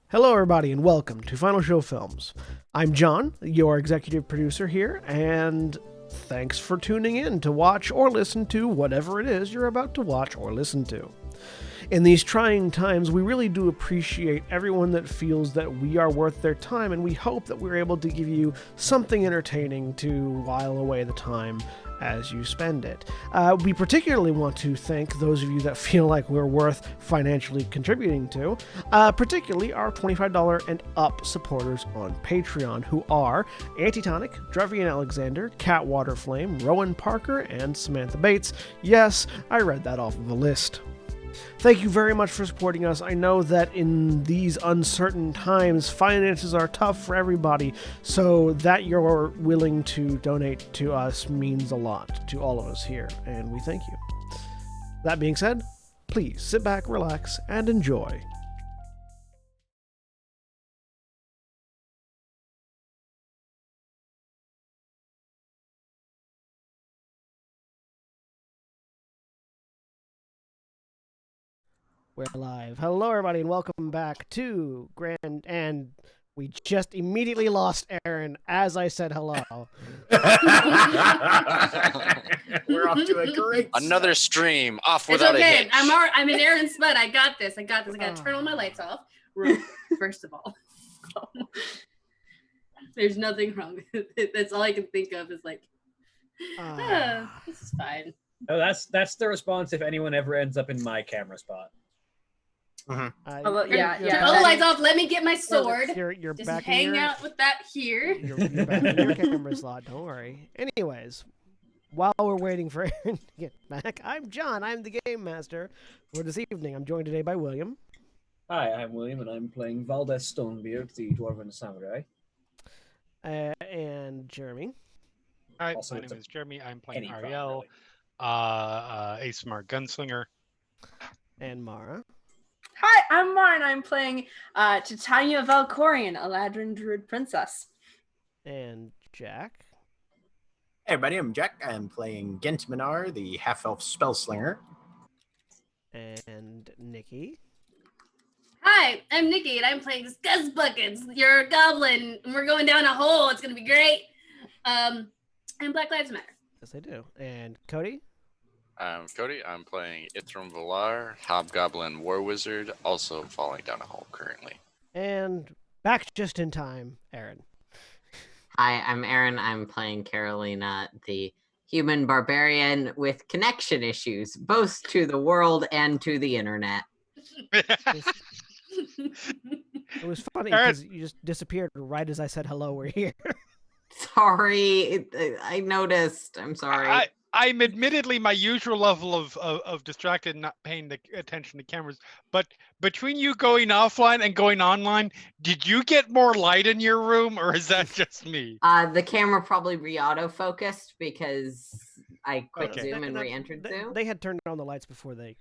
Hello, everybody, and welcome to Final Show Films. I'm John, your executive producer here, and thanks for tuning in to watch or listen to whatever it is you're about to watch or listen to. In these trying times, we really do appreciate everyone that feels that we are worth their time, and we hope that we're able to give you something entertaining to while away the time as you spend it. We particularly want to thank those of you that feel like we're worth financially contributing to, particularly our $25 and up supporters on Patreon, who are Antitonic, Drevian Alexander, Cat Waterflame, Rowan Parker, and Samantha Bates. Yes, I read that off of a list. Thank you very much for supporting us. I know that in these uncertain times, finances are tough for everybody, so that you're willing to donate to us means a lot to all of us here, and we thank you. That being said, please sit back, relax, and enjoy. We're live. Hello, everybody, and welcome back to Gran, and we just immediately lost Aaron as I said hello. We're off to a great Another stream off It's without a okay. hitch. I'm in Aaron's spot. I got this. I gotta turn all my lights off. First of all. So, there's nothing wrong with it. That's all I can think of is like, this is fine. Oh, that's the response if anyone ever ends up in my camera spot. Turn all the lights off. Let me get my sword. You're Just back hang in your, out with that here. You're back in your camera slot. Don't worry. Anyways, while we're waiting for Aaron to get back, I'm John. I'm the game master for this evening. I'm joined today by William. Hi, I'm William, and I'm playing Valdez Stonebeard, the Dwarven Samurai. And Jeremy. Hi, Also, my it's name is Jeremy. I'm playing any Ariel, really. a smart gunslinger. And Mara. Hi, I'm Mara, I'm playing Titania Valkorian, Eladrin Druid Princess. And Jack. Hey everybody, I'm Jack. I'm playing Gent Minar, the half-elf spellslinger. And Nikki. Hi, I'm Nikki, and I'm playing Scuzz Buckets. You're a goblin, and we're going down a hole. It's gonna be great. And Black Lives Matter. Yes, I do. And Cody. I'm Cody. I'm playing Ithram Valar, Hobgoblin War Wizard, also falling down a hole currently. And back just in time, Aaron. Hi, I'm Aaron. I'm playing Carolina, the human barbarian with connection issues, both to the world and to the internet. It was funny because you just disappeared right as I said hello, we're here. Sorry, I noticed. I'm sorry. I'm admittedly my usual level of distracted, not paying the attention to cameras. But between you going offline and going online, did you get more light in your room, or is that just me? The camera probably re-auto-focused because I quit Zoom and re-entered Zoom. They had turned on the lights before their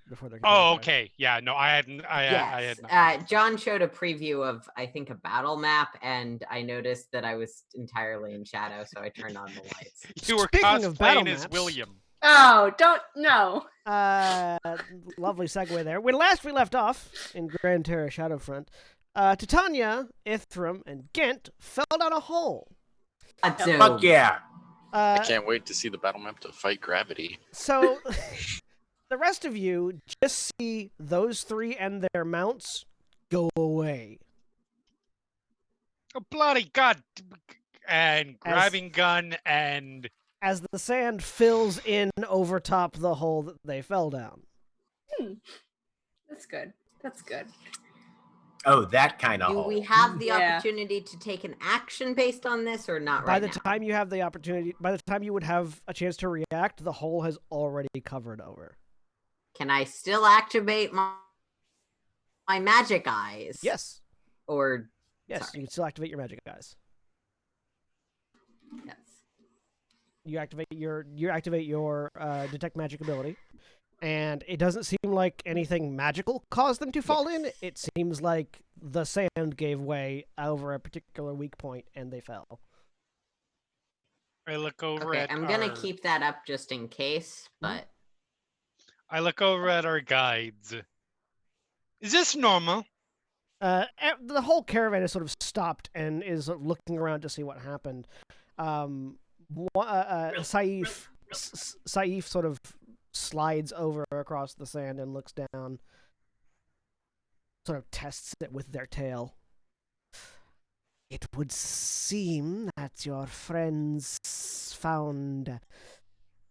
Oh, okay. Yeah, no, I hadn't. I had not. John showed a preview of, I think, a battle map, and I noticed that I was entirely in shadow, so I turned on the lights. You were Speaking of battle cosplaying as maps, William. Oh, don't no. Lovely segue there. When last we left off in Gran Terra Shadowfront, Titania, Ithram, and Gent fell down a hole. Fuck yeah! I can't wait to see the battle map to fight gravity. So, the rest of you just see those three and their mounts go away. Oh, bloody god! And grabbing gun and... As the sand fills in over top the hole that they fell down. That's good. That's good. Oh, that kind of Do hole. we have the Yeah. opportunity to take an action based on this or not By right the now? time you have the opportunity, by the time you would have a chance to react, the hole has already covered over. Can I still activate my magic eyes? Yes. Or Yes, sorry. you can still activate your magic eyes. Yes. You activate your detect magic ability, and it doesn't seem like anything magical caused them to fall in. It seems like the sand gave way over a particular weak point, and they fell. I look over Okay, at I'm gonna keep that up just in case, but I look over at our guides. Is this normal? The whole caravan is sort of stopped and is looking around to see what happened. Saif sort of slides over across the sand and looks down, sort of tests it with their tail. It would seem that your friends found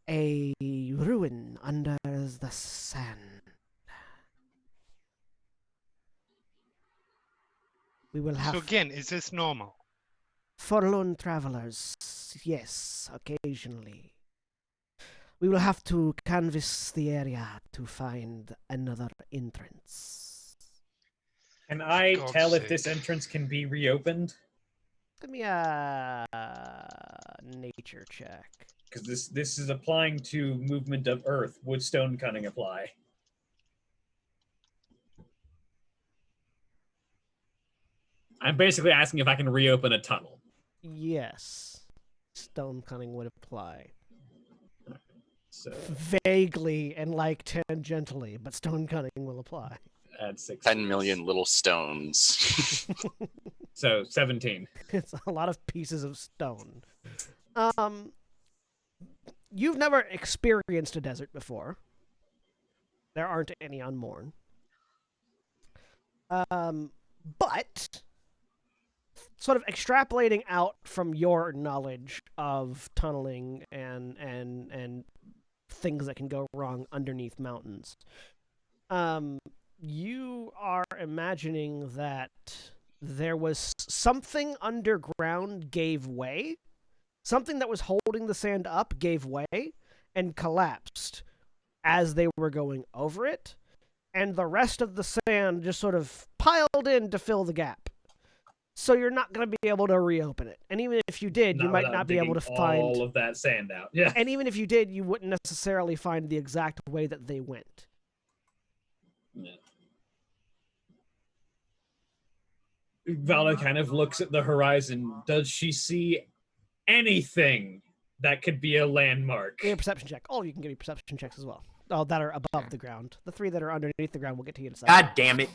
a ruin under the sand. We will have... So again, is this normal? For lone travelers, yes, occasionally. We will have to canvass the area to find another entrance. Can I God's tell if sake. this entrance can be reopened? Give me a nature check. Because this is applying to movement of Earth. Would stone cutting apply? I'm basically asking if I can reopen a tunnel. Yes. Stone cunning would apply. So Vaguely and like tangentially, but stone cunning will apply. add 6. 10 million little stones. So 17. It's a lot of pieces of stone. You've never experienced a desert before. There aren't any on Morn. But sort of extrapolating out from your knowledge of tunneling and things that can go wrong underneath mountains, you are imagining that there was something underground gave way. Something that was holding the sand up gave way and collapsed as they were going over it, and the rest of the sand just sort of piled in to fill the gap. So you're not going to be able to reopen it. And even if you did, you might not be able to find all of that sand out. Yeah. And even if you did, you wouldn't necessarily find the exact way that they went. Yeah. Vala kind of looks at the horizon. Does she see anything that could be a landmark? Give me a perception check. Oh, you can give me perception checks as well. Oh, that are above the ground. The 3 that are underneath the ground, we'll get to you in a second. God damn it.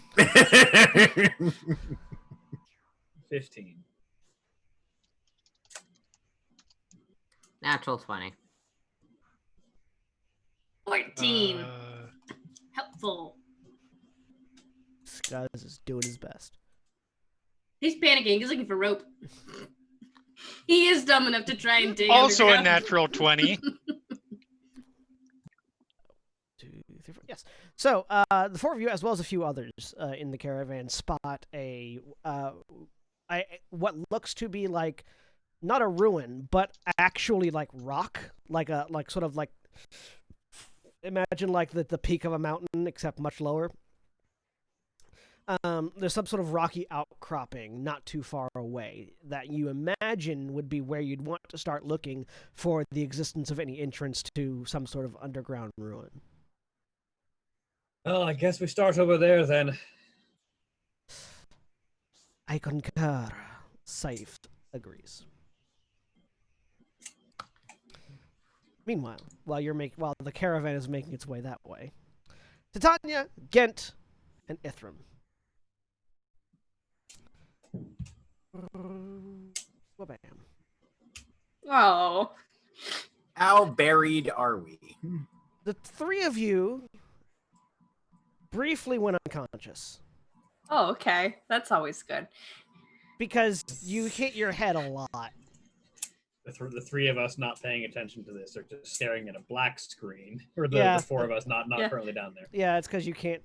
15. Natural 20. 14. Helpful. This guy is doing his best. He's panicking. He's looking for rope. He is dumb enough to try and dig. Also a underground. natural 20. 2, 3, 4. Yes. So, the 4 of you, as well as a few others in the caravan, spot what looks to be like not a ruin, but actually like rock, imagine like the peak of a mountain, except much lower. There's some sort of rocky outcropping not too far away that you imagine would be where you'd want to start looking for the existence of any entrance to some sort of underground ruin. Well, I guess we start over there then. I concur. Saif agrees. Meanwhile, while the caravan is making its way that way, Titania, Ghent, and Ithram. Wabam. Oh. How buried are we? The 3 of you briefly went unconscious Oh, okay. That's always good. because you hit your head a lot. The 3 of us not paying attention to this, or just staring at a black screen, or Yeah. the 4 of us not Yeah. currently down there. Yeah, it's because you can't.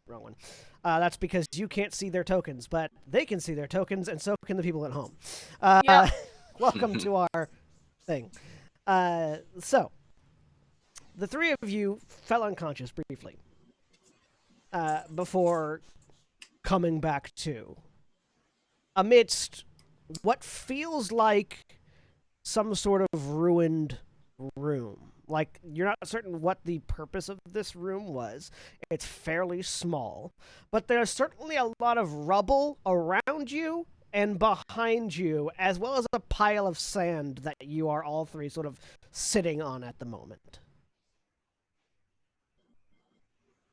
Wrong one. That's because you can't see their tokens, but they can see their tokens, and so can the people at home. Yeah. Welcome to our thing. So, the 3 of you fell unconscious briefly before coming back to, amidst what feels like some sort of ruined room. Like, you're not certain what the purpose of this room was. It's fairly small, but there's certainly a lot of rubble around you and behind you, as well as a pile of sand that you are all 3 sort of sitting on at the moment.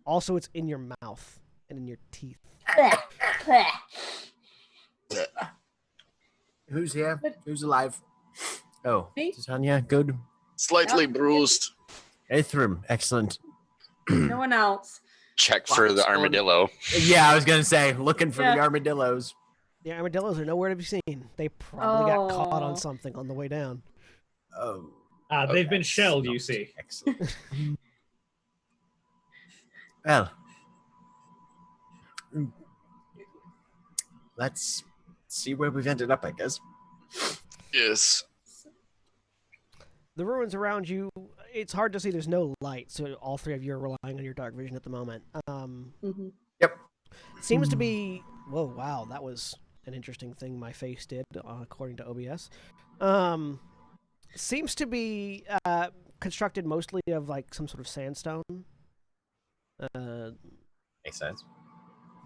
Also, it's in your mouth. and in your teeth. Who's here? Who's alive? Oh, Me? Titania, good. Slightly Yep. bruised. Ithrim, excellent. No one else. Check for the What's going- armadillo. Yeah, I was gonna say, looking for Yeah. the armadillos. The armadillos are nowhere to be seen. They probably got caught on Oh. something on the way down. Oh, They've been that's shelled, you not see. Excellent. Well, let's see where we've ended up, I guess. Yes. The ruins around you, it's hard to see. There's no light, so all three of you are relying on your dark vision at the moment. Mm-hmm. Yep. Seems to be... Whoa, wow, that was an interesting thing my face did, according to OBS. Seems to be constructed mostly of, like, some sort of sandstone. Makes sense.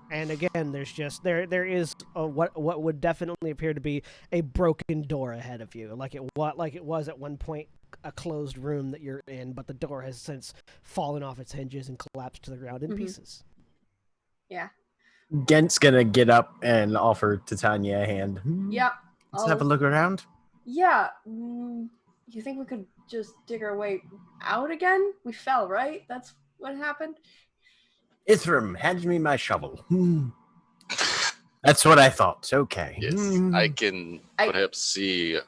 And again, there's just there is what would definitely appear to be a broken door ahead of you, like it was at one point a closed room that you're in, but the door has since fallen off its hinges and collapsed to the ground in pieces. Yeah. Gent's gonna get up and offer Titania a hand. Yep. Let's have a look around. Yeah. You think we could just dig our way out again? We fell, right? That's what happened? Ithrim, hand me my shovel. That's what I thought. Okay. Yes. I can perhaps see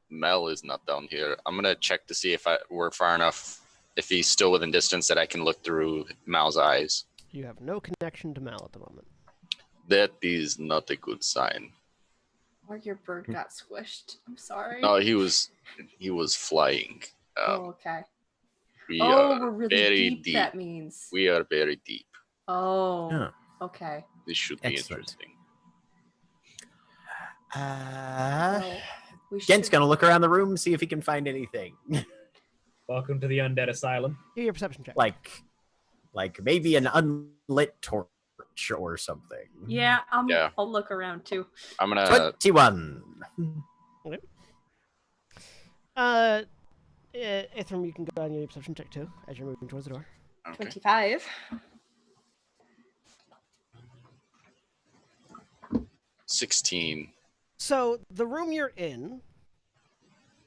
Mel is not down here. I'm gonna check to see if we're far enough, if he's still within distance that I can look through Mal's eyes. You have no connection to Mal at the moment. That is not a good sign. Or your bird got squished. I'm sorry. No, he was flying. Oh, okay. We we're are really very deep, that means. We are very deep. Oh, Yeah. okay. This should be Excellent. interesting. Well, we Gent's should... gonna look around the room, see if he can find anything. Welcome to the Undead Asylum. Do your perception check. Like maybe an unlit torch or something. Yeah, Yeah. I'll look around too. I'm gonna 21. Ithram, you can go on your perception check too as you're moving towards the door. Okay. 25. 16. So the room you're in,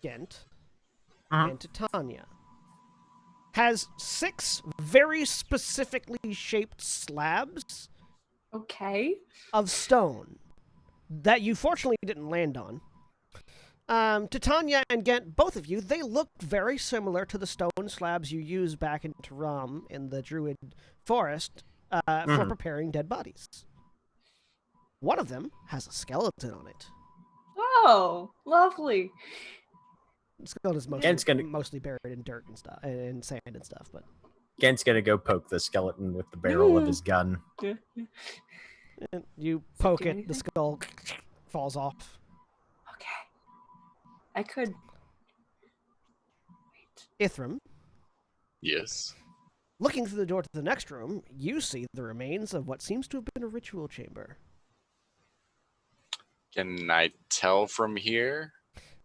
Gent and Titania, has 6 very specifically shaped slabs Okay. of stone that you fortunately didn't land on. Titania and Gent, both of you, they look very similar to the stone slabs you used back in Terra in the Druid Forest for preparing dead bodies. One of them has a skeleton on it. Oh, lovely. The skeleton is mostly buried in dirt and stuff, and sand and stuff. But Gent's gonna go poke the skeleton with the barrel of his gun. and you poke do it, the anything? skull falls off. Okay. I could. Ithram, Yes. looking through the door to the next room, you see the remains of what seems to have been a ritual chamber. Can I tell from here?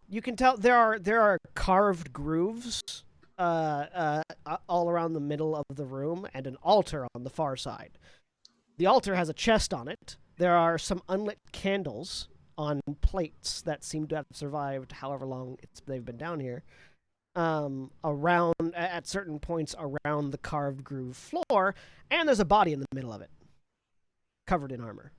You can tell there are carved grooves all around the middle of the room and an altar on the far side. The altar has a chest on it. There are some unlit candles on plates that seem to have survived however long they've been down here. Around at certain points around the carved groove floor, and there's a body in the middle of it, covered in armor.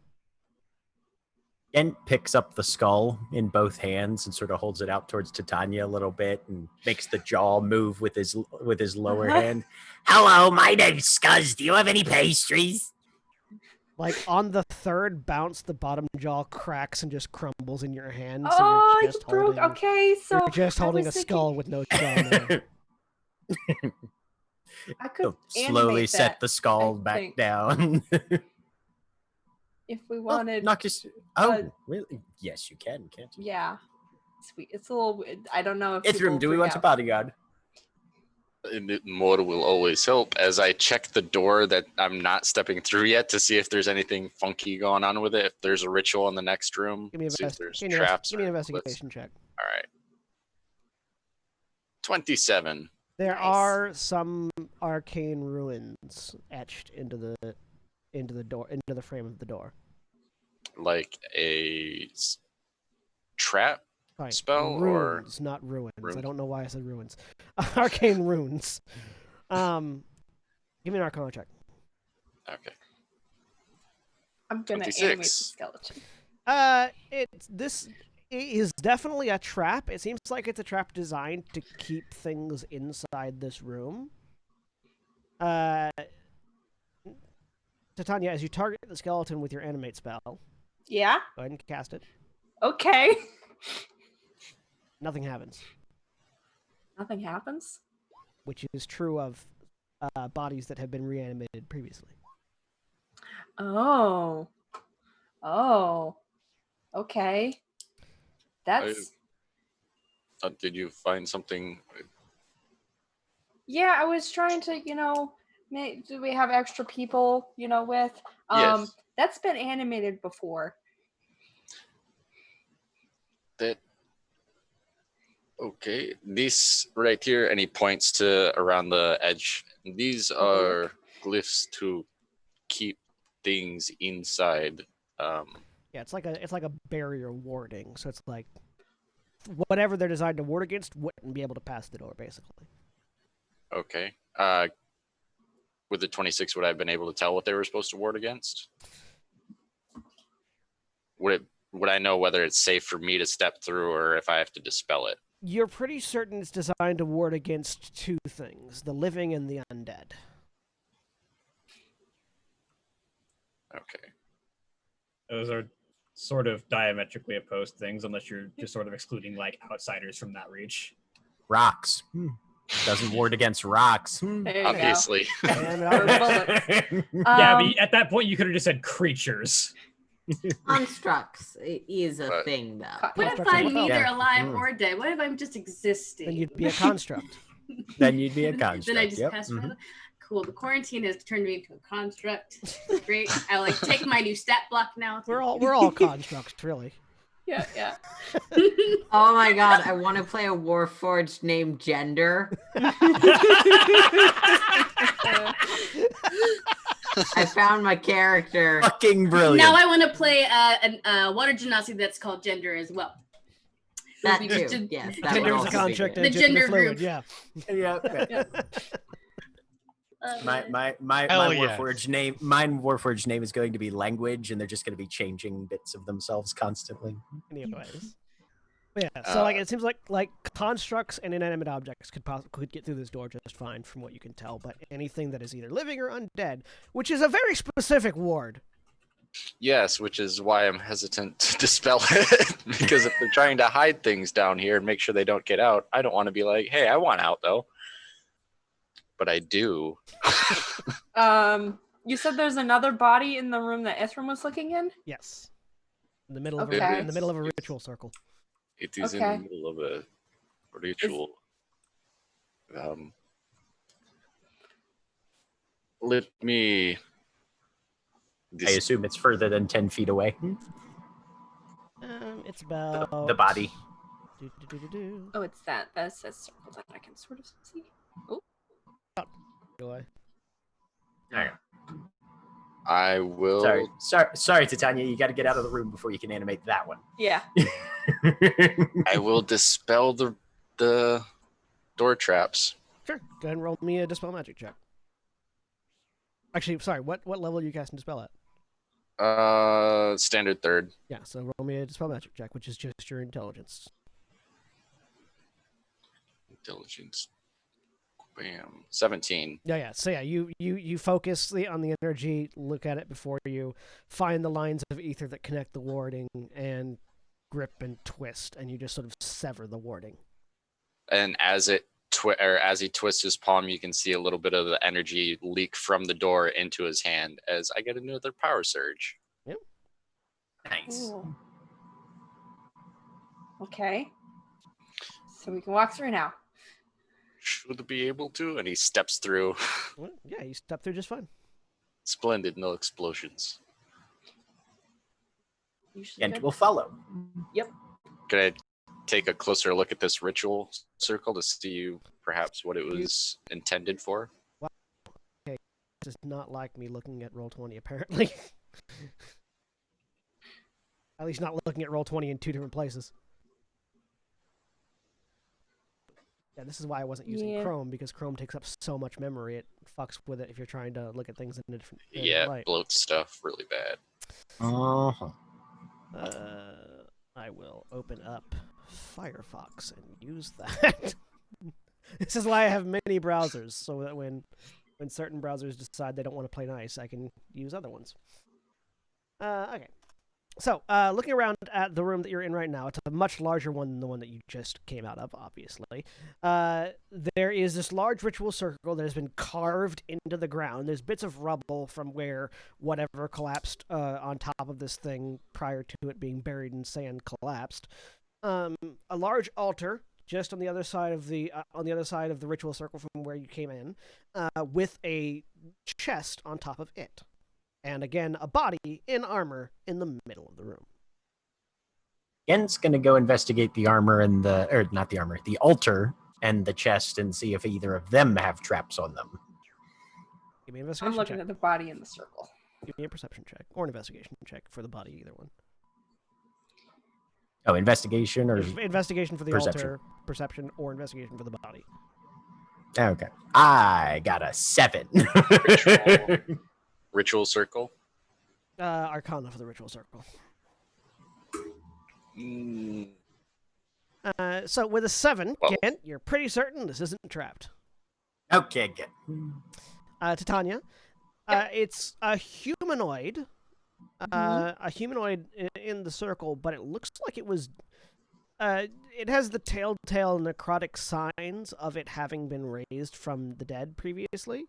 Gent picks up the skull in both hands and sort of holds it out towards Titania a little bit and makes the jaw move with his lower hand. Hello, my name's Scuzz. Do you have any pastries? Like on the third bounce, the bottom jaw cracks and just crumbles in your hand. So Oh, you're you just broke. holding, Okay, so you're just I holding a was skull with no jaw. There. I could He'll slowly animate set that, the skull I back think. down. if we wanted. Knock his... really? Yes, you can, can't you? Yeah. Sweet. It's a little. I don't know if. Ithrim, people do we freak want a out. bodyguard? More will always help. As I check the door that I'm not stepping through yet to see if there's anything funky going on with it, if there's a ritual in the next room, Give me, see if there's give me traps. give me an or investigation check. All right. 27. There Nice. are some arcane ruins etched into the door, into the frame of the door. Like trap Right. spell or runes, not ruins. I runes? don't know why I said ruins. Arcane runes. Give me an Arcana check. Okay. I'm gonna 26. animate the skeleton. This is definitely a trap. It seems like it's a trap designed to keep things inside this room. Titania, as you target the skeleton with your animate spell, go Yeah. ahead and cast it. Okay. Nothing happens, Nothing happens. which is true of bodies that have been reanimated previously. Oh. Oh. Okay. That's. Did you find something? Yeah, I was trying to, do we have extra people, with? Yes. That's been animated before. That. Okay. These right here, and he points to around the edge. These are glyphs to keep things inside. Yeah, it's like a barrier warding. So it's like whatever they're designed to ward against wouldn't be able to pass the door, basically. Okay. With the 26, would I have been able to tell what they were supposed to ward against? Would I know whether it's safe for me to step through or if I have to dispel it? You're pretty certain it's designed to ward against two things: the living and the undead. Okay. Those are sort of diametrically opposed things, unless you're just sort of excluding like outsiders from that reach. Rocks. Doesn't ward against rocks. There you Obviously. Damn it, Or alright. bullets. Yeah, but at that point you could have just said creatures. Constructs is a But- thing, though. What if Constructs as I'm well. neither Yeah. alive or dead? What if I'm just existing? Then you'd be a construct. Then you'd be a Then construct. I just Yep. pass Mhm. around. Cool. The quarantine has turned me into a construct. Great. I like take my new stat block now. We're all constructs, really. Yeah, yeah. Oh my god, I want to play a Warforged named Gender. I found my character. Fucking brilliant. Now I want to play a water gymnastic that's called gender as well. That It'll be too. just- Yes, that would Gender's a also be construct good. and The gender gender fluid, group. yeah. Yeah. My Hell yes. Warforged name is going to be language, and they're just going to be changing bits of themselves constantly. Anyways. But yeah, so it seems like constructs and inanimate objects could get through this door just fine from what you can tell, but anything that is either living or undead, which is a very specific ward. Yes, which is why I'm hesitant to dispel it. Because if they're trying to hide things down here and make sure they don't get out, I don't want to be like, hey, I want out though. But I do. You said there's another body in the room that Ithram was looking in? Yes. In the middle of Okay. in the middle of a ritual circle. It is in Okay. the middle of a ritual. Let me. I assume it's further than 10 feet away. It's about The body. Do. Oh, it's that. That's a circle that I can sort of see. Do I? Alright. I will. Sorry, Titania. You got to get out of the room before you can animate that one. Yeah. I will dispel the door traps. Sure. Go ahead and roll me a dispel magic check. Actually, sorry. What level are you casting dispel at? Standard third. Yeah. So roll me a dispel magic check, which is just your intelligence. Intelligence. Bam. 17. Yeah. So yeah, you focus on the energy, look at it before you, find the lines of ether that connect the warding, and grip and twist, and you just sort of sever the warding. And as he twists his palm, you can see a little bit of the energy leak from the door into his hand as I get another power surge. Yep. Nice. Ooh. Okay. So we can walk through now. Should be able to, and he steps through. Well, yeah, you step through just fine. Splendid, no explosions. Usually And good. we'll follow. Could I take a closer look at this ritual circle to see perhaps what it was intended for. Does not like me looking at Roll20, apparently. At least not looking at Roll20 in 2 different places. Yeah, this is why I wasn't using Chrome, because Chrome takes up so much memory, it fucks with it if you're trying to look at things in a different light. It bloats stuff really bad. I will open up Firefox and use that. This is why I have many browsers, so that when certain browsers decide they don't want to play nice, I can use other ones. Okay. So, looking around at the room that you're in right now, it's a much larger one than the one that you just came out of, obviously. There is this large ritual circle that has been carved into the ground. There's bits of rubble from where whatever collapsed on top of this thing prior to it being buried in sand collapsed. A large altar just on the other side of the ritual circle from where you came in, with a chest on top of it. And again, a body in armor in the middle of the room. Gen's gonna go investigate the armor and the altar and the chest and see if either of them have traps on them. Give me an investigation I'm looking check. at the body in the circle. Give me a perception check or an investigation check for the body, either one. Oh, investigation or investigation for the perception? altar, perception, or investigation for the body. Okay, I got a 7. Ritual circle. Arcana for the ritual circle. So with a 7, Gent, you're pretty certain this isn't trapped. Okay, good. Titania, it's a humanoid. A humanoid in the circle, but it looks like it was. It has the telltale necrotic signs of it having been raised from the dead previously.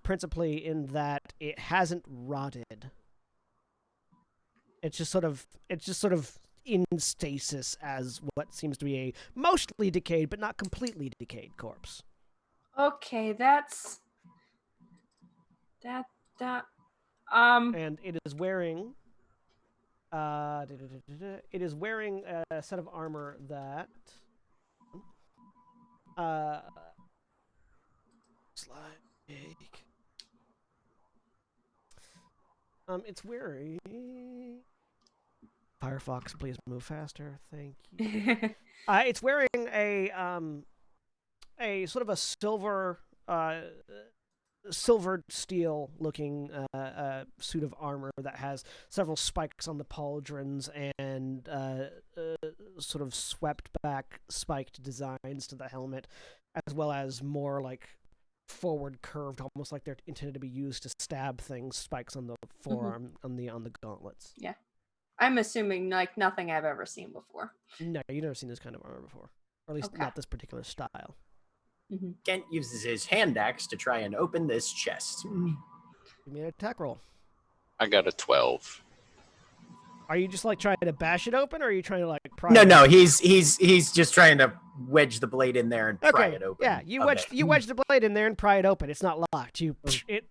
Principally in that it hasn't rotted. It's just sort of in stasis as what seems to be a mostly decayed but not completely decayed corpse. Okay, that's that. And it is wearing it is wearing a set of armor that it's wearing Firefox, please move faster. Thank you. It's wearing a sort of a silver steel looking suit of armor that has several spikes on the pauldrons and sort of swept back spiked designs to the helmet, as well as more like forward curved, almost like they're intended to be used to stab things, spikes on the forearm, on the gauntlets. Yeah. I'm assuming like nothing I've ever seen before. No, you've never seen this kind of armor before. Or at least not this particular style. Gent uses his hand axe to try and open this chest. Give me an attack roll. I got a 12. Are you just like trying to bash it open, or are you trying to like pry No, he's just trying to wedge the blade in there and pry it open. Yeah, you wedge the blade in there and pry it open. It's not locked. It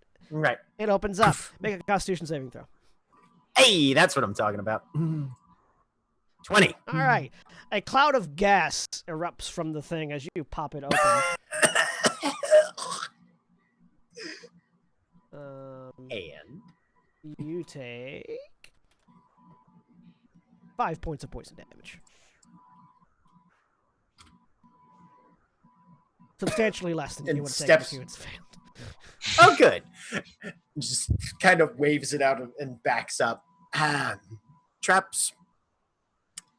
opens up. Make a Constitution saving throw. Hey, that's what I'm talking about. 20. All right. A cloud of gas erupts from the thing as you pop it open. And you take 5 points of poison damage. Substantially less than you would have taken if you had failed. Oh, good. Just kind of waves it out and backs up. Traps.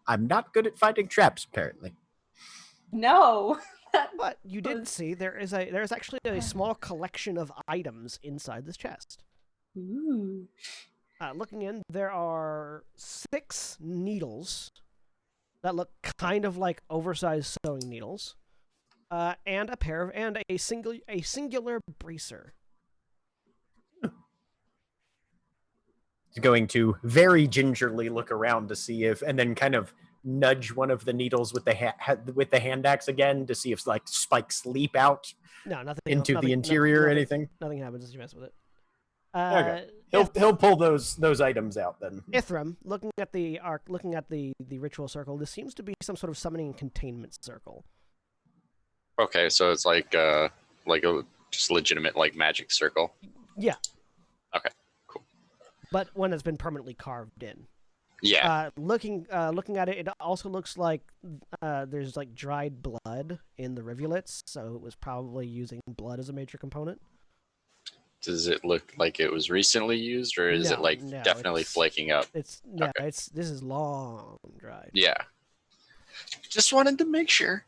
I'm not good at finding traps, apparently. No. But you did see there is actually a small collection of items inside this chest. Ooh. Looking in, there are 6 needles that look kind of like oversized sewing needles, and a singular bracer. He's going to very gingerly look around to see if, and then kind of nudge one of the needles with the hand axe again to see if like spikes leap out No, nothing into the interior or anything. Nothing happens as you mess with it. Okay. He'll pull those items out then. Ithram, looking at the ritual circle, this seems to be some sort of summoning and containment circle. Okay, so it's like a just legitimate like magic circle. Yeah. Okay, cool. But one that's been permanently carved in. Yeah. Looking at it, it also looks like there's like dried blood in the rivulets, so it was probably using blood as a major component. Does it look like it was recently used, or is it like definitely flaking up? This is long dried. Yeah. Just wanted to make sure.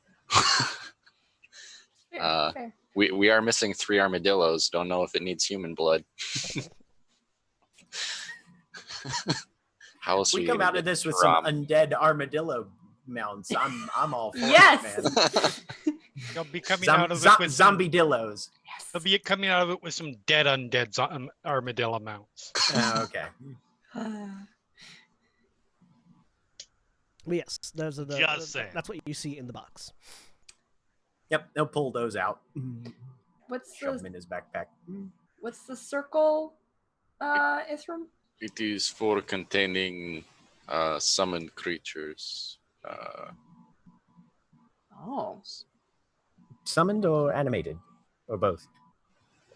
Fair. We are missing 3 armadillos. Don't know if it needs human blood. How else We come out of this with some undead armadillo mounts. I'm all for Yes! it, man. They'll be coming out of it with zombie dillos. They'll be coming out of it with some dead undead armadillo mounts. Okay. But yes, those are Just saying. that's what you see in the box. Yep, they'll pull those out. Shove them in his backpack. What's the circle, Ithram? It is for containing summoned creatures. Oh. Summoned or animated? Or both?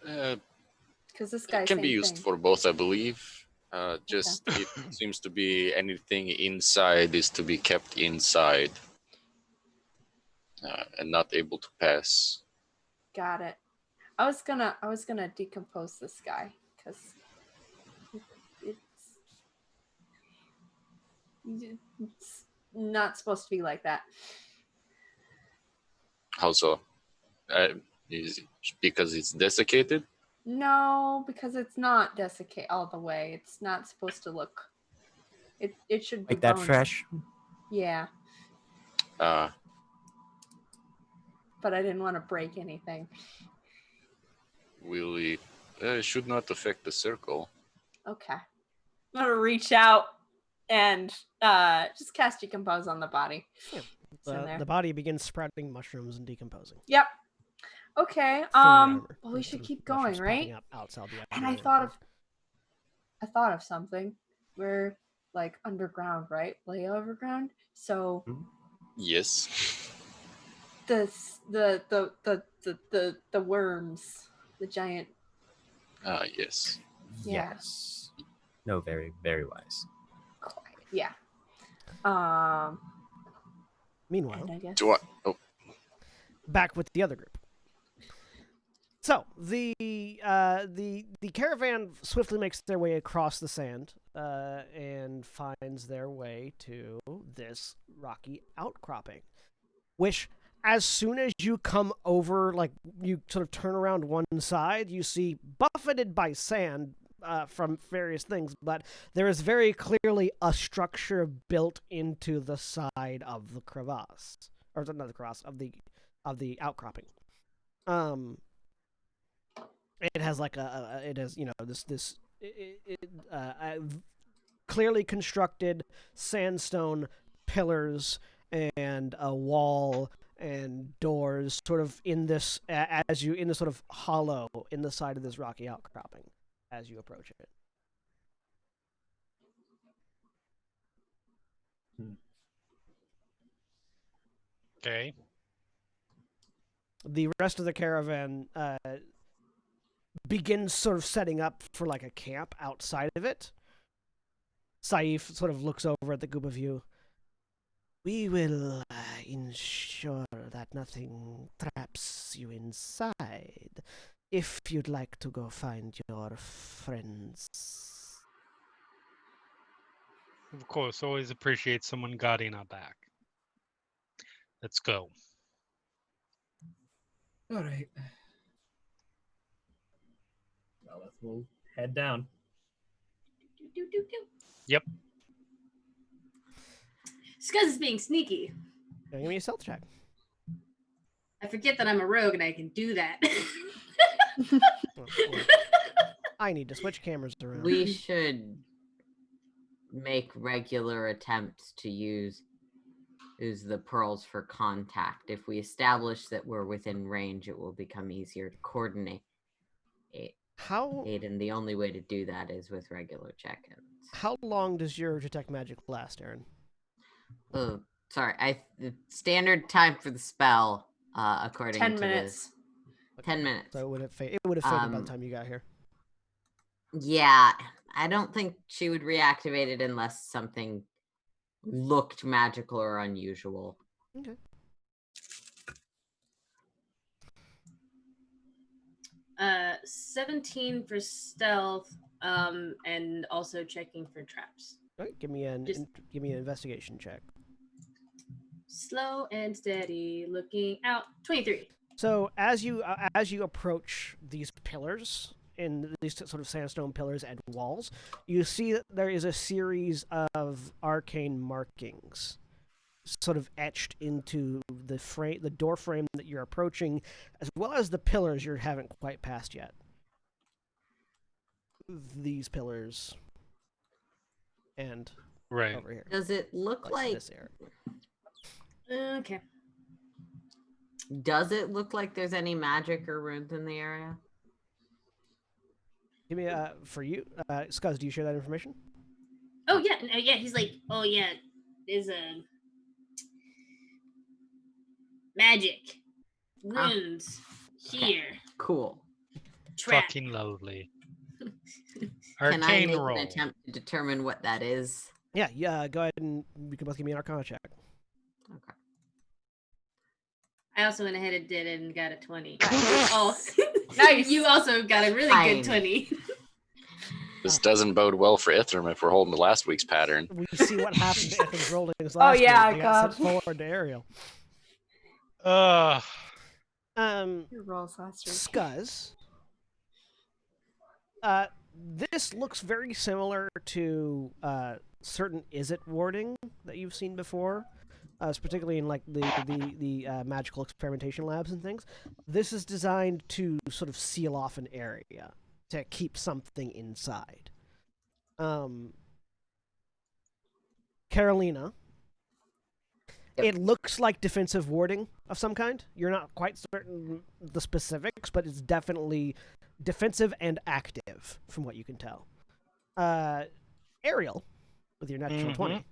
Because this guy can be used for both, I believe. Just it seems to be anything inside is to be kept inside and not able to pass. Got it. I was gonna decompose this guy because it's not supposed to be like that. How so? Is it because it's desiccated? No, because it's not desiccate all the way. It's not supposed to look. It should be Like that boned. fresh? Yeah, Uh, but I didn't want to break anything. will it should not affect the circle. Okay, I'm gonna reach out and just cast decompose on the body. Yeah. It's in there. The body begins sprouting mushrooms and decomposing. Yep. Okay. Armor. Well, we should Sort of keep going, mushrooms right? popping up outside the And I abdomen. thought of something. We're like underground, right? Way overground. So Yes. the worms, the giant. Yes. Yeah. Yes. No, very, very wise. Yeah. Meanwhile, And I guess. Do I? Oh, back with the other group. So the caravan swiftly makes their way across the sand and finds their way to this rocky outcropping, which as soon as you come over, like you sort of turn around one side, you see buffeted by sand from various things, but there is very clearly a structure built into the side of the crevasse, or not the crevasse, of the outcropping. It has like it has, you know, this clearly constructed sandstone pillars and a wall and doors sort of in this in this sort of hollow in the side of this rocky outcropping as you approach it. Okay. The rest of the caravan begins sort of setting up for like a camp outside of it. Saif sort of looks over at the group of you. We will ensure that nothing traps you inside. If you'd like to go find your friends. Of course, always appreciate someone guarding our back. Let's go. All right. Well, we'll head down. Yep. Scuzz is being sneaky. Give me a stealth check. I forget that I'm a rogue and I can do that. Well, I need to switch cameras around. We should make regular attempts to use the pearls for contact. If we establish that we're within range, it will become easier to coordinate. How Aiden, the only way to do that is with regular check-ins. how long does your detect magic last, Aaron? Oh, sorry. The standard time for the spell, according 10 to minutes. 10 minutes. So it would have faded by the time you got here. Yeah, I don't think she would reactivate it unless something looked magical or unusual. Okay. Uh, 17 for stealth, and also checking for traps. All right, give me an investigation check. Slow and steady, looking out. 23. So as you approach these pillars, in these sort of sandstone pillars and walls, you see that there is a series of arcane markings sort of etched into the door frame that you're approaching, as well as the pillars you haven't quite passed yet. These pillars and over here. Does it look like this area? Okay. Does it look like there's any magic or runes in the area? Give me for you, Scuzz, do you share that information? Oh yeah, yeah. He's like, oh yeah, there's a magic runes here. Cool. Trap. Fucking lovely. Can I Arcane make roll. an attempt to determine what that is? Yeah. Go ahead and you can both give me an Arcana check. Okay. I also went ahead and did it and got a 20. Oh, Nice. You also got a really Fine. good 20. This doesn't bode well for Ithram if we're holding the last week's pattern. We see what happened to Ethan's rollings last yeah, week. They got God. sent forward to Ariel. Ugh. Your rolls last week. Scuzz. This looks very similar to certain is-it warding that you've seen before, particularly in like the magical experimentation labs and things. This is designed to sort of seal off an area to keep something inside. Carolina. Yep. It looks like defensive warding of some kind. You're not quite certain the specifics, but it's definitely defensive and active, from what you can tell. Ariel, with your natural 20.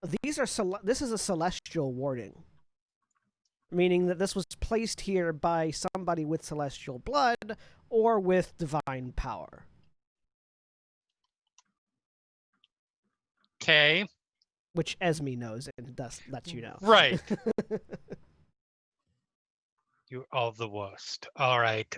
This is a celestial warding, meaning that this was placed here by somebody with celestial blood or with divine power. Okay. Which Esme knows and lets you know. Right. You're all the worst. All right.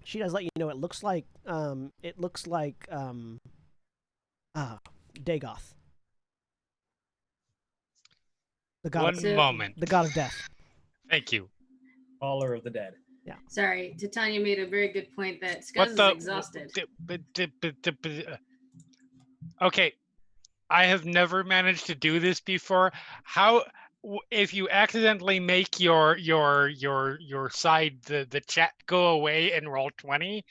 She does let you know it looks like Dagoth. The god One moment. the god of death. Thank you. Caller of the dead. Sorry, Titania made a very good point that What Scuzz the? is exhausted. Okay, I have never managed to do this before. How, if you accidentally make your side the chat go away and roll 20?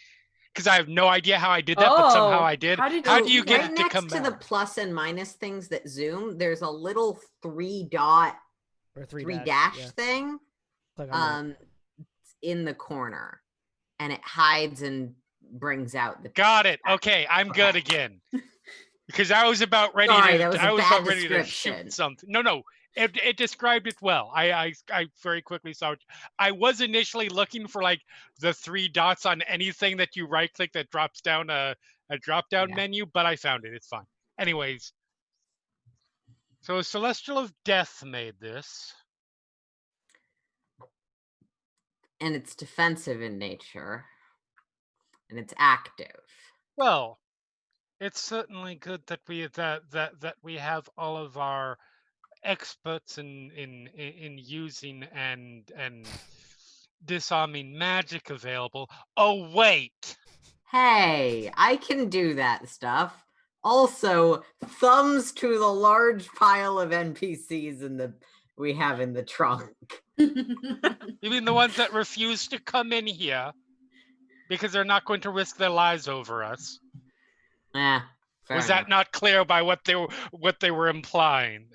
Because I have no idea how I did that, but somehow I did. how did How you do you do get Right it to next come to the back? plus and minus things that zoom, there's a little 3-dot, Or three dash, dash yeah. thing Click on that. in the corner, and it hides and brings out the. Got it. Okay, I'm good Okay. again. Because I was about ready Sorry, to. that was a I was bad about ready to description. shoot something. No. It described it well. I very quickly saw it. I was initially looking for like the 3 dots on anything that you right click that drops down a drop down Yeah. menu, but I found it. It's fine. Anyways, so Celestial of Death made this. And it's defensive in nature, and it's active. Well, it's certainly good that we have all of our experts in using and disarming magic available. Oh wait. Hey, I can do that stuff. Also, thumbs to the large pile of NPCs we have in the trunk. You mean the ones that refuse to come in here because they're not going to risk their lives over us? Fair Was enough. that not clear by what they were implying?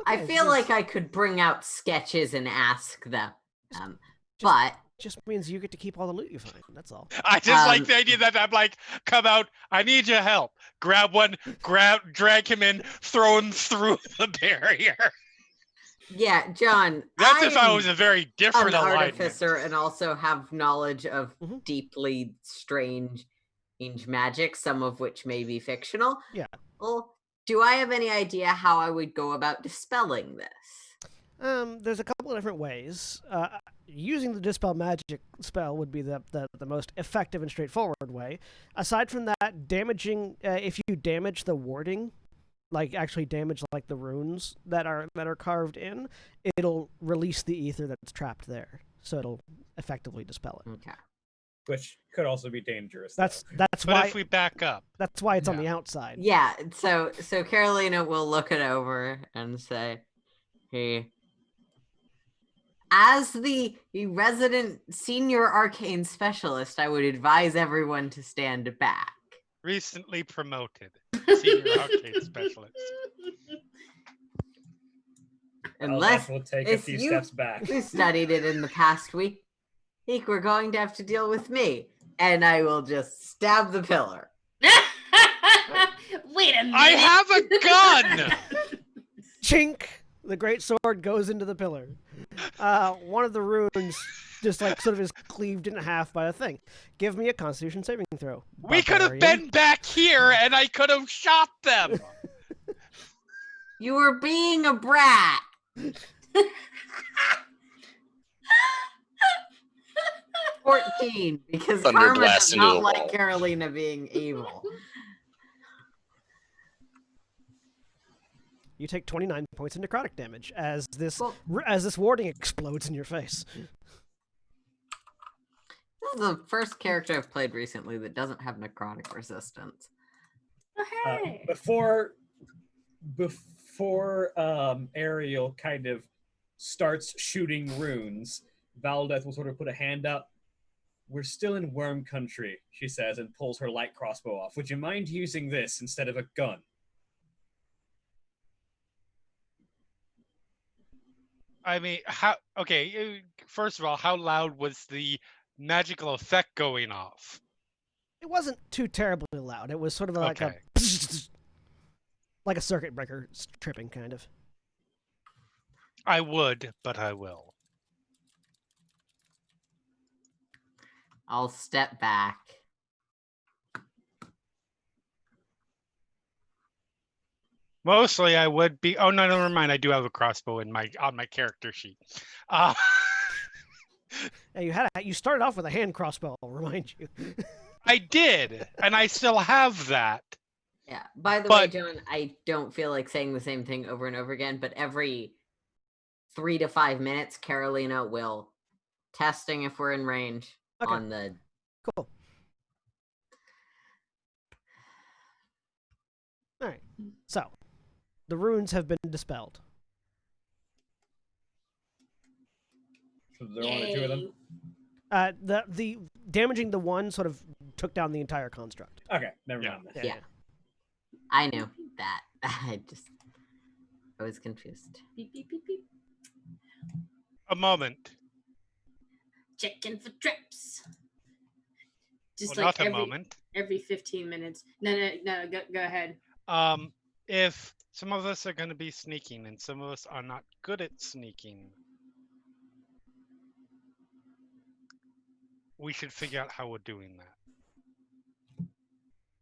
I okay, feel this like I could bring out sketches and ask them. Just- But just means you get to keep all the loot you find. That's all. I just like Um, the idea that I'm like, come out, I need your help. Grab one, drag him in, throw him through the barrier. yeah, John. That's if I am was a very different an alignment. artificer and also have knowledge of Mhm. deeply strange magic, some of which may be fictional. Yeah. Well, do I have any idea how I would go about dispelling this? There's a couple of different ways. Using the Dispel Magic spell would be the most effective and straightforward way. Aside from that, damaging if you damage the warding, like actually damage like the runes that are carved in, it'll release the ether that's trapped there. So it'll effectively dispel it. Okay. Which could also be dangerous. That's though. that's But why if we back up, that's why it's on Yeah. the outside. Yeah, so Carolina will look it over and say, "Hey, as the resident senior arcane specialist, I would advise everyone to stand back." recently promoted senior arcade specialist. Unless Valdez will take a if few you- steps back. we studied it in the past week, think we're going to have to deal with me, and I will just stab the pillar. Wait a minute. I have a gun. Chink! The great sword goes into the pillar. One of the runes just like sort of is cleaved in half by a thing. Give me a Constitution saving throw. We could have barbarian. been back here, and I could have shot them. You were being a brat. 14, because Thunder Karma blast does into not the like wall. Carolina being evil. You take 29 points of necrotic damage as this Well- as this warding explodes in your face. This is the first character I've played recently that doesn't have necrotic resistance. Oh, hey. Before Ariel kind of starts shooting runes, Valdez will sort of put a hand up. "We're still in worm country," she says, and pulls her light crossbow off. "Would you mind using this instead of a gun?" I mean, how? Okay, first of all, how loud was the magical effect going off? It wasn't too terribly loud. It was sort of like Okay. like a circuit breaker tripping kind of. I would, but I will. I'll step back. Mostly, I would be. Oh no, never mind. I do have a crossbow in on my character sheet. Yeah, you started off with a hand crossbow. I'll remind you. I did, and I still have that. Yeah. By the But- way, John, I don't feel like saying the same thing over and over again, but every 3 to 5 minutes, Carolina will testing if we're in range Okay. on the. Cool. All right. So, the runes have been dispelled. So there are only two of them. The damaging the one sort of took down the entire construct. Okay, never Yeah. mind. Then. Yeah. I knew that. I was confused. Beep, beep, beep, beep. A moment. Checking for traps. Just Well, like not a moment. every 15 minutes. No, go ahead. If some of us are going to be sneaking and some of us are not good at sneaking, we should figure out how we're doing that.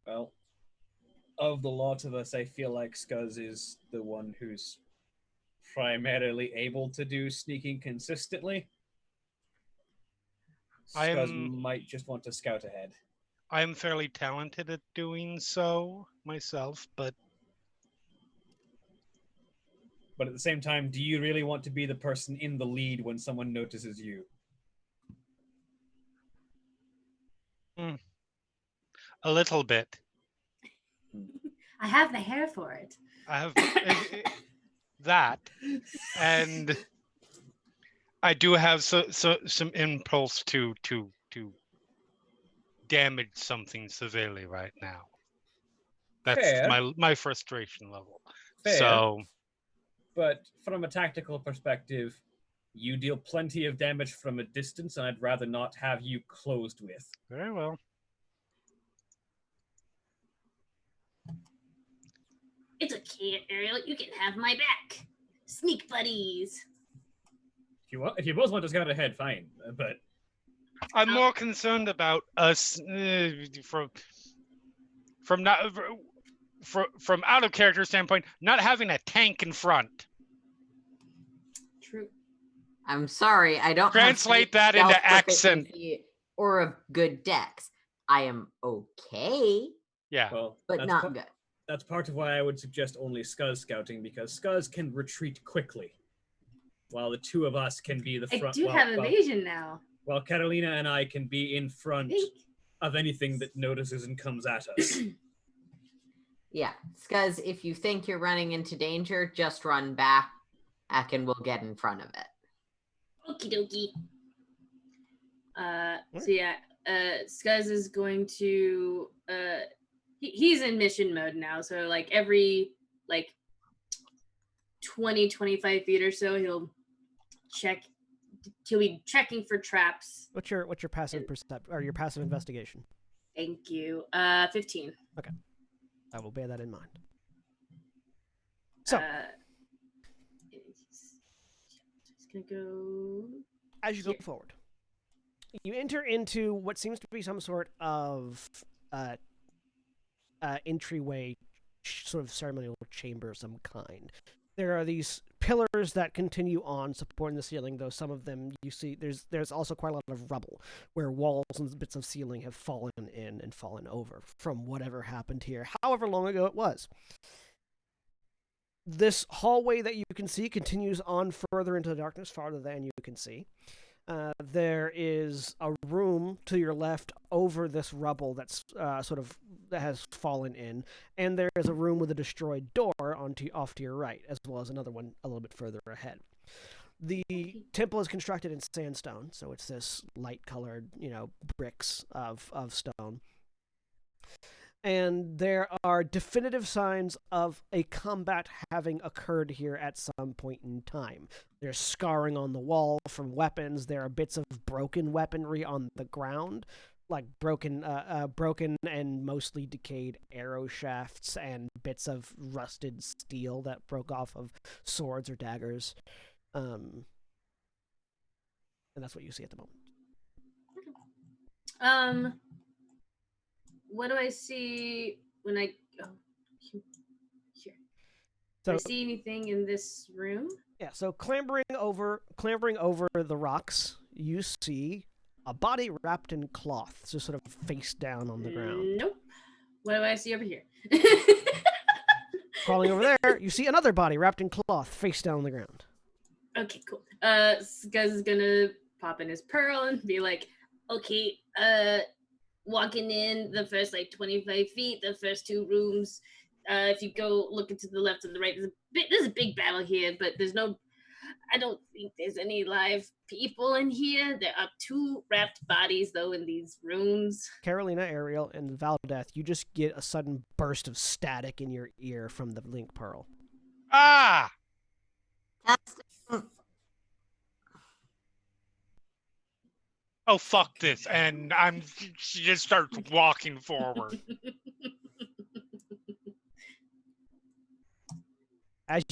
Well, of the lot of us, I feel like Scuzz is the one who's primarily able to do sneaking consistently. Scuzz might just want to scout ahead. I am fairly talented at doing so myself, but But at the same time, do you really want to be the person in the lead when someone notices you? a little bit. I have the hair for it. I have that, and I do have some impulse to damage something severely right now. That's Fair. my frustration level. Fair. So but from a tactical perspective, you deal plenty of damage from a distance, and I'd rather not have you closed with. Very well. It's okay, Ariel. You can have my back. Sneak buddies. If you both want to scout ahead, fine. But I'm more concerned about us from not from out of character standpoint, not having a tank in front. True. I'm sorry, I don't Translate have that into stealth accent. proficiency or a good dex. I am okay, Yeah. well, but not good. that's part of why I would suggest only Scuzz scouting, because Scuzz can retreat quickly, while the two of us can be the I front. do have evasion now. While Catalina and I can be in front Think. of anything that notices and comes at us. Yeah, Scuzz, if you think you're running into danger, just run back and we'll get in front of it. Okie dokie. So yeah, Scuzz is going to he's in mission mode now, so like every 20-25 feet or so he'll be checking for traps. What's your passive or your passive investigation? Thank you. 15. Okay. I will bear that in mind. So, just gonna go as you go forward, you enter into what seems to be some sort of entryway, sort of ceremonial chamber of some kind. There are these pillars that continue on supporting the ceiling, though some of them you see there's also quite a lot of rubble where walls and bits of ceiling have fallen in and fallen over from whatever happened here, however long ago it was. This hallway that you can see continues on further into the darkness, farther than you can see. There is a room to your left over this rubble that's that has fallen in, and there is a room with a destroyed door off to your right, as well as another one a little bit further ahead. The temple is constructed in sandstone, so it's this light-colored, bricks of stone. And there are definitive signs of a combat having occurred here at some point in time. There's scarring on the wall from weapons. There are bits of broken weaponry on the ground, like broken and mostly decayed arrow shafts and bits of rusted steel that broke off of swords or daggers. And that's what you see at the moment. What do I see when I here? Do So, I see anything in this room? Yeah, so clambering over the rocks, you see a body wrapped in cloth, just sort of face down on the ground. Nope. What do I see over here? Crawling over there, you see another body wrapped in cloth, face down on the ground. Okay, cool. Scuzz is gonna pop in his pearl and be like, okay, walking in the first 25 feet, the first two rooms. If you go looking to the left and the right, there's a big battle here, but I don't think there's any live people in here. There are two wrapped bodies though in these rooms. Carolina, Ariel, and Valdeth, you just get a sudden burst of static in your ear from the link pearl. Ah! Oh, fuck this. And she just starts walking forward. As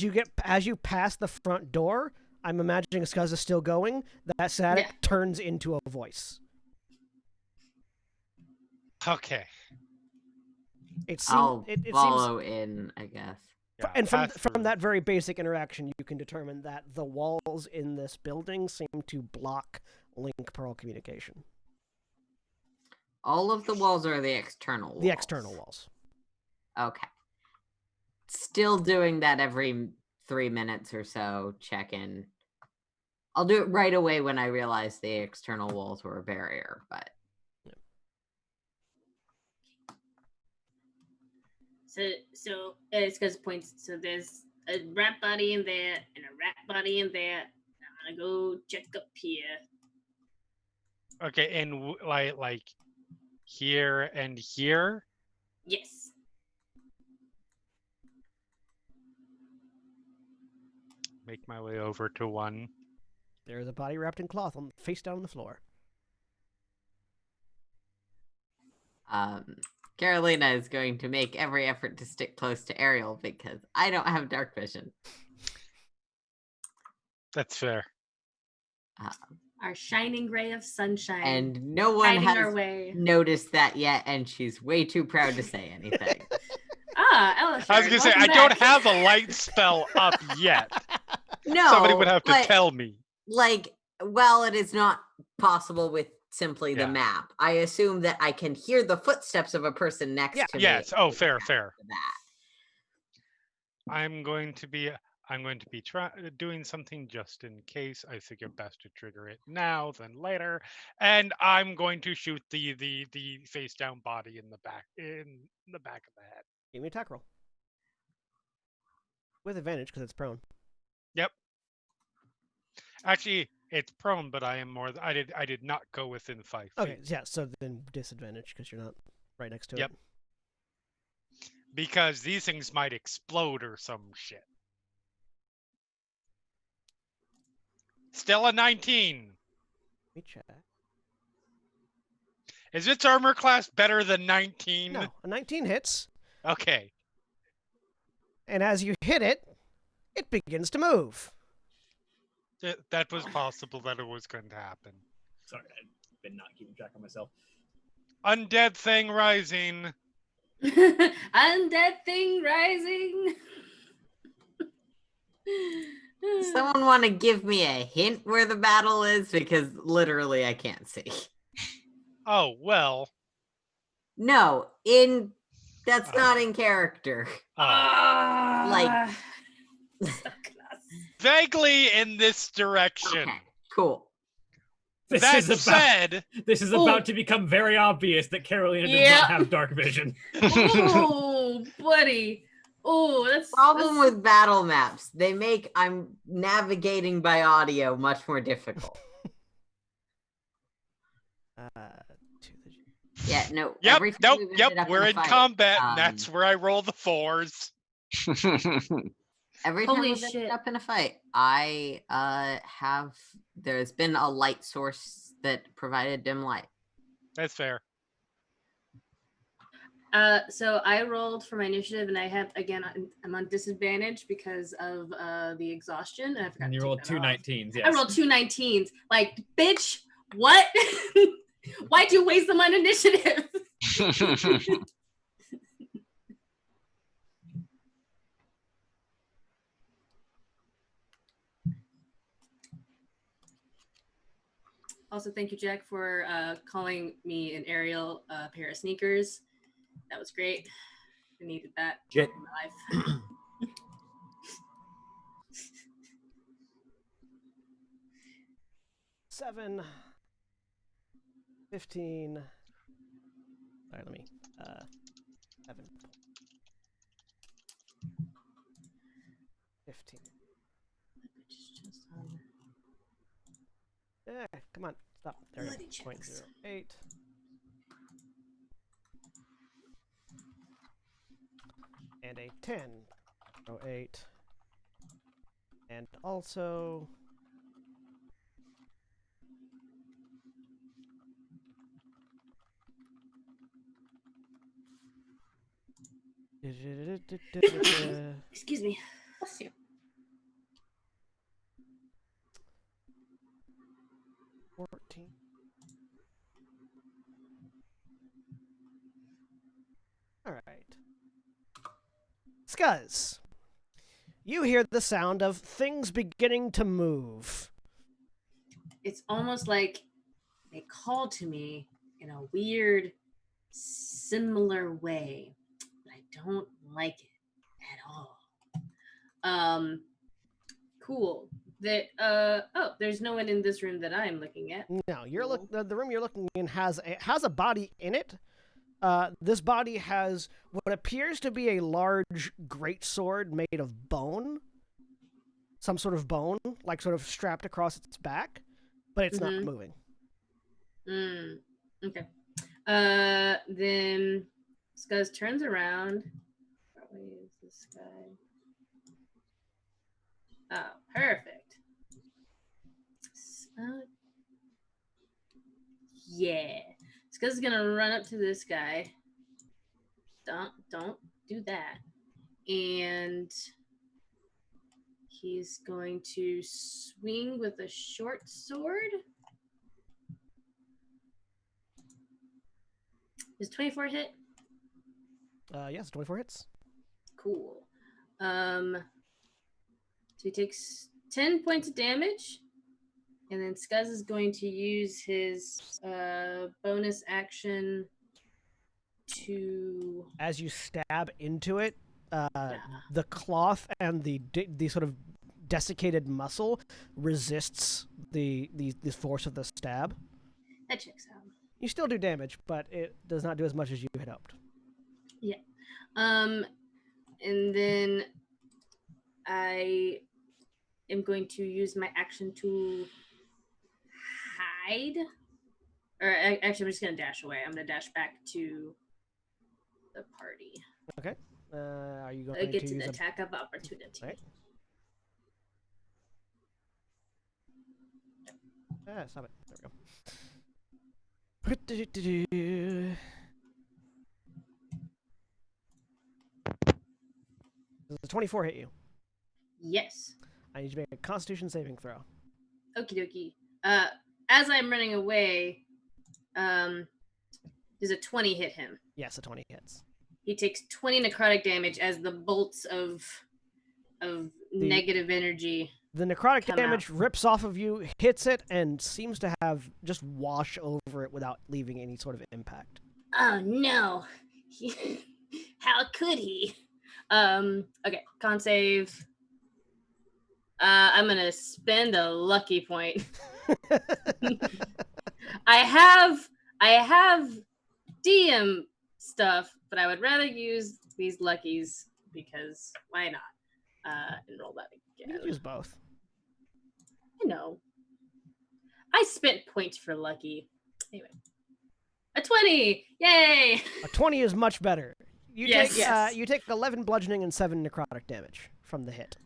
you pass the front door, I'm imagining Scuzz is still going. That static turns into a voice. Okay. I'll follow in, I guess. Yeah, and from that very basic interaction, you can determine that the walls in this building seem to block link pearl communication. All of the walls are the external walls? The external walls. Okay. Still doing that every 3 minutes or so, check in. I'll do it right away when I realize the external walls were a barrier, but... So it's because points. So there's a rat body in there and a rat body in there. I'm gonna go check up here. Okay, and like here and here? Yes. make my way over to one. There's a body wrapped in cloth face down on the floor. Carolina is going to make every effort to stick close to Ariel because I don't have dark vision. That's fair. Our shining ray of sunshine. And no one Hiding our has way. noticed that yet, and she's way too proud to say anything. Ella. I was gonna say I don't have a light spell up yet. No, Somebody would have to but, tell me. Like, well, it is not possible with simply the Yeah. map. I assume that I can hear the footsteps of a person next to me. Yes. Oh, fair. That. I'm going to be doing something just in case. I figure best to trigger it now than later, and I'm going to shoot the face down body in the back of the head. Give me an attack roll with advantage because it's prone. Yep. Actually, it's prone, but I am more. I did not go within 5 feet. Okay, yeah. So then disadvantage because you're not right next to Yep. it. Because these things might explode or some shit. Still a 19. Let me check. Is its armor class better than 19? No, a 19 hits, Okay. and as you hit it, it begins to move. That was possible that it was going to happen. Sorry, I've been not keeping track of myself. Undead thing rising. Undead thing rising. Someone want to give me a hint where the battle is? Because literally I can't see. Oh, well. No, that's not in character. Like Vaguely in this direction. Okay, cool. This That is said, this is about to become very obvious that Carolina does not have dark vision. Oh, buddy. Oh, that's Problem with battle maps. They make I'm navigating by audio much more difficult. Yeah, no. Yep, every time we've ended up we're a in fight, combat, and that's where I roll the 4s. Every time Holy we've ended shit. up in a fight, there's been a light source that provided dim light. That's fair. So I rolled for my initiative, and I have I'm on disadvantage because of the exhaustion. And I forgot. And you to rolled take two that off. 19s, yes. I rolled 2 19s. Like, bitch, what? Why'd you waste them on initiative? Also, thank you, Jack, for calling me an Ariel pair of sneakers. That was great. I needed that Shit. in my life. 7, 15. Sorry, let me. 7. 15. Yeah, come on, stop. There we go. 0.08. And a 10.08. And also Excuse me. Bless you. 14. All right. Scuzz, you hear the sound of things beginning to move. It's almost like they called to me in a weird, similar way, but I don't like it at all. Cool. There's no one in this room that I'm looking at. No, the room you're looking in has a body in it. This body has what appears to be a large greatsword made of bone. Some sort of bone, like sort of strapped across its back, but it's not moving. Okay. Then Scuzz turns around. Probably is this guy. Oh, perfect. Yeah. Scuzz is gonna run up to this guy. Don't do that. And he's going to swing with a short sword. Is 24 hit? Yes, 24 hits. Cool. So he takes 10 points of damage. And then Scuzz is going to use his bonus action to... As you stab into it, the cloth and the sort of desiccated muscle resists the force of the stab. That checks out. You still do damage, but it does not do as much as you had hoped. Yeah. And then I am going to use my action to hide. Or actually, I'm just going to dash away. I'm going to dash back to the party. Okay. Are you going I get to to use the attack of opportunity. Right. Stop it. There we go. Does the 24 hit you? Yes. I need you to make a Constitution saving throw. Okie dokie. As I'm running away, does a 20 hit him? Yes, a 20 hits. He takes 20 necrotic damage as the bolts of negative energy. The necrotic damage rips off of you, hits it, and seems to have just wash over it without leaving any sort of impact. Oh no! How could he? Okay, con save. I'm gonna spend a lucky point. I have DM stuff, but I would rather use these luckies because why not? And roll that again. You can use both. I know. I spent points for lucky. Anyway. A 20! Yay! A 20 is much better. You Yes. You take 11 bludgeoning and 7 necrotic damage from the hit.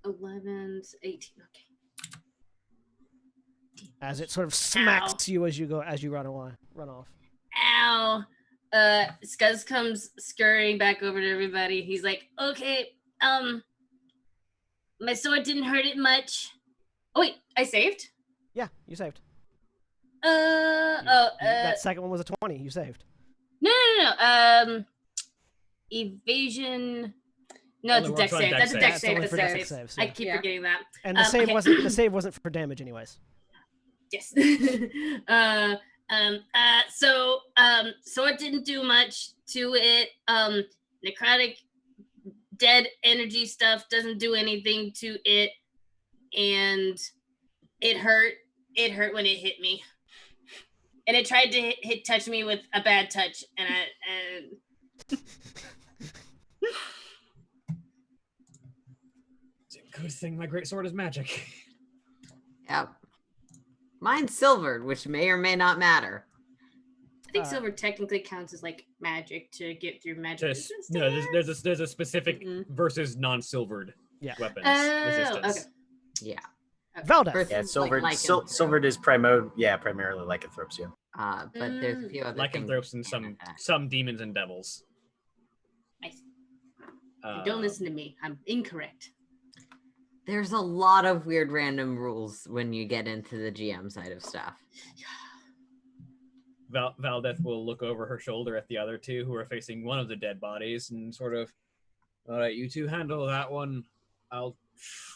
11, 18, okay. As it sort of smacks you as you run off. Ow! Scuzz comes scurrying back over to everybody. He's like, okay, my sword didn't hurt it much. Oh wait, I saved? Yeah, you saved. That second one was a 20. You saved. No. Evasion. No, it's a dex save. That's a dex save. I keep forgetting that. And the save wasn't for damage, anyways. Yes. So sword didn't do much to it. Necrotic dead energy stuff doesn't do anything to it, and it hurt. It hurt when it hit me, and it tried to touch me with a bad touch, and It's a good thing my great sword is magic. Yep. Mine's silvered, which may or may not matter. I think silver technically counts as like magic to get through magic. There's a specific versus non-silvered weapons resistance. Okay. Yeah. Valdeth. Yeah, silvered is primarily lycanthropes. Yeah. But there's a few other lycanthropes and some demons and devils. I see. Don't listen to me. I'm incorrect. There's a lot of weird random rules when you get into the GM side of stuff. Valdeth will look over her shoulder at the other two who are facing one of the dead bodies and sort of, all right, you two handle that one. I'll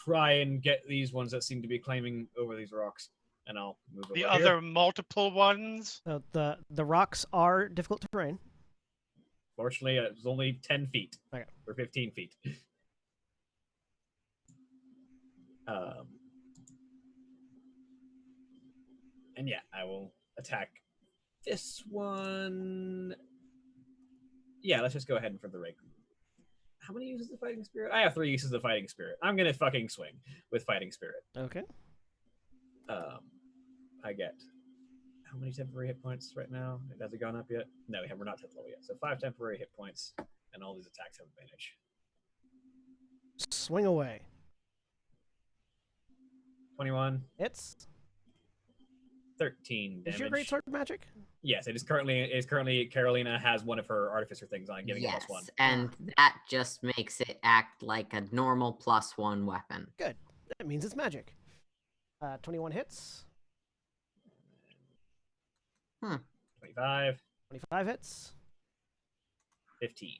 try and get these ones that seem to be claiming over these rocks, and I'll move over The here. other multiple ones? So the rocks are difficult terrain. Fortunately, it was only 10 feet or 15 feet. And yeah, I will attack this one. Yeah, let's just go ahead and for the rake. How many uses of Fighting Spirit? I have 3 uses of Fighting Spirit. I'm gonna fucking swing with Fighting Spirit. Okay. I get how many temporary hit points right now? Has it gone up yet? No, we're not 10th level yet. So 5 temporary hit points, and all these attacks have advantage. Swing away. 21. Hits. 13 damage. Is your greatsword magic? Yes, it is currently Carolina has one of her artificer things on, giving it Yes, +1. and that just makes it act like a normal +1 weapon. Good. That means it's magic. 21 hits. 25. 25 hits. 15.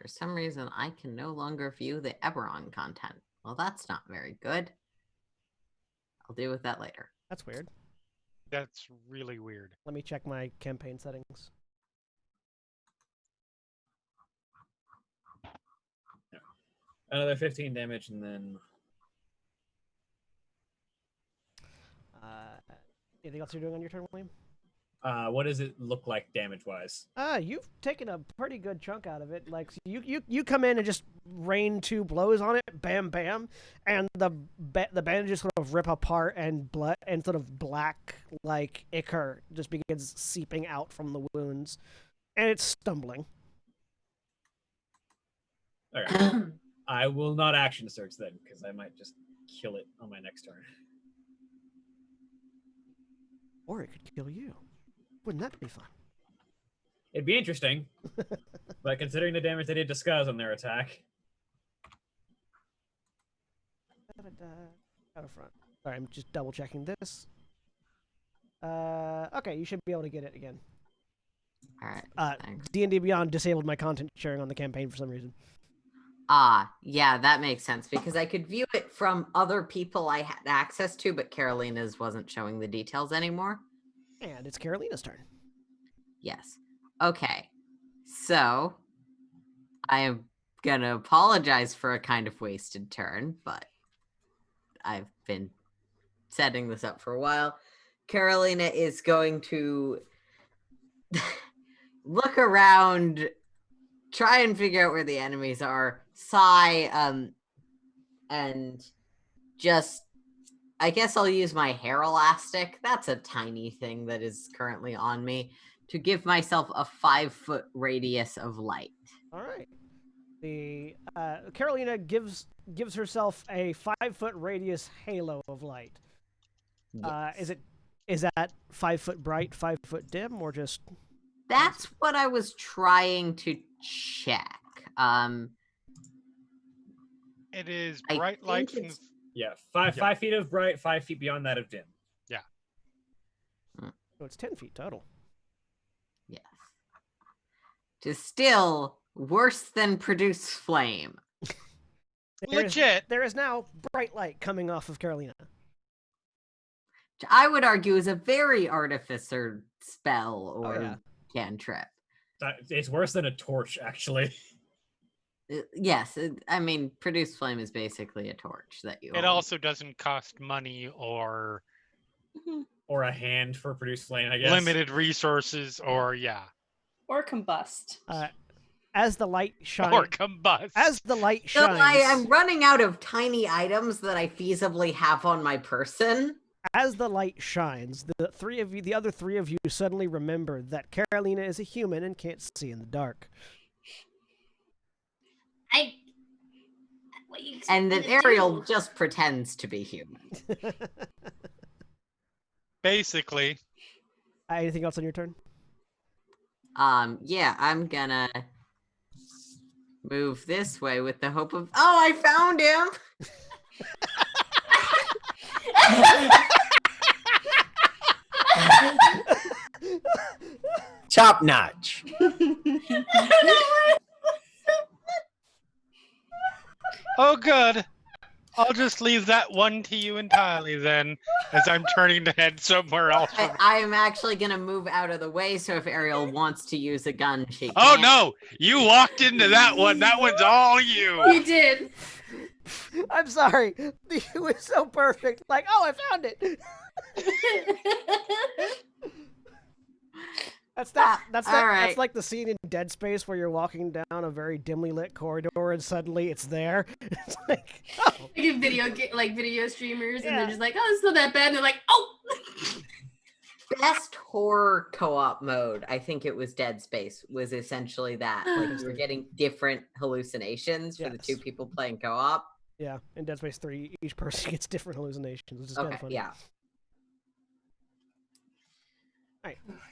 For some reason, I can no longer view the Eberron content. Well, that's not very good. I'll deal with that later. That's weird. That's really weird. Let me check my campaign settings. Another 15 damage, and then Anything else you're doing on your turn, William? what does it look like damage-wise? You've taken a pretty good chunk out of it. Like you come in and just rain 2 blows on it, bam, bam, and the bandages sort of rip apart, and blood and sort of black like ichor just begins seeping out from the wounds, and it's stumbling. Okay. I will not action search then, because I might just kill it on my next turn. Or it could kill you. Wouldn't that be fun? It'd be interesting, but considering the damage they did to Scuzz on their attack. Shadowfront. Sorry, I'm just double checking this. Okay, you should be able to get it again. All right. Thanks. D&D Beyond disabled my content sharing on the campaign for some reason. Yeah, that makes sense because I could view it from other people I had access to, but Carolina's wasn't showing the details anymore. And it's Carolina's turn. Yes. Okay. So I am gonna apologize for a kind of wasted turn, but I've been setting this up for a while. Carolina is going to look around, try and figure out where the enemies are, sigh, and just, I guess I'll use my hair elastic. That's a tiny thing that is currently on me to give myself a 5-foot radius of light. All right. The Carolina gives herself a 5-foot radius halo of light. Yes. Is that 5 foot bright, 5 foot dim, or just? That's what I was trying to check. It is I bright light think from it's- Yeah, 5 feet of bright, 5 feet beyond that of dim. So it's 10 feet total. Yes. To still worse than produce flame. legit. There is now bright light coming off of Carolina. Which I would argue is a very artificer spell or cantrip. It's worse than a torch, actually. Yes, I mean, produce flame is basically a torch that you. It also doesn't cost money or Or a hand for produce flame, I guess. limited resources or Or combust. As the light shines, or combust. as the light So shines, I am running out of tiny items that I feasibly have on my person. as the light shines, the other three of you suddenly remember that Carolina is a human and can't see in the dark. What you expect And me that to Ariel do? just pretends to be human. Basically. Anything else on your turn? Yeah, I'm gonna move this way with the hope of. Oh, I found him! Top notch. Oh, good. I'll just leave that one to you entirely then, as I'm turning to head somewhere else. I am actually gonna move out of the way, so if Ariel wants to use a gun, she Oh can. no! You walked into that one. That one's all you. You did. I'm sorry. It was so perfect. Like, oh, I found it. That's all right. That's like the scene in Dead Space where you're walking down a very dimly lit corridor and suddenly it's there. It's like, oh, Like video streamers, and they're Yeah. just like, "Oh, it's not that bad." And they're like, "Oh." Best horror co-op mode, I think it was Dead Space, was essentially that. Like you were getting different hallucinations for the two Yes. people playing co-op. Yeah, in Dead Space 3, each person gets different hallucinations, which is kind Okay, of fun. yeah. Oh,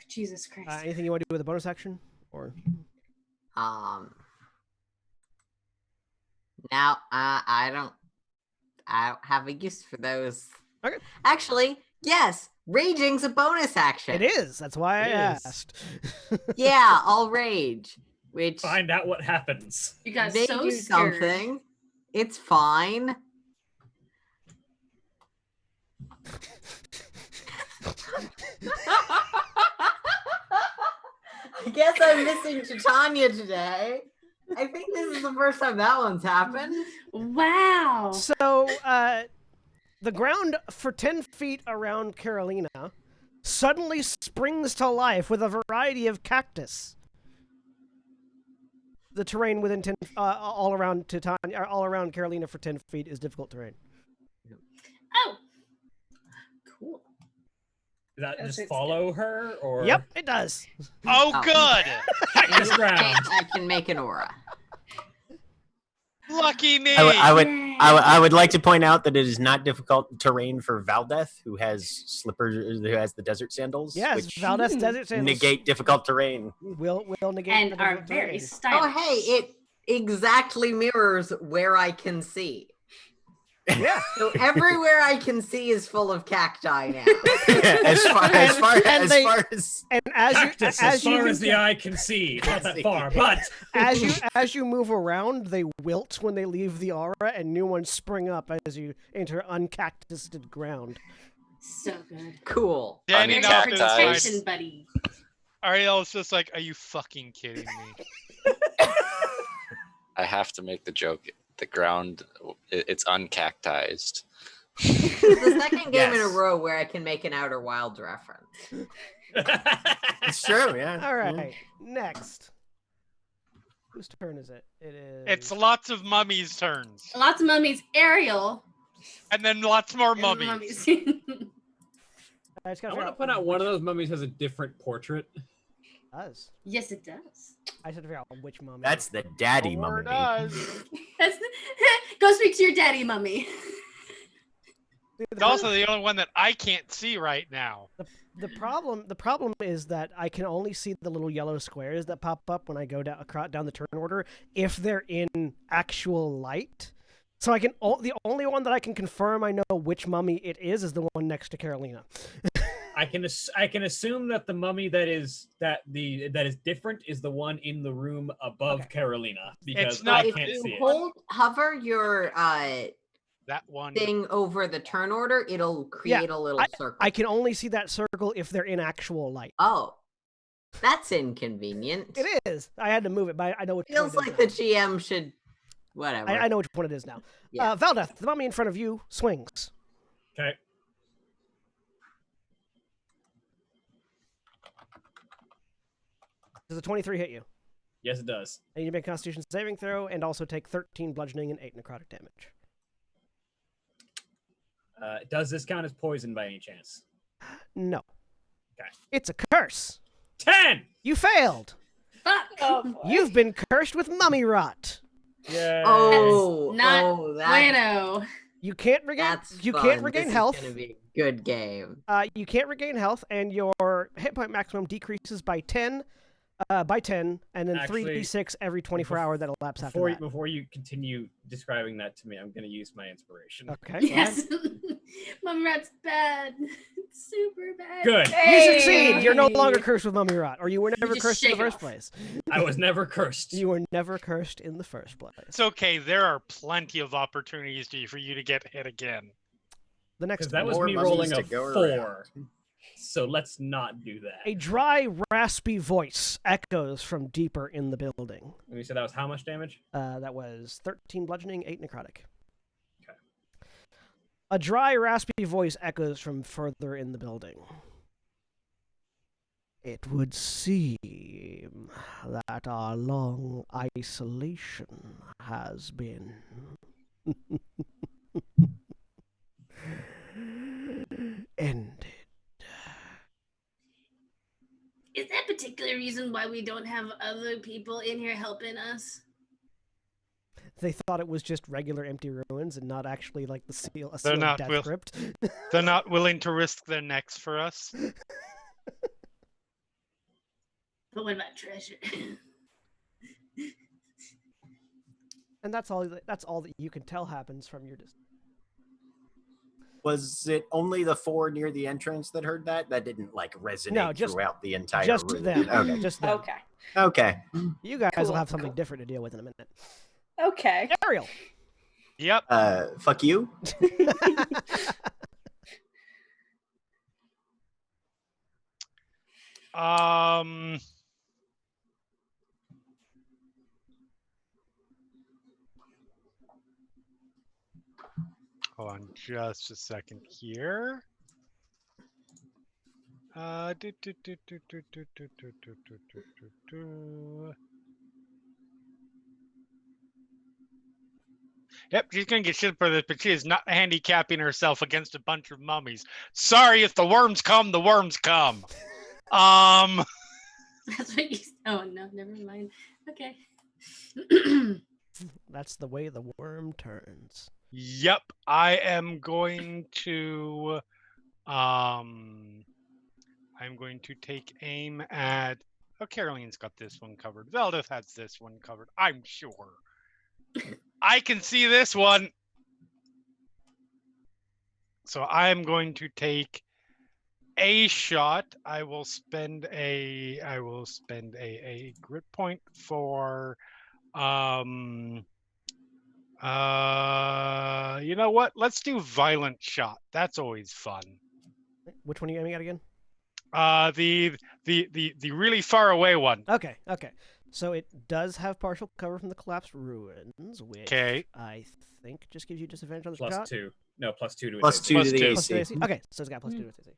Jesus Christ. Anything you want to do with a bonus action? Or Now I don't have a use for those. Okay. Actually, yes, raging's a bonus action. it is. That's why I It is. asked. Yeah, I'll rage. Which Find out what happens. You got they so do scared. something. It's fine. I guess I'm missing Titania today. I think this is the first time that one's happened. Wow. So, the ground for 10 feet around Carolina suddenly springs to life with a variety of cactus. The terrain within 10, all around Titania, all around Carolina for 10 feet is difficult terrain. Oh. Cool. Does that Yes, just it's follow her, or Yep, it does. Oh, Oh. good. cactus ground? I can make an aura. Lucky me. I would like to point out that it is not difficult terrain for Valdeth, who has slippers, who has the desert sandals, Yes, which Valdez Desert Sandals negate difficult terrain. will negate And the are difficult very terrain. stylish. Oh, hey, it exactly mirrors where I can see. Yeah. So everywhere I can see is full of cacti now. as far And they- as And as Cactus, you as far as the eye can see. Not that far, but as you move around, they wilt when they leave the aura, and new ones spring up as you enter uncactused ground. So good. Cool. Standing Uncacti- up is like, Protection, buddy. Ariel's just like, are you fucking kidding me? I have to make the joke. The ground, it's uncactized. This is the second game in a Yes. row where I can make an Outer Wilds reference. it's true, yeah. All right, next. Whose turn is it? It is. It's lots of mummies' turns. Lots of mummies. Ariel. And then lots more and mummies. I just gotta I figure want to point out which one of those mummies has a different portrait. does. Yes, it does. I just have to figure out which mummy. That's the daddy Sure mummy. does. That's Go speak to your daddy, mummy. It's also the only one that I can't see right now. The problem is that I can only see the little yellow squares that pop up when I go down the turn order if they're in actual light. So I can the only one that I can confirm I know which mummy it is the one next to Carolina. I can assume that the mummy that is different is the one in the room above Carolina, because It's not- I If can't you see it. hover your That one. thing over the turn order, it'll create a little circle. I can only see that circle if they're in actual light. Oh, that's inconvenient. It is. I had to move it, but I know which Feels one it like is the now. GM should. Whatever. I know which one it is now. Yeah. Valdeth, the mummy in front of you swings. Okay. Does a 23 hit you? Yes, it does. And you make a Constitution saving throw, and also take 13 bludgeoning and 8 necrotic damage. Does this count as poison by any chance? No. Okay. It's a curse. 10! You failed. Fuck. Oh, boy. You've been cursed with mummy rot. Yeah. Oh, Not oh, that, Bueno. You can't regain. that's You fun. can't regain This health. Is gonna be a good game. You can't regain health, and your hit point maximum decreases by 10, and then Actually, 3d6 every 24 hours that elapse after that. Before you continue describing that to me, I'm going to use my inspiration. Okay. Yes. Mummy rat's bad. It's super bad. Good. You succeed. You're no Hey! longer cursed with mummy rot, or you were never just cursed in the shake it first off. place. I was never cursed. You were never cursed in the first place. It's okay. There are plenty of opportunities for you to get hit again. The Because next that was More me mummies rolling to a go 4. around. So let's not do that. a dry, raspy voice echoes from deeper in the building. And you said that was how much damage? That was 13 bludgeoning, 8 necrotic. Okay. A dry, raspy voice echoes from further in the building. It would seem that our long isolation has been ended. Is that particular reason why we don't have other people in here helping us? They thought it was just regular empty ruins and not actually like a They're sealed not death will- crypt. They're not willing to risk their necks for us. But what about treasure? And that's all. That's all that you can tell happens from your distance. Was it only the 4 near the entrance that heard that? That didn't like resonate No, just- throughout the entire Just room. them. Okay. Just them. Okay. Okay. You guys Cool, will have something cool. different to deal with in a minute. Okay. Ariel. Yep. Fuck you. Hold on just a second here. Yep, she's gonna get shit for this, but she is not handicapping herself against a bunch of mummies. Sorry, if the worms come, the worms come. That's what you. Oh no, never mind. Okay. That's the way the worm turns. Yep, I am going to take aim at Caroline's got this one covered. Veldith has this one covered, I'm sure. I can see this one. So I am going to take a shot. I will spend a grit point for you know what? Let's do violent shot. That's always fun. Which one are you aiming at again? The really far away one. Okay. So it does have partial cover from the collapsed ruins, which Okay. I think just gives you disadvantage on the Plus shot. 2. No, plus 2 to Plus its 2 to the two. Plus two AC. AC. Okay, so it's got plus 2 to its AC.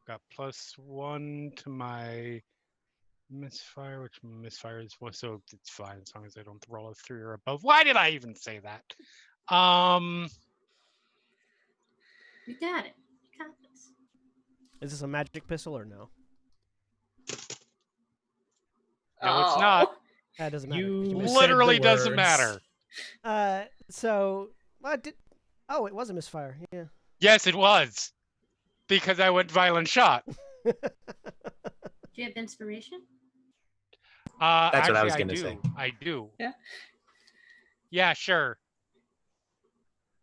Got +1 to my misfire, which misfire is one, so it's fine as long as I don't roll a 3 or above. Why did I even say that? You got it. You got this. Is this a magic pistol or no? No, it's not. That doesn't matter. You You said missed. the Literally doesn't words. matter. So what did? Oh, it was a misfire. Yeah. Yes, it was. Because I went violent shot. Do you have inspiration? That's what I Actually, was gonna say. I do. Yeah. Yeah, sure.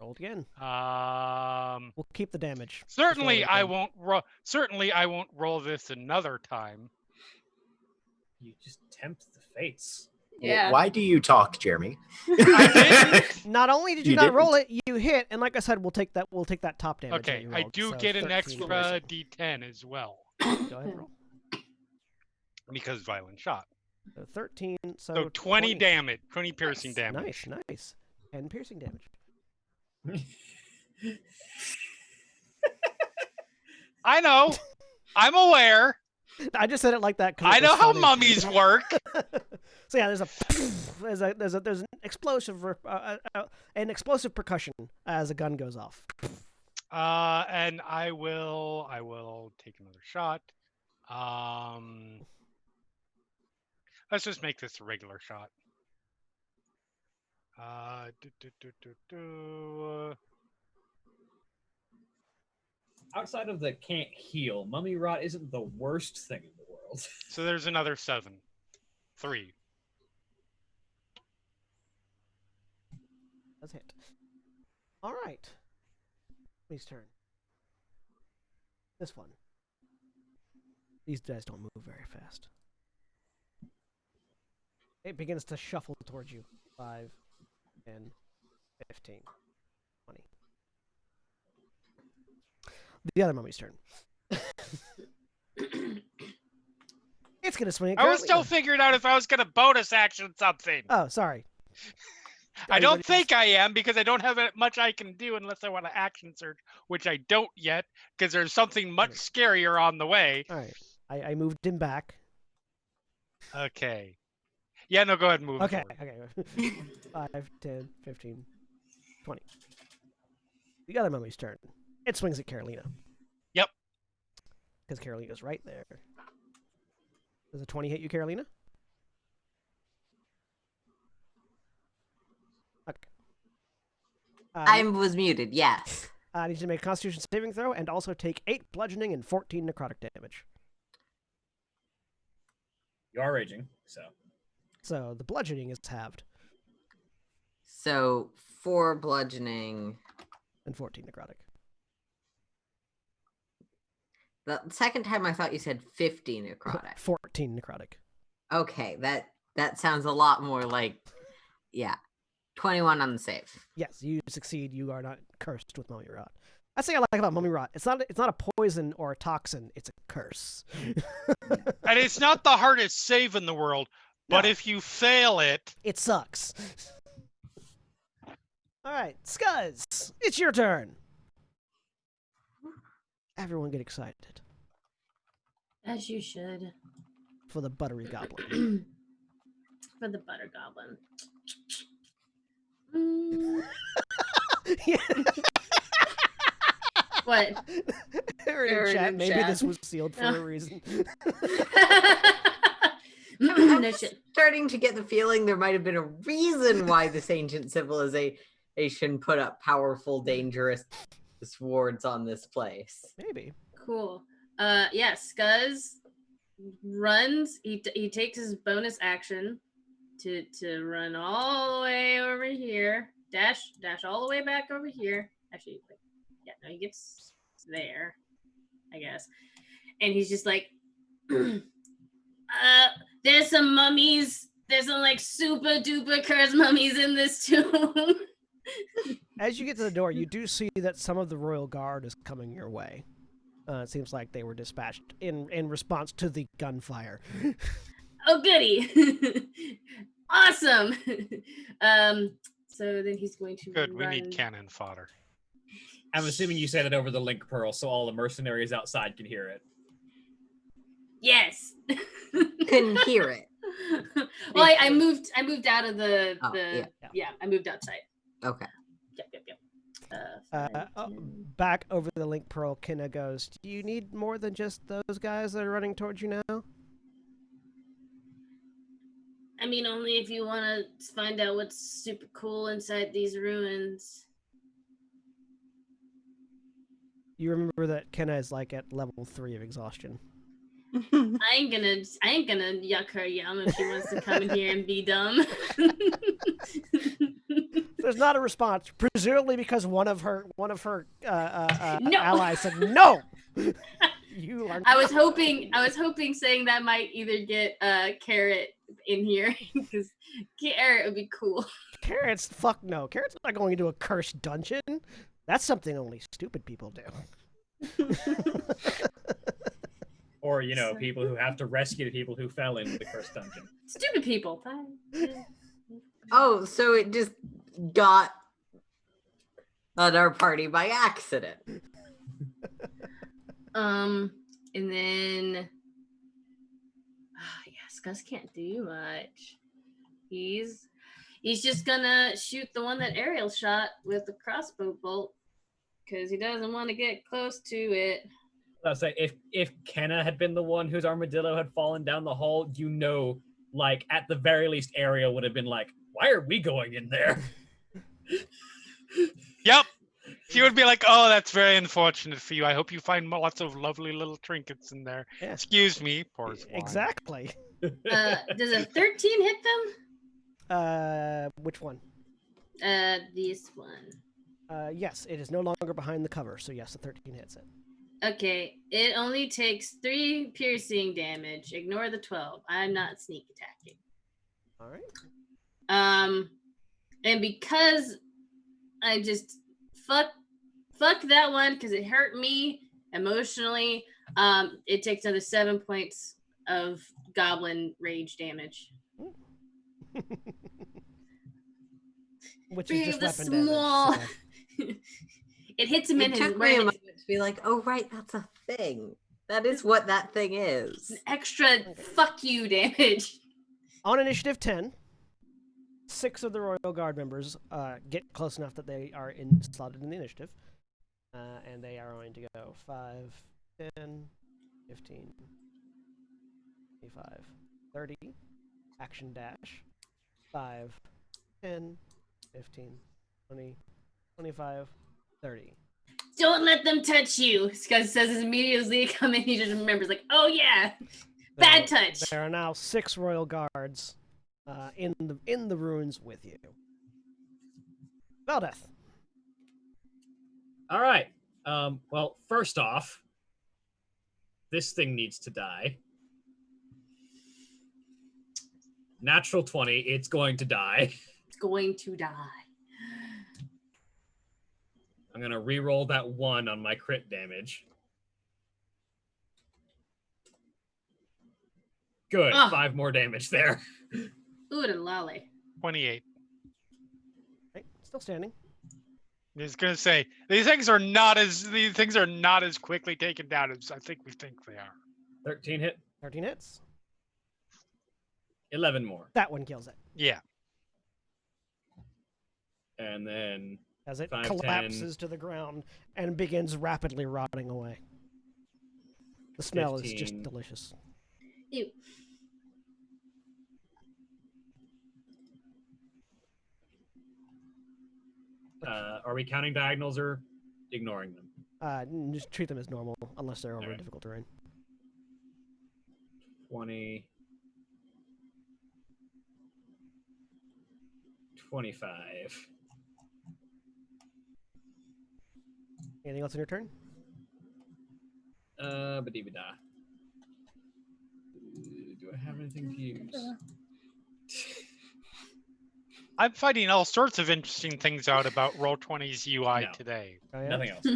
Rolled again. We'll keep the damage. Certainly, Just roll it I again. won't roll. Certainly, I won't roll this another time. You just tempt the fates. Yeah. Why do you talk, Jeremy? Not only did you, You not didn't. roll it, you hit, and like I said, we'll take that top damage. that Okay, you I rolled, do so get an 13 extra damage. D10 as well Go ahead and roll. because violent shot. So 13. So, So 20 damage, 20 piercing damage. Nice. 10 piercing damage. I know. I'm aware. I just said it like that. 'cause I it know was how funny. mummies work. So yeah, there's an explosive percussion as a gun goes off. And I will take another shot. Let's just make this a regular shot. Outside of the can't heal, mummy rot isn't the worst thing in the world. So there's another 7. 3. That's hit. All right. Please turn. This one. These guys don't move very fast. It begins to shuffle towards you. 5, 10, 15, 20. The other mummy's turn. It's gonna swing. At I was still Carolina. figuring out if I was gonna bonus action something. Oh, sorry. I Are you don't ready to- think I am because I don't have much I can do unless I want to action search, which I don't yet because there's something much scarier on the way. All right. I moved him back. Okay. Yeah, no, go ahead and move. Okay. forward. Okay. 5, 10, 15, 20. The other mummy's turn. It swings at Carolina. Yep. Because Carolina's right there. Does a 20 hit you, Carolina? I was muted, yes. I need you to make a Constitution saving throw and also take 8 bludgeoning and 14 necrotic damage. You are raging, so. So the bludgeoning is halved So 4 bludgeoning. and 14 necrotic. The second time I thought you said 50 necrotic. 14 necrotic. Okay, that sounds a lot more like, yeah, 21 on the save. Yes, you succeed. You are not cursed with mummy rot. That's the thing I like about mummy rot. It's not a poison or a toxin. It's a curse. And it's not the hardest save in the world, but No. if you fail it, It sucks. All right, Scuzz, it's your turn. Everyone get excited As you should. for the buttery goblin. For the butter goblin. Mm, Yeah. what? Aaron in Aaron chat, in maybe chat. this was sealed for a reason. I'm No just shit. starting to get the feeling there might have been a reason why this ancient civilization put up powerful, dangerous wards on this place. Maybe. Cool. Yeah, Scuzz runs. He takes his bonus action to run all the way over here. Dash all the way back over here. Actually, yeah, no, he gets there, I guess. And he's just like, there's some mummies. There's some like super duper cursed mummies in this tomb. As you get to the door, you do see that some of the royal guard is coming your way. It seems like they were dispatched in response to the gunfire. Oh, goody. Awesome. So then he's going to good, we run. need cannon fodder. I'm assuming you say that over the link pearl so all the mercenaries outside can hear it. Yes. Couldn't hear it. Well, I moved out of the Oh, yeah, I moved outside. Okay. Yep. Back over the link pearl, Kinna goes, do you need more than just those guys that are running towards you now? I mean, only if you want to find out what's super cool inside these ruins. You remember that Kinna is like at level 3 of exhaustion. I ain't gonna yuck her yum if she wants to come in here and be dumb. There's not a response, presumably because one of her No. allies said no. You are. I was hoping saying that might either get Carrot in here because Carrot would be cool. Carrots, fuck no. Carrots not going into a cursed dungeon. That's something only stupid people do. Or, people who have to rescue the people who fell into the cursed dungeon. Stupid people. Oh, so it just got on our party by accident. And then Gus can't do much. He's just gonna shoot the one that Ariel shot with the crossbow bolt because he doesn't want to get close to it. I'll say if Kenna had been the one whose armadillo had fallen down the hall, like at the very least Ariel would have been like, why are we going in there? Yep. She would be like, oh, that's very unfortunate for you. I hope you find lots of lovely little trinkets in there. Yeah. Excuse me, poor swine. Exactly. Does a 13 hit them? Which one? This one. Yes, it is no longer behind the cover, so yes, the 13 hits it. Okay, it only takes 3 piercing damage. Ignore the 12. I'm not sneak attacking. All right. And because I just fuck that one because it hurt me emotionally, it takes another 7 points of goblin rage damage. Which Three is of just the weapon small. damage. So. It hits him in It his took me a right moment to be like, oh, right, that's a thing. That is what that thing is. extra fuck you damage. On initiative 10, 6 of the Royal Guard members get close enough that they are slotted in the initiative. And they are going to go 5, 10, 15, 25, 30. Action dash. 5, 10, 15, 20, 25, 30. Don't let them touch you. Scuzz says as immediately they come in, he just remembers, like, oh yeah, bad touch. There are now 6 royal guards in the ruins with you. Valdeth. All right. Well, first off, this thing needs to die. Natural 20, it's going to die. It's going to die. I'm going to re-roll that 1 on my crit damage. Good. Oh. 5 more damage there. Ooh, and lolly. 28. Okay, still standing. I was gonna say these things are not as quickly taken down as I think we think they are. 13 hit. 13 hits. 11 more. That one kills it. Yeah. And then As it 5, collapses to the ground and begins rapidly rotting away. The smell is 15. just delicious. Ew. Are we counting diagonals or ignoring them? Just treat them as normal, unless they're over Okay. difficult terrain. 20. 25. Anything else in your turn? Badibada. Do I have anything to use? I'm finding all sorts of interesting things out about Roll20's UI No. today. Oh, yeah? Nothing else.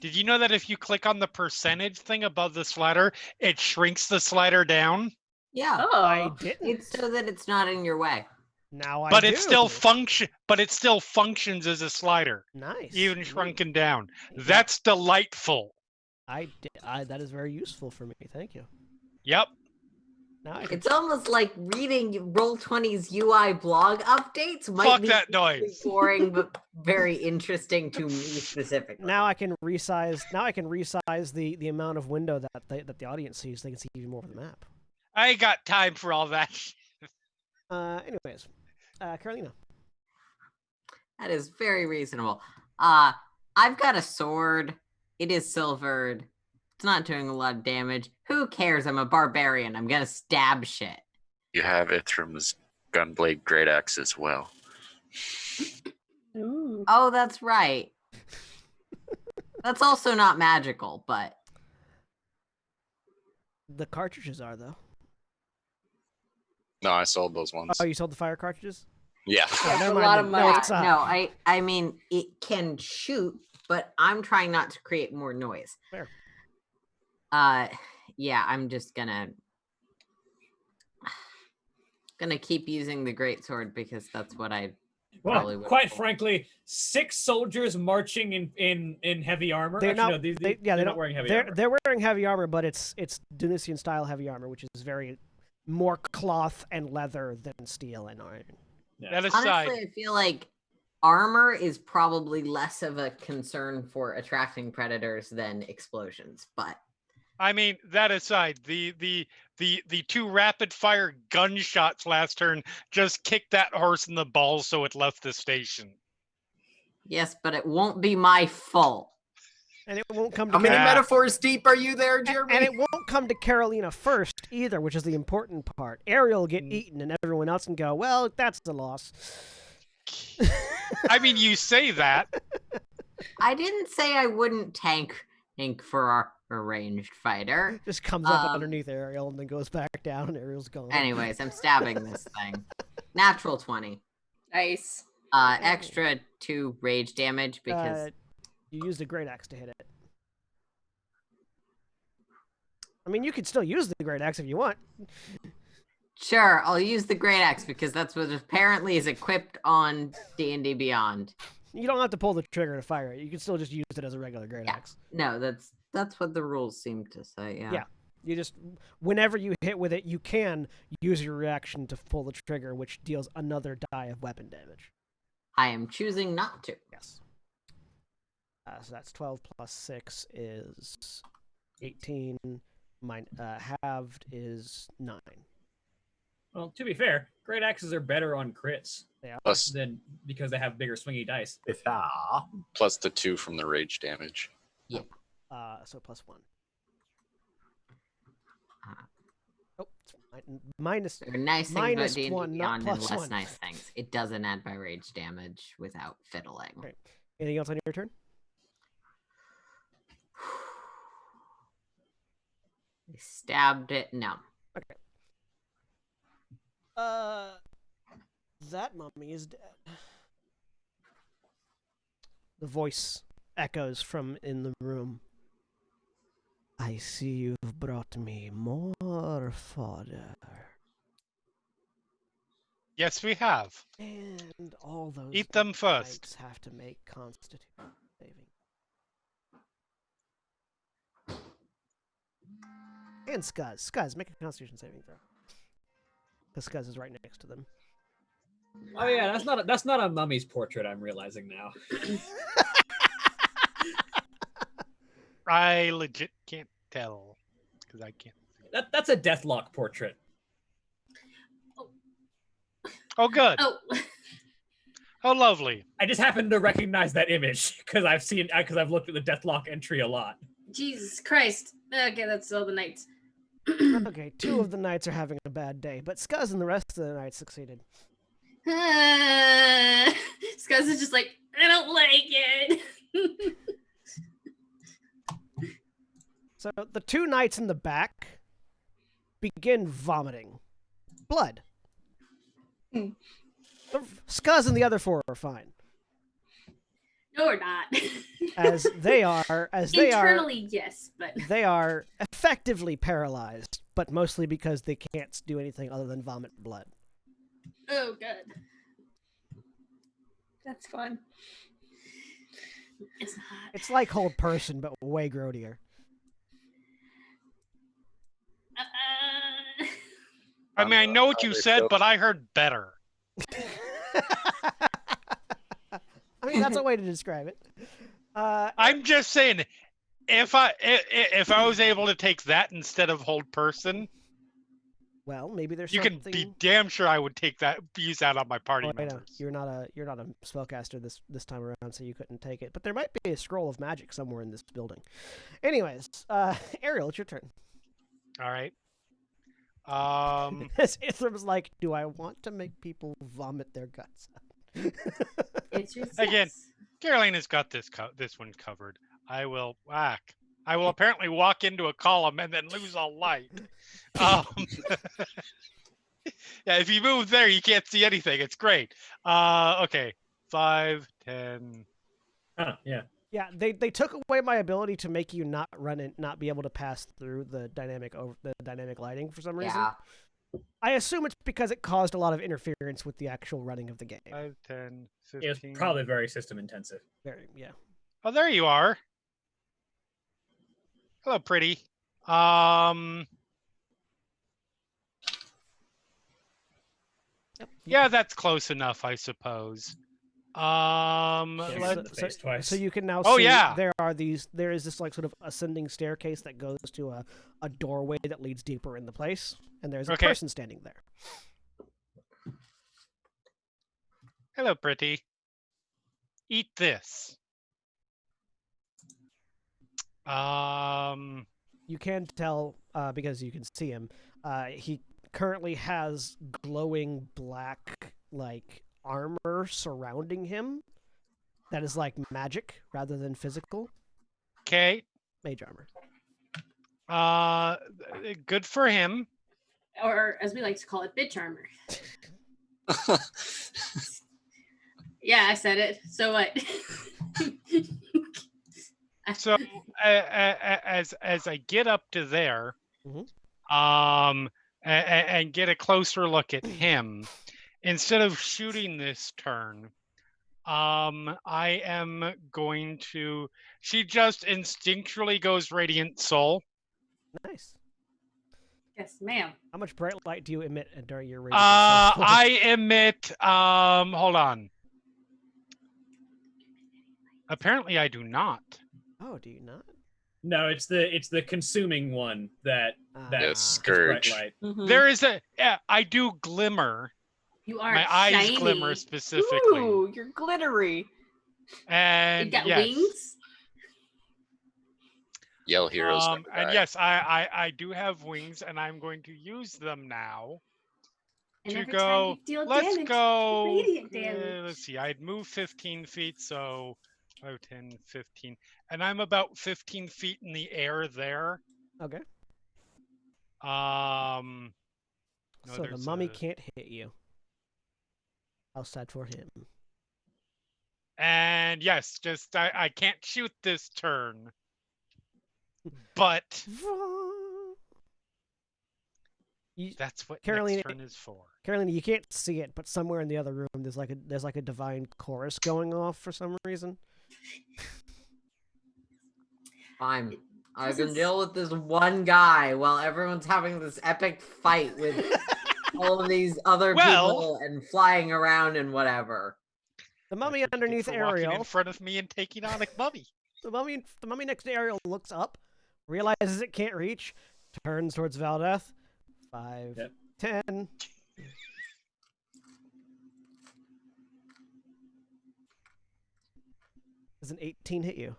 Did you know that if you click on the percentage thing above the slider, it shrinks the slider down? Yeah. I Oh. didn't. It's so that it's not in your way. Now I But do. it still functions as a slider, Nice. even shrunken down. Yeah. That's delightful. That is very useful for me. Thank you. Yep. Now I can It's almost like reading Roll20's UI blog updates might Fuck be that really noise. boring but very interesting to me specifically. Now I can resize. Now I can resize the amount of window that the audience sees. They can see even more of the map. I ain't got time for all that. Anyways, Carolina. That is very reasonable. I've got a sword. It is silvered. It's not doing a lot of damage. Who cares? I'm a barbarian. I'm gonna stab shit. You have Ithram's Gunblade Great Axe as well. Ooh. Oh, that's right. That's also not magical, but The cartridges are though. No, I sold those ones. Oh, you sold the fire cartridges? Yeah. Oh, That's never a mind lot then. of No, money. it's, no, I mean it can shoot, but I'm trying not to create more noise. Fair. Yeah, I'm just gonna keep using the greatsword because that's what I probably Well, would. quite frankly, 6 soldiers marching in heavy armor. They're Actually, not. no, they're They're not wearing heavy they're, armor. They're wearing heavy armor, but it's Dunisian style heavy armor, which is very more cloth and leather than steel and iron. Yeah. That aside, Honestly, I feel like armor is probably less of a concern for attracting predators than explosions, but I mean, that aside, the 2 rapid fire gunshots last turn just kicked that horse in the balls so it left the station. yes, but it won't be my fault. And it won't come to How many Ah. metaphors deep are you there, Jeremy? and it won't come to Carolina first either, which is the important part. Ariel will get eaten, and everyone else can go, well, that's the loss. I mean, you say that. I didn't say I wouldn't tank for our ranged fighter. Just comes up Um, underneath Ariel and then goes back down, and Ariel's gone. Anyways, I'm stabbing this thing. Natural 20. Nice. Extra 2 rage damage because You used a great axe to hit it. I mean, you could still use the great axe if you want. sure, I'll use the great axe because that's what apparently is equipped on D&D Beyond. You don't have to pull the trigger to fire it. You can still just use it as a regular great Yeah. axe. No, that's what the rules seem to say. Yeah. Yeah. You just, whenever you hit with it, you can use your reaction to pull the trigger, which deals another die of weapon damage. I am choosing not to. Yes. So that's 12 plus 6 is 18. Mine halved is 9. Well, to be fair, great axes are better on crits Plus, than because they have bigger swingy dice. plus the 2 from the rage damage. So +1. Oh, it's minus. There are nice things minus about D&D 1, not Beyond and plus less 1. nice things. It doesn't add by rage damage without fiddling. Right. Anything else on your turn? I stabbed it. No. Okay. That mummy is dead. The voice echoes from in the room. I see you've brought me more fodder. Yes, we have. And all those Eat them first. knights have to make Constitution saving. And Scuzz. Scuzz, make a Constitution saving throw. Because Scuzz is right next to them. Oh yeah, that's not a mummy's portrait. I'm realizing now. I legit can't tell because I can't. That's a Deathlock portrait. Oh, good. Oh, Oh, lovely. I just happened to recognize that image because I've looked at the Deathlock entry a lot. Jesus Christ. Okay, that's all the knights. Okay, 2 of the knights are having a bad day, but Scuzz and the rest of the knights succeeded. Scuzz is just like, I don't like it. So the 2 knights in the back begin vomiting blood. Scuzz and the other 4 are fine. No, we're not. As they are Internally, yes, but they are effectively paralyzed, but mostly because they can't do anything other than vomit blood. oh, good. That's fun. It's not. It's like Hold Person, but way grodier. I mean, I know what you said, but I heard better. I mean, that's a way to describe it. I'm just saying, if I was able to take that instead of Hold Person, Well, maybe there's you something... can be damn sure I would use that on my party I know members. you're not a spellcaster this time around, so you couldn't take it. But there might be a scroll of magic somewhere in this building. Anyways, Ariel, it's your turn. All right. As Ithram's like, do I want to make people vomit their guts out? It's just Again, Carolina's got this one covered. I will apparently walk into a column and then lose all light. Yeah, if you move there, you can't see anything. It's great. Okay, 5, 10. Yeah. Yeah, they took away my ability to make you not be able to pass through the dynamic lighting for some reason. Yeah. I assume it's because it caused a lot of interference with the actual running of the game. 5, 10, It was 15. probably very system intensive. Yeah. Oh, there you are. Hello, pretty. Yeah, that's close enough, I suppose. Let's- in the face twice. So you can now Oh, see yeah. there is this like sort of ascending staircase that goes to a doorway that leads deeper in the place, and there's a Okay. person standing there. Hello, pretty. Eat this. You can tell because you can see him. He currently has glowing black like armor surrounding him. That is like magic rather than physical. Okay. Mage armor. Good for him. or as we like to call it, bitch armor. Yeah, I said it. So what? So as I get up to there, and get a closer look at him, instead of shooting this turn, I am going to. She just instinctually goes Radiant Soul. Nice. Yes, ma'am. How much bright light do you emit during your radiant soul? I emit. Hold on. Apparently, I do not. Oh, do you not? No, it's the consuming one that Yeah, Yes, is Scourge. bright light. Mhm. There is a. Yeah, I do glimmer. You are My eyes shiny. glimmer specifically. Ooh, you're glittery. You And got yes. wings. Yell heroes. never And die. yes, I do have wings, and I'm going to use them now. And To every go, time you deal let's damage, go. radiant damage. Let's see. I'd move 15 feet, so 5, 10, 15. And I'm about 15 feet in the air there. Okay. No, So the there's mummy a- can't hit you. How sad for him. And yes, just I can't shoot this turn. But that's what Carolina- next turn is for. Carolina, you can't see it, but somewhere in the other room, there's like a divine chorus going off for some reason. Fine. I This can is- deal with this one guy while everyone's having this epic fight with all of these other Well- people and flying around and whatever. The mummy That's what you get underneath for walking Ariel. in front of me and taking on a mummy. The mummy next to Ariel looks up, realizes it can't reach, turns towards Valdeth. 5, Yep. 10. Does an 18 hit you?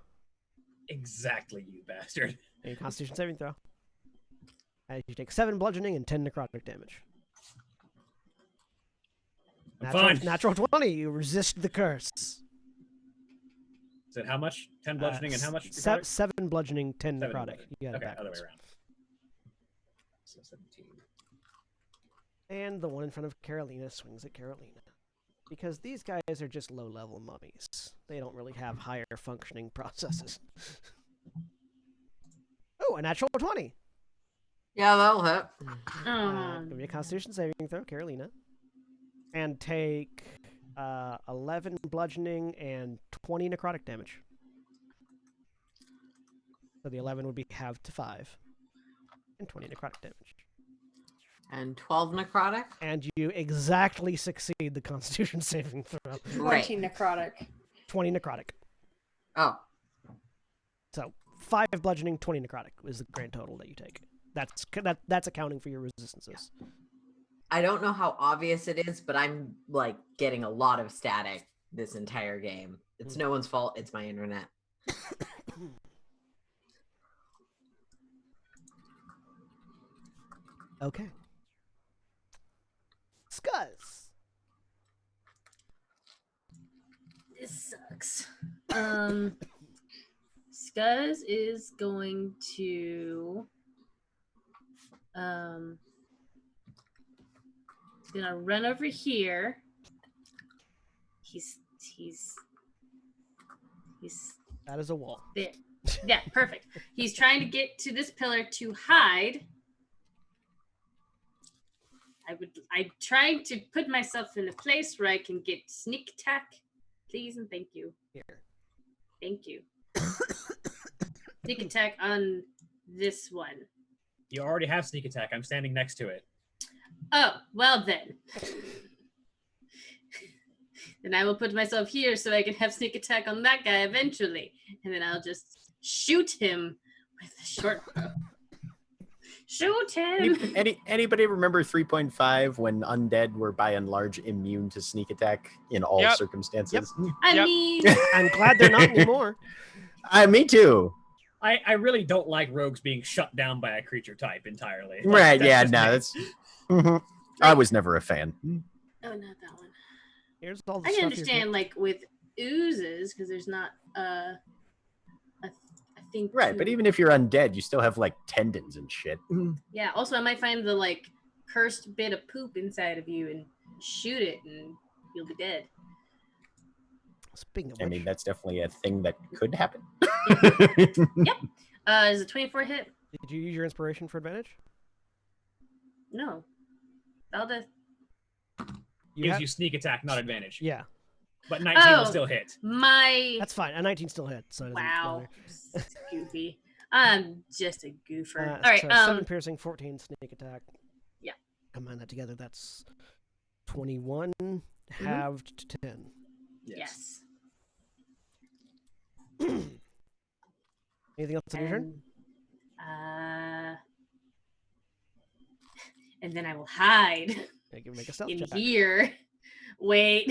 Exactly, you bastard. A Constitution saving throw. As you take 7 bludgeoning and 10 necrotic damage. I'm fine. Natural 20. You resist the curse. Is it how much? 10 bludgeoning and how much? 7 bludgeoning, 10 7 necrotic. bludgeoning. You got it Okay, other way backwards. around. So 17. And the one in front of Carolina swings at Carolina. Because these guys are just low-level mummies. They don't really have higher functioning processes. Oh, a natural 20. Yeah, that'll hit. Give me a Constitution saving throw, Carolina. And take 11 bludgeoning and 20 necrotic damage. So the 11 would be halved to 5. And 20 necrotic damage. And 12 necrotic. And you exactly succeed the Constitution saving throw. 20 necrotic. 20 necrotic. Oh, So 5 bludgeoning, 20 necrotic is the grand total that you take. That's accounting for your resistances. I don't know how obvious it is, but I'm like getting a lot of static this entire game. It's no one's fault. It's my internet. Okay. Scuzz. This sucks. Scuzz is going to gonna run over here. He's That is a wall. there. Yeah, perfect. He's trying to get to this pillar to hide. I'm trying to put myself in a place where I can get sneak attack. Please and thank you. Here. Thank you. Sneak attack on this one. You already have sneak attack. I'm standing next to it. Oh, well then. Then I will put myself here so I can have sneak attack on that guy eventually. And then I'll just shoot him with a short bow. Shoot him! Anybody remember 3.5 when undead were by and large immune to sneak attack in all Yep. circumstances? I Yep. mean, I'm glad they're not anymore. Me too. I really don't like rogues being shut down by a creature type entirely. Like, Right? that's Yeah. just No, me. that's. Mhm. I was never a fan. oh, not that one. Here's all the I stuff can you're understand, like, with oozes, because there's not a thing. Right, to- but even if you're undead, you still have like tendons and shit. Yeah, also, I might find the, like, cursed bit of poop inside of you and shoot it, and you'll be dead. Speaking of I which, mean, that's definitely a thing that could happen. Is a 24 hit? did you use your inspiration for advantage? No. Valdez. You Gives have- you sneak attack, not advantage. Yeah, But 19 will Oh. still hit. My. that's fine. A 19 still hit, so it doesn't Wow. matter. Goofy. I'm just a goofer. All right. So 7 piercing, 14 sneak attack. Yeah. Combine that together. That's 21 halved to 10. Yes. Anything else on your turn? And then I will hide Make a stealth in check. here. Wait.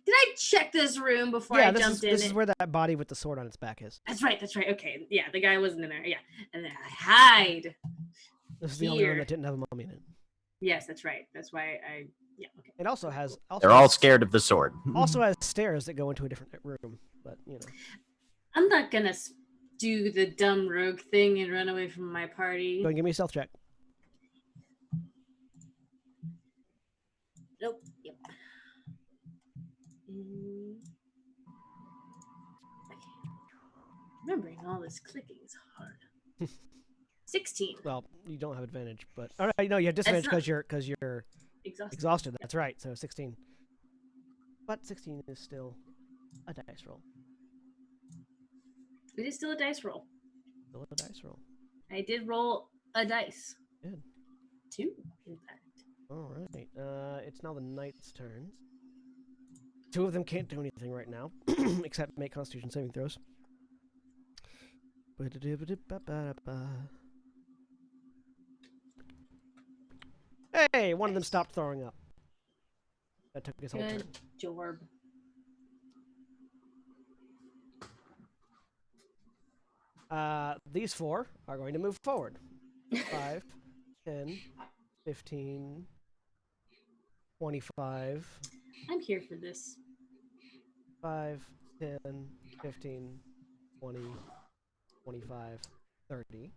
Did I check this room before I jumped in? This is where that body with the sword on its back is. That's right. Okay. Yeah, the guy wasn't in there. Yeah. And then I hide. This is the only room that didn't have a mummy in it. Yes, that's right. That's why yeah, okay. It also has. They're all scared of the sword. Also has stairs that go into a different room, but I'm not gonna do the dumb rogue thing and run away from my party. Go and give me a stealth check. Nope. Yep. Remembering all this clicking is hard. 16. Well, you don't have advantage, but all right, no, you have disadvantage because you're exhausted. That's right. So 16. But 16 is still a dice roll. It is still a dice roll. Still a dice roll. I did roll a dice. Good. 2, in fact. All right. It's now the knight's turns. 2 of them can't do anything right now, except make Constitution saving throws. Hey, one of them stopped throwing up. That took his whole turn. Good job. These 4 are going to move forward. 5, 10, 15, 25. I'm here for this. 5, 10, 15, 20, 25, 30.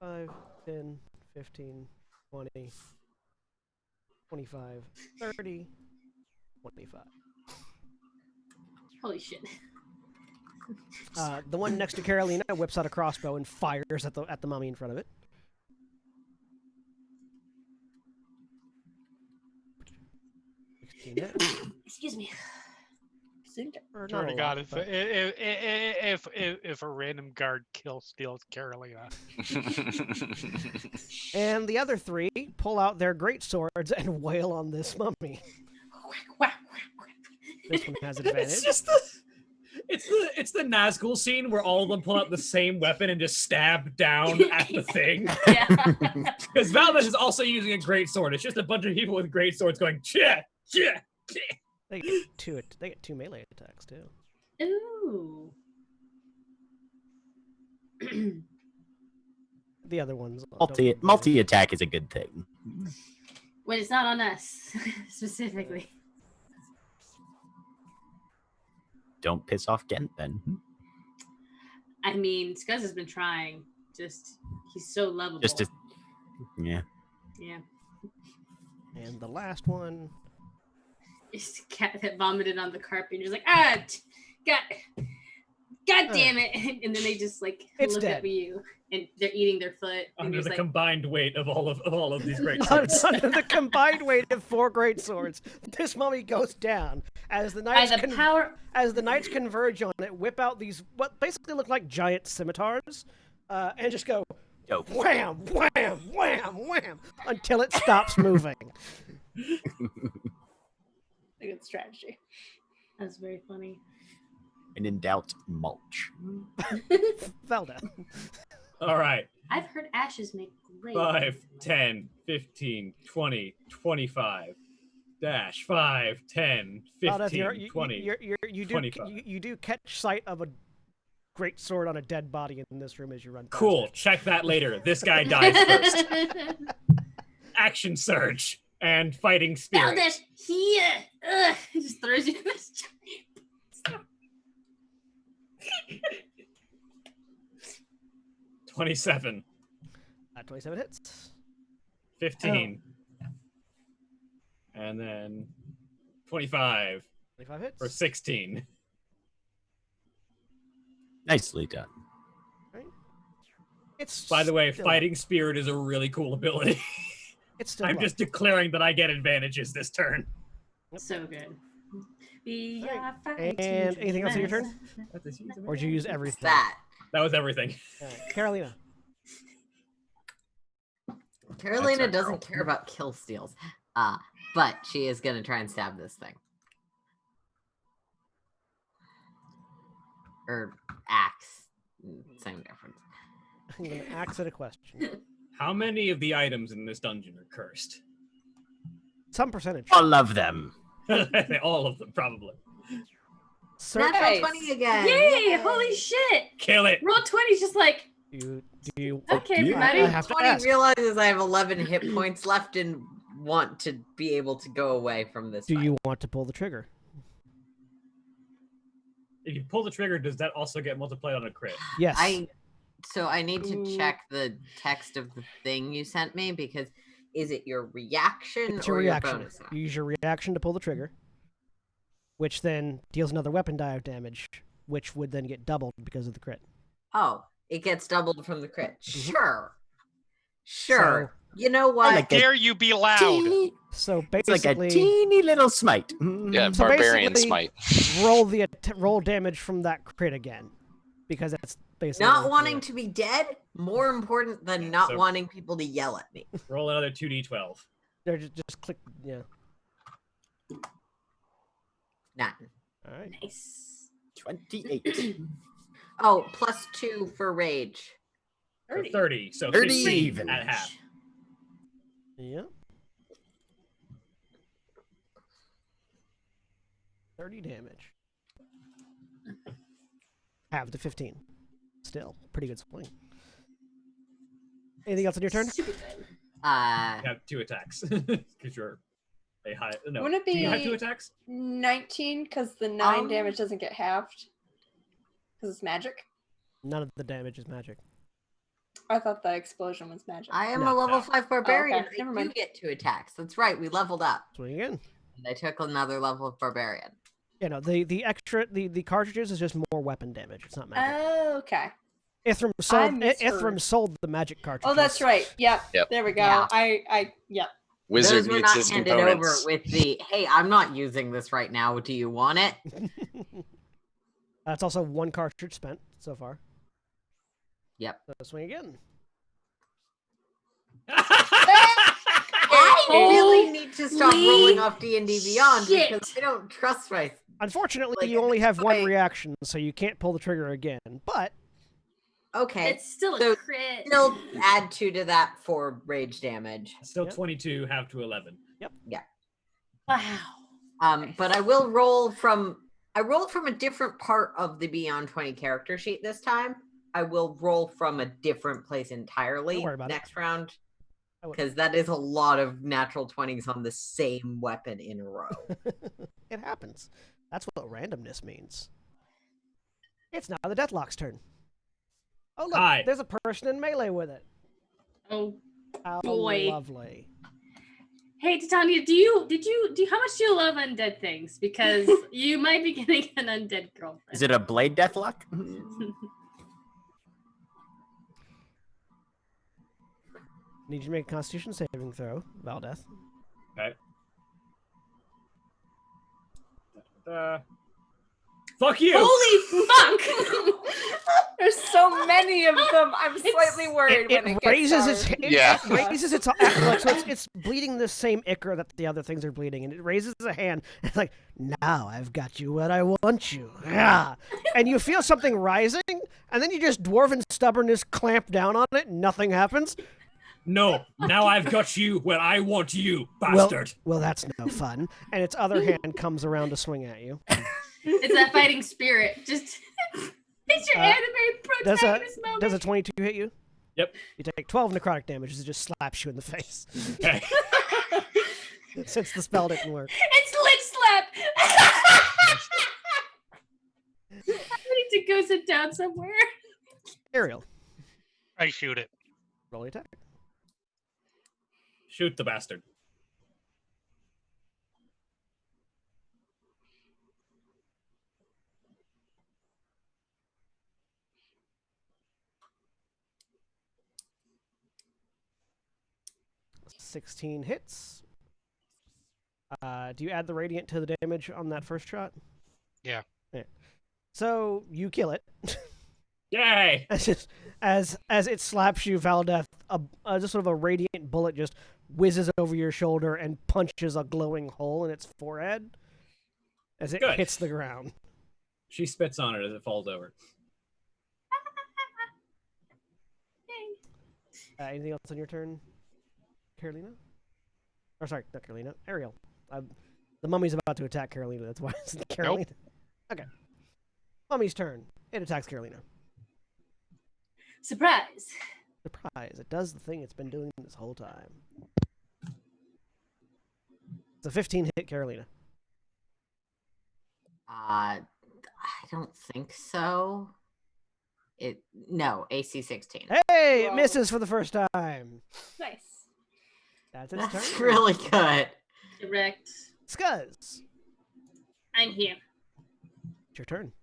5, 10, 15, 20, 25, 30, 25. Holy shit. The one next to Carolina whips out a crossbow and fires at the mummy in front of it. Excuse me. Swear to God, if a random guard steals Carolina. And the other 3 pull out their great swords and wail on this mummy. This one has advantage. It's just it's the Nazgul scene where all of them pull out the same weapon and just stab down at the thing. Yeah. Because Valdez is also using a great sword. It's just a bunch of people with great swords going yeah. They get 2 melee attacks too. Ooh. The other ones multi attack is a good thing. When it's not on us, specifically. Don't piss off Gent then. I mean, Scuzz has been trying. He's so lovable. Yeah. Yeah. And the last one. It's a cat that vomited on the carpet. And you're like, God damn it! And then they just look at you, and they're eating their foot. Under the combined weight of all of these great swords. Under the combined weight of 4 great swords, this mummy goes down as the knights converge on it. Whip out these what basically look like giant scimitars, and just go wham, wham, wham, wham until it stops moving. A good strategy. That's very funny. And in doubt, mulch. Fell down. All right. I've heard ashes make great. 5, 10, 15, 20, 25. Dash 5, 10, 15, 20. You do catch sight of a great sword on a dead body in this room as you run past Cool. it. Check that later. This guy dies first. Action surge and fighting spirit. Valdez, here! He just throws you in this giant. 27. 27 hits. 15. And then 25. 25 hits. For 16. Nicely done. Right. It's By the way, still fighting spirit is a really cool ability. It's still I'm just declaring that I get advantages this turn. So good. And anything else on your turn? Or did you use everything? That. That was everything. Carolina. Carolina doesn't care about kill steals. But she is going to try and stab this thing. Or axe. Same difference. I'm going to axe at a question. How many of the items in this dungeon are cursed? Some percentage. All of them. All of them, probably. Certain, Natural Nice. 20 again. Yay! Holy shit! Kill it. Roll 20's just like, do you okay, you. I everybody. have to 20 ask, realizes I have 11 hit points left and want to be able to go away from this. do fight. you want to pull the trigger? If you pull the trigger, does that also get multiplied on a crit? Yes. So I need to check the text of the thing you sent me because is it your reaction It's or your reaction. your bonus? You use your reaction to pull the trigger, which then deals another weapon die of damage, which would then get doubled because of the crit. Oh, it gets doubled from the crit. Mhm. Sure. You know what? like a Dare you be loud? Teeny, So it's like a basically, teeny little smite. Yeah, So barbarian basically- smite. roll damage from that crit again, because that's basically Not what wanting it- to be dead, more important than not So- wanting people to yell at me. Roll another 2d12. They're just click. Yeah. 9. All right. Nice. 28. Oh, +2 for rage. So 30. So 30 15 even. at half. Yeah. 30 damage. Half to 15. Still pretty good swing. Anything else on your turn? Super good. You have 2 attacks because you're a high. No. Wouldn't it Do you have be- 2 attacks? 19 because the 9 Um, damage doesn't get halved because it's magic. None of the damage is magic. I thought the explosion was magic. I am No. a level No. 5 barbarian. okay. Never I do mind. get 2 attacks. That's right. We leveled up. Swing again. And I took another level of barbarian. You know, the extra the cartridges is just more weapon damage. It's not magic. Oh, okay. Ithram sold misheard. Ithram sold the magic cartridges. Oh, that's right. Yep. Yep. There we go. Yeah. Yep. Wizard Those were needs not his handed components. over with the, hey, I'm not using this right now. Do you want it? That's also 1 cartridge spent so far. Yep. So swing again. I really need to stop Holy rolling off D&D Beyond shit. because I don't trust my... Unfortunately, Like, you only have 1 I- reaction, so you can't pull the trigger again. But Okay. It's still a So, crit. Still add 2 to that for rage damage. Still Yep. 22, half to 11. Wow. But I will roll from... I rolled from a different part of the Beyond 20 character sheet this time. I will roll from a different place entirely Don't worry about it. next round. I would- Because that is a lot of natural 20s on the same weapon in a row. it happens. That's what randomness means. It's now the Deathlock's turn. Oh look, Hi. there's a person in melee with it. Oh, How Boy. lovely. hey, Titania, how much do you love undead things? Because you might be getting an undead girlfriend. Is it a blade deathlock? Need you to make a Constitution saving throw, Valdeth. Okay. Fuck you! Holy fuck! There's so many of them. I'm slightly worried It, when it it gets raises its dark. Yeah. it raises its like, so it's bleeding the same ichor that the other things are bleeding, and it raises a hand. It's like, now I've got you what I want you. Yeah. And you feel something rising, and then you just dwarven stubbornness clamp down on it, and nothing happens. No, now I've got you where I want you, Well, bastard. well, that's no fun. And its other hand comes around to swing at you. It's that fighting spirit. Just it's your anime protagonist moment. Does a 22 hit you? Yep. You take 12 necrotic damage as it just slaps you in the face. Okay. Since the spell didn't work. It's lit slap. I need to go sit down somewhere. Ariel, I shoot it. roll the attack. Shoot the bastard. That's 16 hits. Do you add the radiant to the damage on that first shot? Yeah. So you kill it. Yay! as it slaps you, Valdeth, just sort of a radiant bullet just whizzes over your shoulder and punches a glowing hole in its forehead as it Good. hits the ground. She spits on it as it falls over. Anything else on your turn, Carolina? Or sorry, not Carolina. Ariel. The mummy's about to attack Carolina. That's why it's Carolina. Okay. Mummy's turn. It attacks Carolina. Surprise. Surprise. It does the thing it's been doing this whole time. It's a 15 hit Carolina. I don't think so. No, AC 16. Hey, it Whoa. misses for the first time. Nice. That's its That's turn. really good. Correct. Scuzz. I'm here. It's your turn.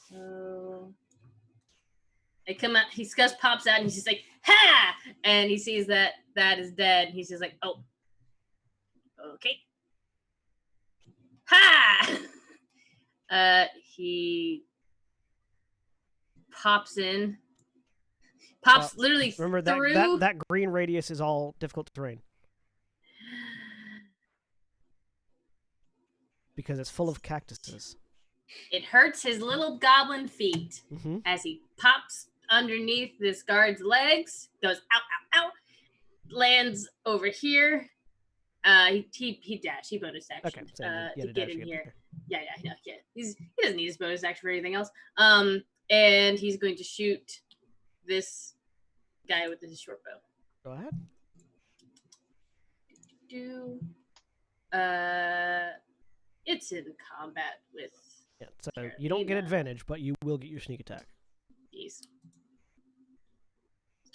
So I come out. Scuzz pops out, and he's just like, "Ha!" And he sees that is dead. He's just like, "Oh, okay, ha!" He pops in. Literally Remember through. that green radius is all difficult terrain because it's full of cactuses. It hurts his little goblin feet Mm-hmm. as he pops underneath this guard's legs, goes ow, ow, ow, lands over here. He dashed. He bonus action Okay, so to get in here. there. Yeah. He doesn't need his bonus action for anything else. And he's going to shoot this guy with his short bow. Go ahead. It's in combat with Yeah, so you don't get advantage, but you will get your sneak attack. these.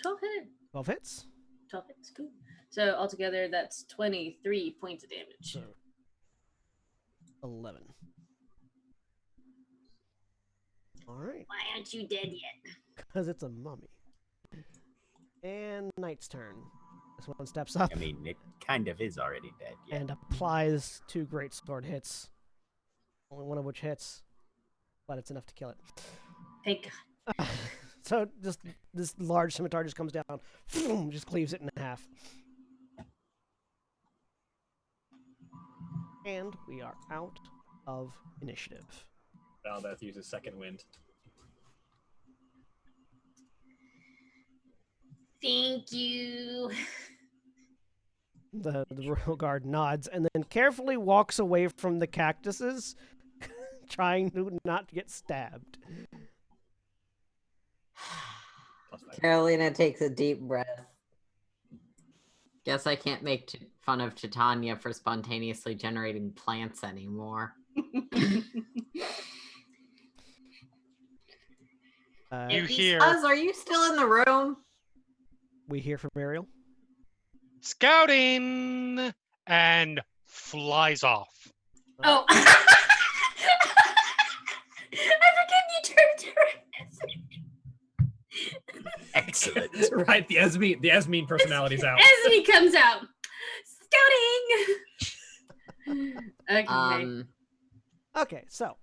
12 hit. 12 hits. 12 hits, cool. So altogether, that's 23 points of damage. So 11. All right. Why aren't you dead yet? Because it's a mummy. And Knight's turn. This one steps up I mean, it kind of is already dead. Yeah. and applies 2 great sword hits. Only one of which hits, but it's enough to kill it. Thank God. So just this large scimitar just comes down, just cleaves it in half. And we are out of initiative. Valdeth uses second wind. Thank you. The royal guard nods and then carefully walks away from the cactuses, trying to not get stabbed. Carolina takes a deep breath. Guess I can't make fun of Titania for spontaneously generating plants anymore. You hear Buzz, are you still in the room? We hear from Ariel. scouting and flies off. Oh. I forget you turned around. Excellent. Right, the Esmeen personality's out. Esme comes out. Scouting. Okay. Okay, so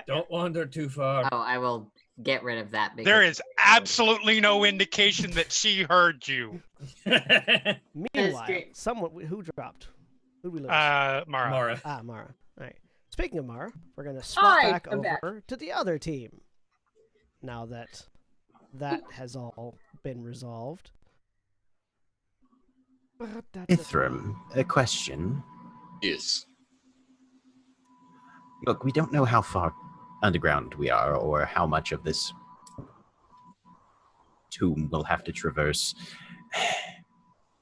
Don't wander too far. Oh, I will get rid of that. Because There is absolutely no indication that she heard you. meanwhile, great. someone who dropped? Who we lose? Mara. Mara. Mara. All right. Speaking of Mara, we're gonna swap back am over back. to the other team. Now that that has all been resolved. Ithram, a question. Yes. Look, we don't know how far underground we are or how much of this tomb we'll have to traverse.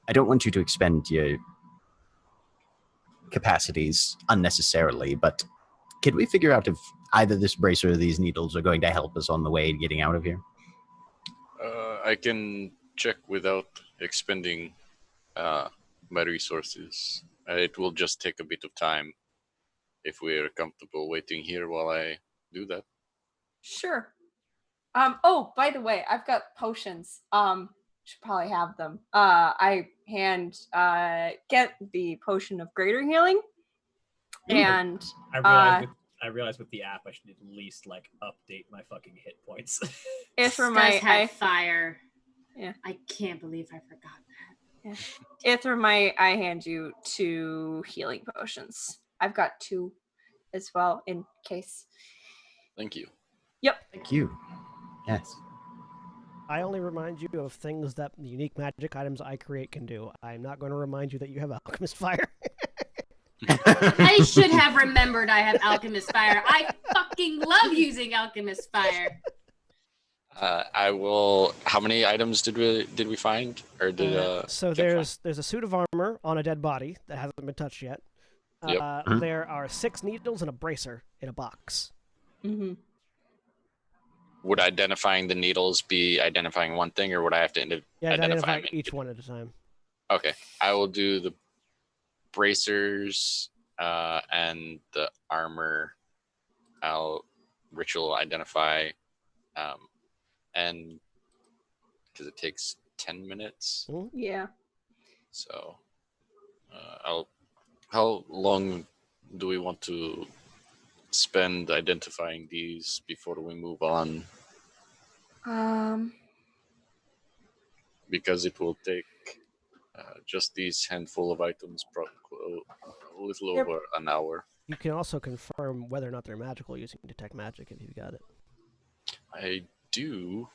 I don't want you to expend your capacities unnecessarily, but can we figure out if either this bracer or these needles are going to help us on the way getting out of here? I can check without expending my resources. It will just take a bit of time if we're comfortable waiting here while I do that. Sure. Oh, by the way, I've got potions. Should probably have them. I get the potion of greater healing. And I realized with the app I should at least like update my fucking hit points. Ithram, Guys had I fire. Yeah. I can't believe I forgot that. Ithram, I hand you 2 healing potions. I've got 2 as well in case. Thank you. Thank you. Yes. I only remind you of things that the unique magic items I create can do. I'm not going to remind you that you have Alchemist Fire. I should have remembered I have Alchemist Fire. I fucking love using Alchemist Fire. I will. How many items did we find, or did So Jen there's a suit of armor on a dead body that hasn't been touched yet. Yep. There are 6 needles and a bracer in a box. Mm-hmm. Would identifying the needles be identifying one thing, or would I have to Yeah, identify identify them? each one at a time. Okay, I will do the bracers and the armor. I'll ritual identify, and because it takes 10 minutes, Yeah. so how long do we want to spend identifying these before we move on? Because it will take just these handful of items, a little Yep. over an hour. You can also confirm whether or not they're magical using Detect Magic if you've got it. I do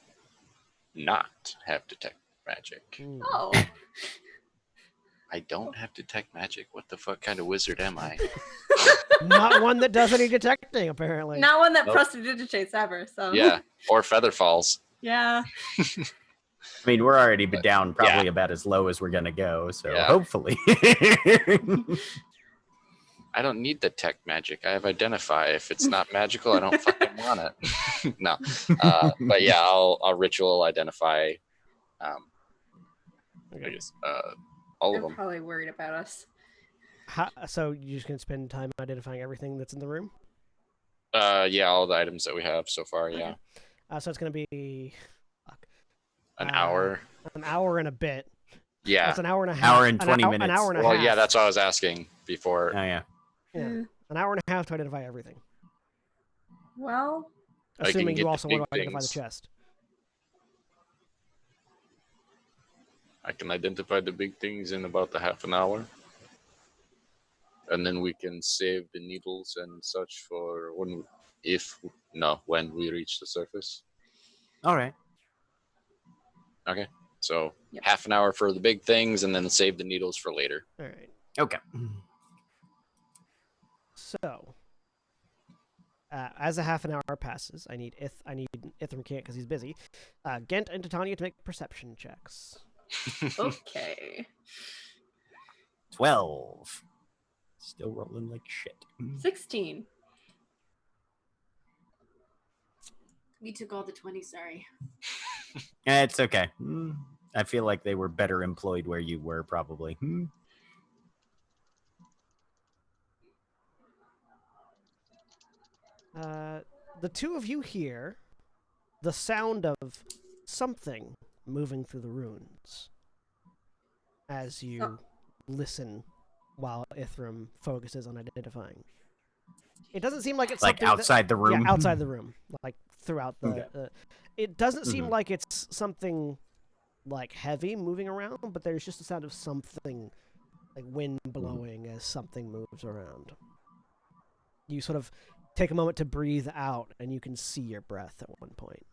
not have Detect Magic. Oh. I don't have Detect Magic. What the fuck kind of wizard am I? Not one that does any detecting, apparently. Not one that Nope. prestidigitates ever, so. Yeah, or Feather Falls. Yeah. I mean, we're already down probably about as low as we're gonna go, so Yeah. hopefully. I don't need Detect Magic. I have Identify. If it's not magical, I don't fucking want it. No, but yeah, I'll ritual identify. I guess all of They're them. probably worried about us. So you're just going to spend time identifying everything that's in the room? Yeah, all the items that we have so far. Yeah, So it's going to be an hour. An hour and a bit. Yeah, That's an hour and a half. Hour and 20 An minutes. hour and a well, half. yeah, that's what I was asking before. Oh yeah. Yeah. An hour and a half to identify everything. Well, I can Assuming get you the also big want to identify the things. chest. I can identify the big things in about a half an hour. And then we can save the needles and such for when we reach the surface. All right. Okay. So Yep. half an hour for the big things and then save the needles for later. All right. Okay. So, as a half an hour passes, I need Ithram can't because he's busy. Gent and Titania to make perception checks. okay. 12. Still rolling like shit. 16. We took all the 20, sorry. It's okay. I feel like they were better employed where you were, probably. The two of you hear the sound of something moving through the runes as you listen while Ithram focuses on identifying. It doesn't seem like it's Like something outside the room? Yeah, outside the room, like throughout the. Okay. It doesn't seem Mhm. like it's something like heavy moving around, but there's just a sound of something, like wind blowing as something moves around. You sort of take a moment to breathe out, and you can see your breath at one point.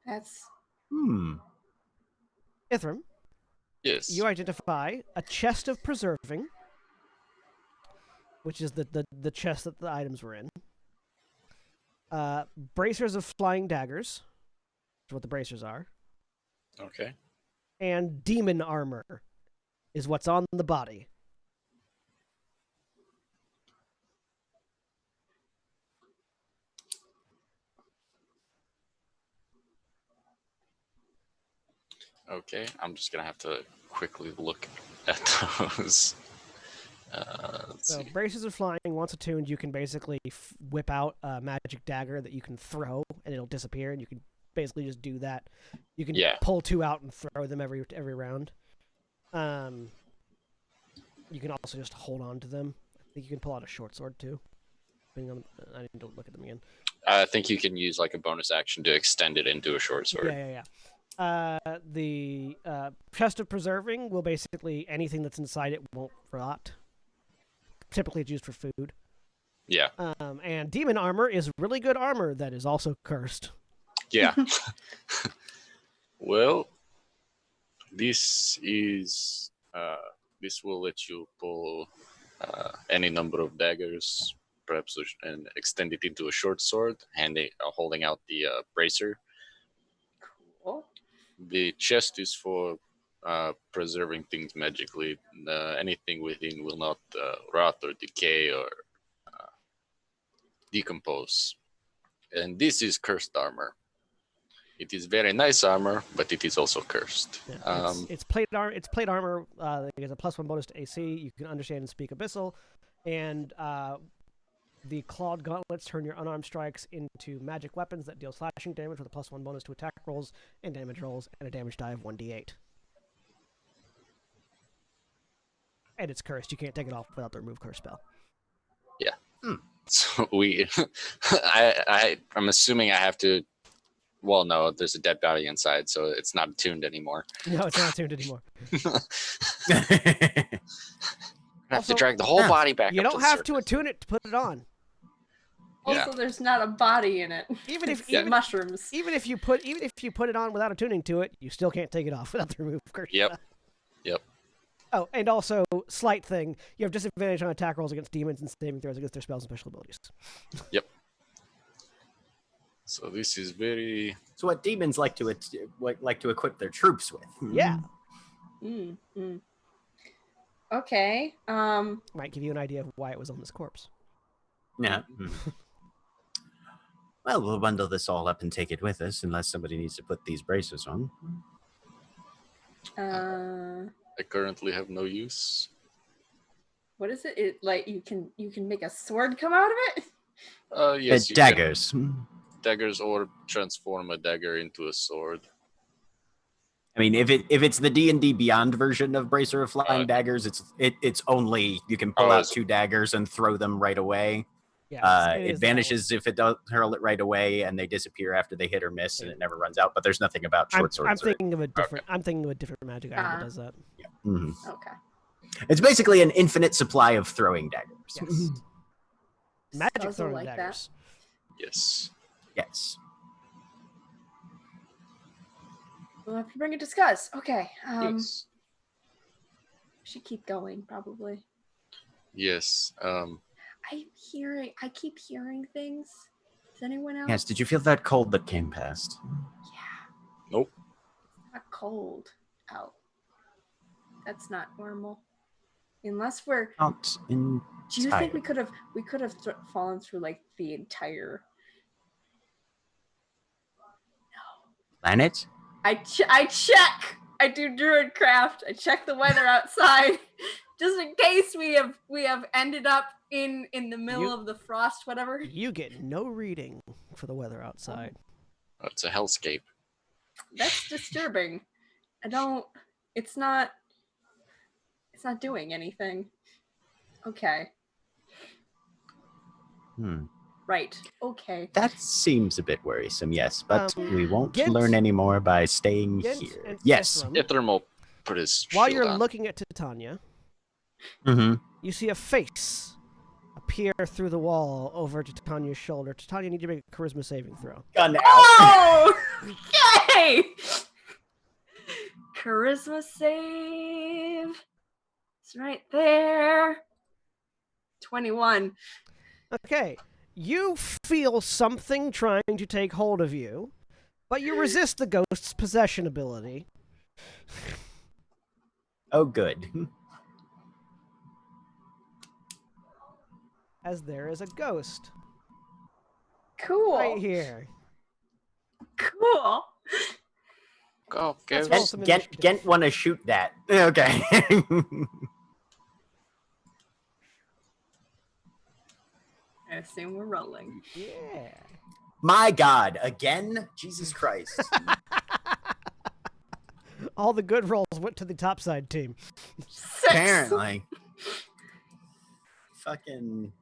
That's Ithram, Yes. you identify a chest of preserving, which is the chest that the items were in. Bracers of flying daggers, which is what the bracers are. Okay. And demon armor is what's on the body. Okay. I'm just gonna have to quickly look at those. Let's So see. bracers of flying, once attuned, you can basically whip out a magic dagger that you can throw, and it'll disappear, and you can basically just do that. You can pull 2 out and throw them every round. You can also just hold on to them. I think you can pull out a short sword too. I need to look at them again. I think you can use like a bonus action to extend it into a short sword. Yeah. The chest of preserving will basically anything that's inside it won't rot. typically it's used for food. Yeah. And demon armor is really good armor that is also cursed. Yeah. Well, this is this will let you pull any number of daggers, perhaps, and extend it into a short sword, holding out the bracer. Cool. The chest is for preserving things magically. Anything within will not rot or decay or decompose. And this is cursed armor. It is very nice armor, but it is also cursed. Yeah, it's plate armor. It's plate armor. There's a +1 bonus to AC. You can understand and speak Abyssal, and the clawed gauntlets turn your unarmed strikes into magic weapons that deal slashing damage with a +1 bonus to attack rolls and damage rolls, and a damage die of 1d8. And it's cursed. You can't take it off without the remove curse spell. Yeah. So I'm assuming I have to. Well, no, there's a dead body inside, so it's not attuned anymore. No, it's not attuned anymore. I have to drag the whole body back. You up don't to the have to surface. attune it to put it on. Also, Yeah. there's not a body in it. Even if It's even, mushrooms. even if you put it on without attuning to it, you still can't take it off without the remove curse. Yep. Yep. Oh, and also, slight thing, you have disadvantage on attack rolls against demons and saving throws against their spells and special abilities. Yep. So this is very. So what demons like to equip their troops with? Yeah. Okay. Might give you an idea of why it was on this corpse. Yeah. Well, we'll bundle this all up and take it with us, unless somebody needs to put these braces on. I currently have no use. What is it? It like you can make a sword come out of it? Yes. You can- Daggers. Daggers, or transform a dagger into a sword. I mean, if it's the D&D Beyond version of Bracer of Flying Okay. Daggers, it's only you can pull Oh, out is it? 2 daggers and throw them right away. Yeah, It vanishes if it don't hurl it right away, and they disappear after they hit or miss, and it never runs out. But there's nothing about short swords. I'm thinking of a different. I'm thinking of a different magic item that does that. Mhm. Okay. It's basically an infinite supply of throwing daggers. Yes. Magic Puzzle throwing like that. daggers. Yes. Yes. Well, if you bring a discuss, okay. Yes. Should keep going, probably. Yes. I keep hearing things. Does anyone else? Yes. Did you feel that cold that came past? Yeah. Nope. It's not cold out. That's not normal. Unless we're. Not in. Do you think we could have fallen through like the entire? Planet? I check. I do druidcraft. I check the weather outside, just in case we have ended up in the middle of the frost, whatever. You get no reading for the weather outside. It's a hellscape. That's disturbing. It's not doing anything. Okay. Right. Okay. That seems a bit worrisome, yes, but we won't Gent- learn any more by staying Gent here. and Yes. Ithram, Ithram will put his while shield you're on. looking at Titania, Mm-hmm. you see a face appear through the wall over Titania's shoulder. Titania, need to make a charisma saving throw. Gun out. Oh! Yay! Charisma save. It's right there. 21. Okay, you feel something trying to take hold of you, but you resist the ghost's possession ability. Oh, good. As there is a ghost Cool. right here. Cool. Go, Let's Ghost. roll some Gent initiative. want to shoot that. Okay. I assume we're rolling. Yeah. My God, again? Jesus Christ. All the good rolls went to the topside team. 6. Apparently. Fucking.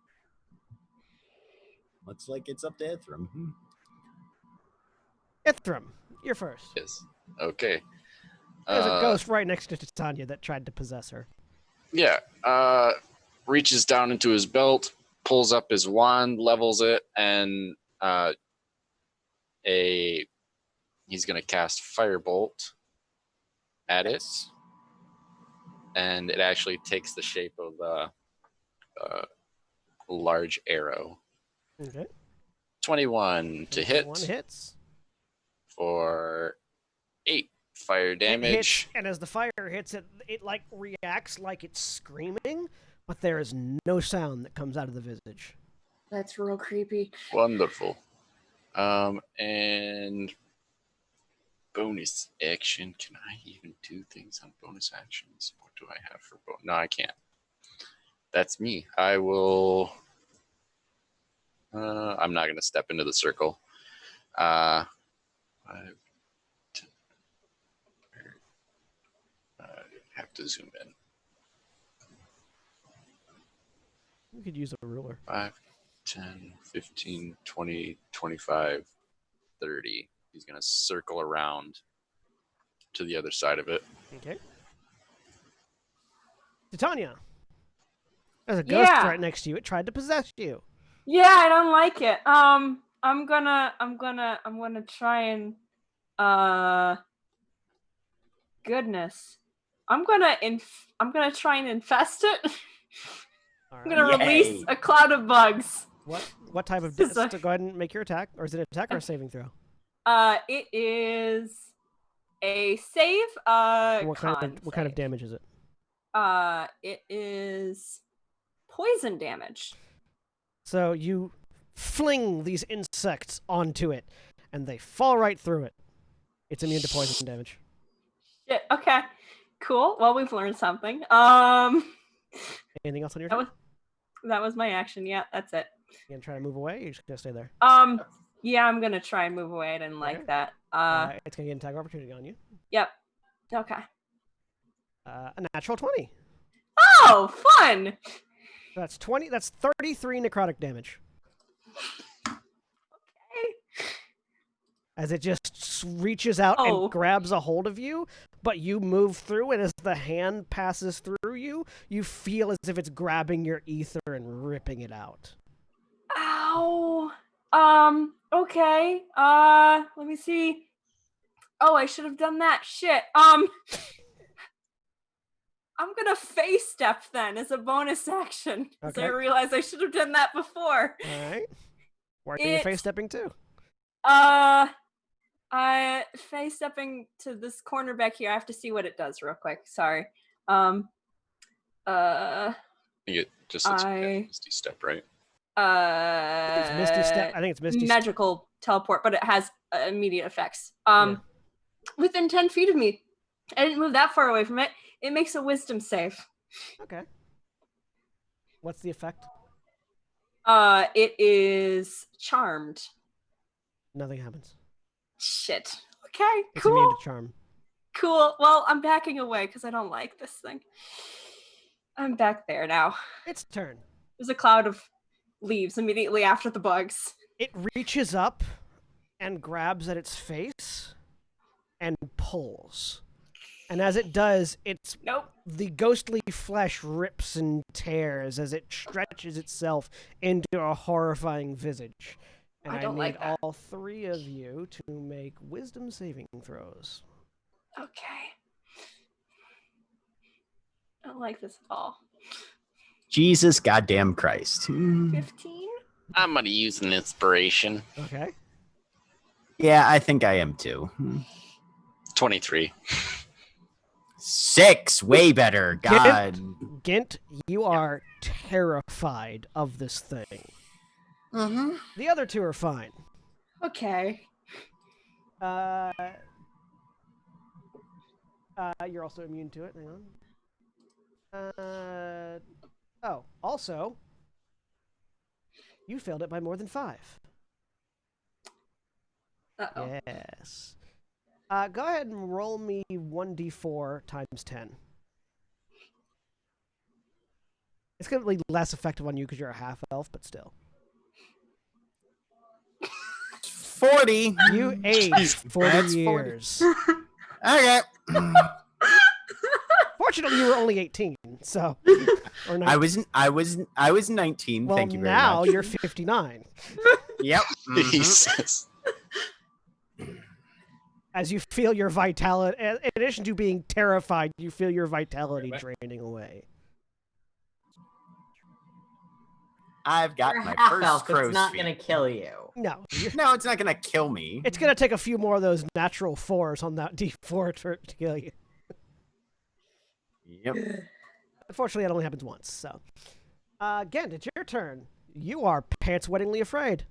Looks like it's up to Ithram. Ithram, you're first. Yes. Okay. There's a ghost right next to Titania that tried to possess her. Yeah. reaches down into his belt, pulls up his wand, levels it, and he's going to cast Firebolt at it. And it actually takes the shape of a large arrow. Okay. 21 to hit. 1 hits. For 8 fire It hits, damage. and as the fire hits it, it like reacts like it's screaming, but there is no sound that comes out of the visage. That's real creepy. Wonderful. And bonus action. Can I even do things on bonus actions? What do I have for bonus? No, I can't. That's me. I will. I'm not going to step into the circle. 5, 10. I have to zoom in. You could use a ruler. 5, 10, 15, 20, 25, 30. He's going to circle around to the other side of it. Okay. Titania. There's a ghost Yeah. right next to you. It tried to possess you. Yeah, I don't like it. I'm gonna try and goodness. I'm gonna try and infest it. All I'm gonna Yay. release a cloud of bugs. What type of... This is so go ahead and make your attack. Or is it an attack or a saving throw? It is a save. What kind of save. damage is it? It is poison damage. So you fling these insects onto it, and they fall right through it. It's immune to poison damage. Shit. Okay. Cool. Well, we've learned something. Anything else on your That turn? that was my action. Yeah, that's it. You gonna try to move away? Or you're just gonna stay there? Yeah, I'm gonna try and move away. I didn't like Okay. that. It's gonna get an attack of opportunity on you. Yep. Okay. A natural 20. Oh, fun. That's 20. That's 33 necrotic damage. Okay. As it just reaches out Oh. and grabs a hold of you, but you move through, and as the hand passes through you, you feel as if it's grabbing your ether and ripping it out. Ow. Okay. Let me see. Oh, I should have done that. Shit. I'm gonna face step then as a bonus action. Because I Okay. realized I should have done that before. All right. Where are you face stepping to? I face stepping to this corner back here. I have to see what it does real quick. Sorry. You get just a I- misty step, right? It's Misty Step. I think it's Misty Step. magical teleport, but it has immediate effects. Yeah. Within 10 feet of me. I didn't move that far away from it. It makes a wisdom save. Okay. What's the effect? It is charmed. Nothing happens. Shit. Okay, It's immune cool. to charm. Cool. Well, I'm backing away because I don't like this thing. I'm back there now. Its turn. There's a cloud of leaves immediately after the bugs. It reaches up and grabs at its face and pulls. And as it does, Nope. the ghostly flesh rips and tears as it stretches itself into a horrifying visage. And I don't need like that. all 3 of you to make wisdom saving throws. Okay. I don't like this at all. Jesus goddamn Christ. 15? I'm going to use an inspiration. Okay. Yeah, I think I am too. 23. 6, way better. God. Gint, you are terrified of this thing. Mm-hmm. The other 2 are fine. Okay. You're also immune to it. Hang on. Also, you failed it by more than 5. Uh-oh. Yes. Go ahead and roll me 1d4 times 10. It's going to be less effective on you because you're a half elf, but still. 40. You aged 40 That's 40. years. Okay. Fortunately, you were only 18, so. Or 19? I was 19. Well, Thank you very now much. you're 59. Yep. mhm. Jesus. As you feel your vitality, in addition to being terrified, you feel your vitality Right. draining away. I've got You're a my half first elf. crow's It's not feet. gonna kill you. No, No, it's not gonna kill me. it's gonna take a few more of those natural 4s on that D4 to kill you. Yep. Unfortunately, it only happens once. So, Gent, it's your turn. You are pants-wettingly afraid.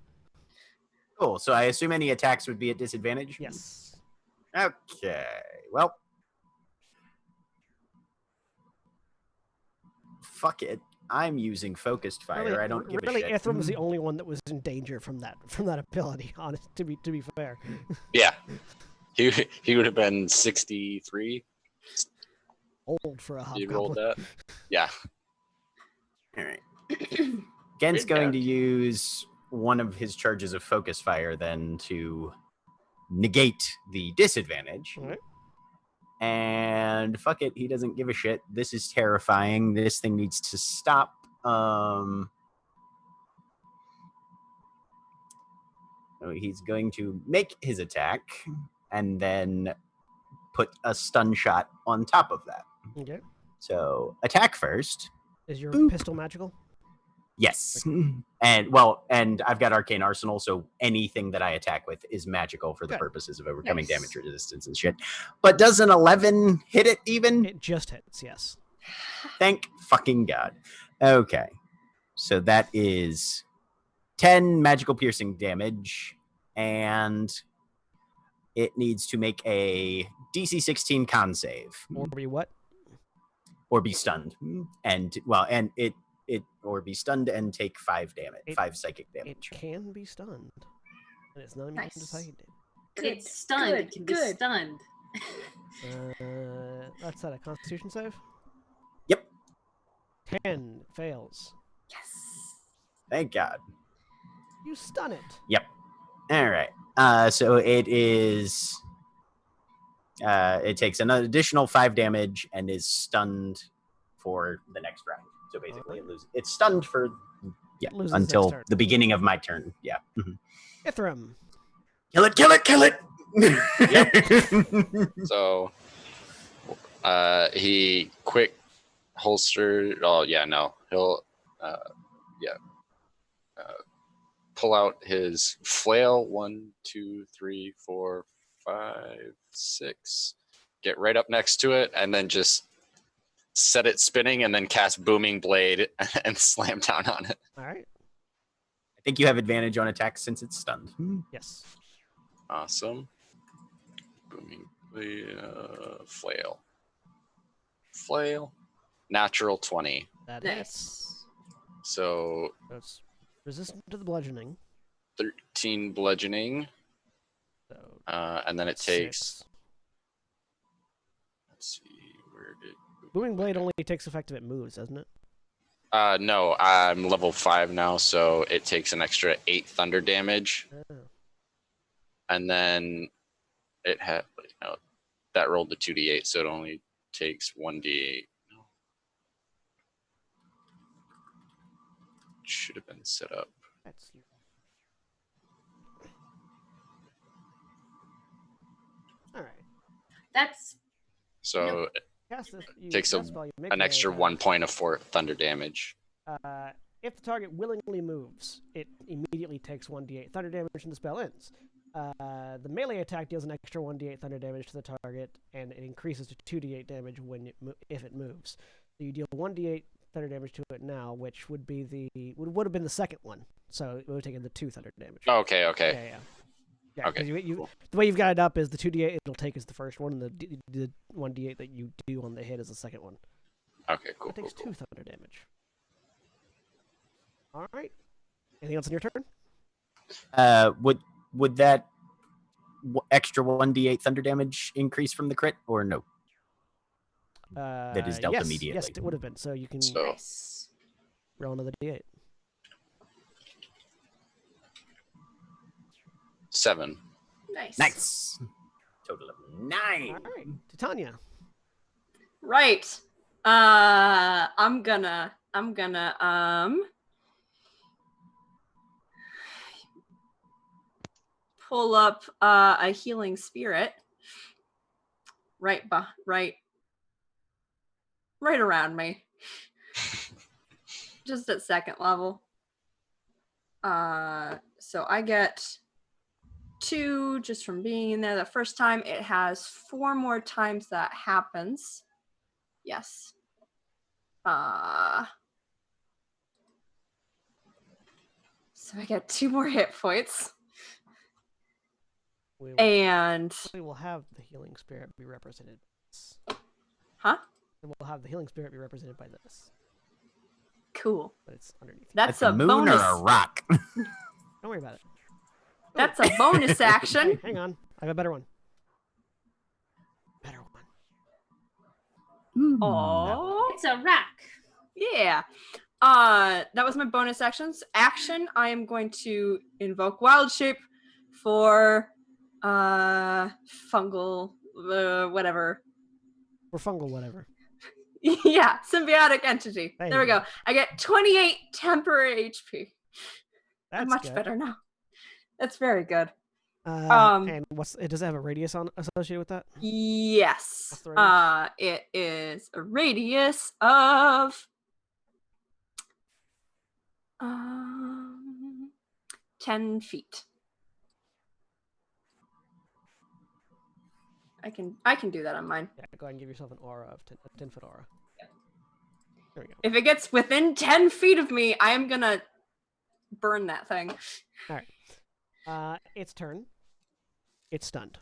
Cool. So I assume any attacks would be at disadvantage. Yes. Okay. Well. Fuck it. I'm using focused fire. Really, I don't give really, a shit. Ithram's the only one that was in danger from that ability. Honest, to be fair. Yeah. He would have been 63. Old for a You rolled hobgoblin. that. Yeah. All right. Gen's Good going God. to use one of his charges of focus fire then to negate the disadvantage. All right. And fuck it, he doesn't give a shit. This is terrifying. This thing needs to stop. So he's going to make his attack and then put a stun shot on top of that. Okay. So attack first. Is your Boop. pistol magical? Yes. And I've got Arcane Arsenal, so anything that I attack with is magical for the Good. purposes of overcoming Nice. damage resistance and shit. But does an 11 hit it even? It just hits. Yes. Thank fucking God. Okay. So that is 10 magical piercing damage, and it needs to make a DC 16 con save Or be what? or be stunned. And it or be stunned and take 5 damage, 5 psychic It damage. can be stunned, and it's not immune to Nice. psychic damage. It's stunned. It can be good. stunned. That's that a Constitution save. Yep. 10 fails. Yes. Thank God. You stun it. Yep. All right. So it is. It takes an additional 5 damage and is stunned for the next round. So basically, it's stunned for Loses until next turn. the beginning of my turn. Yeah. Mhm. Ithram. Kill it! Kill it! Kill it! So he quick holster. Oh yeah, no. He'll pull out his flail. 1, 2, 3, 4, 5, 6. Get right up next to it, and then just set it spinning, and then cast Booming Blade and slam down on it. All right. I think you have advantage on attacks since it's stunned. Yes. Awesome. Booming Blade, flail. Natural 20. That hits. Nice. So So it's resistant to the bludgeoning. 13 bludgeoning, So and then it takes. 6. Let's see, where did? Booming Blade only takes effect if it moves, doesn't it? No, I'm level 5 now, so it takes an extra 8 thunder damage, Oh. and then it had that rolled the 2d8, so it only takes 1d8. No. Should have been set up. That's all right. That's So Cast this. You Takes cast spell, you make an melee extra attack. 1 point of thunder damage. If the target willingly moves, it immediately takes 1d8 thunder damage and the spell ends. The melee attack deals an extra 1d8 thunder damage to the target, and it increases to 2d8 damage if it moves. So you deal 1d8 thunder damage to it now, which would have been the second one. So it would have taken the 2 thunder damage. Okay. Yeah. Okay, 'cause you, cool. the way you've got it up is the 2d8 it'll take is the first one, and the 1d8 that you do on the hit is the second one. Okay, cool. It takes cool. 2 thunder damage. All right. Anything else on your turn? Would that extra 1d8 thunder damage increase from the crit or no? That is dealt yes, immediately. Yes, it would have been. So you can So Nice. roll another d8. 7. Nice. Nice. Total of 9. All right, Titania. Right. I'm gonna pull up a healing spirit right around me. Just at second level. So I get 2 just from being in there the first time. It has 4 more times that happens. Yes. So I get 2 more hit points. And we will have the healing spirit be represented. Huh? We'll have the healing spirit be represented by this. Cool. But it's underneath. That's a a moon bonus. or a rock. Don't worry about it. That's a bonus action. Hey, hang on. I have a better one. Better one. Oh, It's a rock. yeah. That was my bonus actions. Action, I am going to invoke wild shape for fungal whatever. Or fungal, whatever. Yeah, symbiotic entity. There There we you go. go. I get 28 temporary HP. That's I'm much good. better now. That's very good. And does it have a radius associated with that? Yes. What's the radius? It is a radius of 10 feet. I can do that on mine. Yeah, go ahead and give yourself an aura of 10-foot aura. Yep. There we go. If it gets within 10 feet of me, I am gonna burn that thing. All right. Its turn. It's stunned.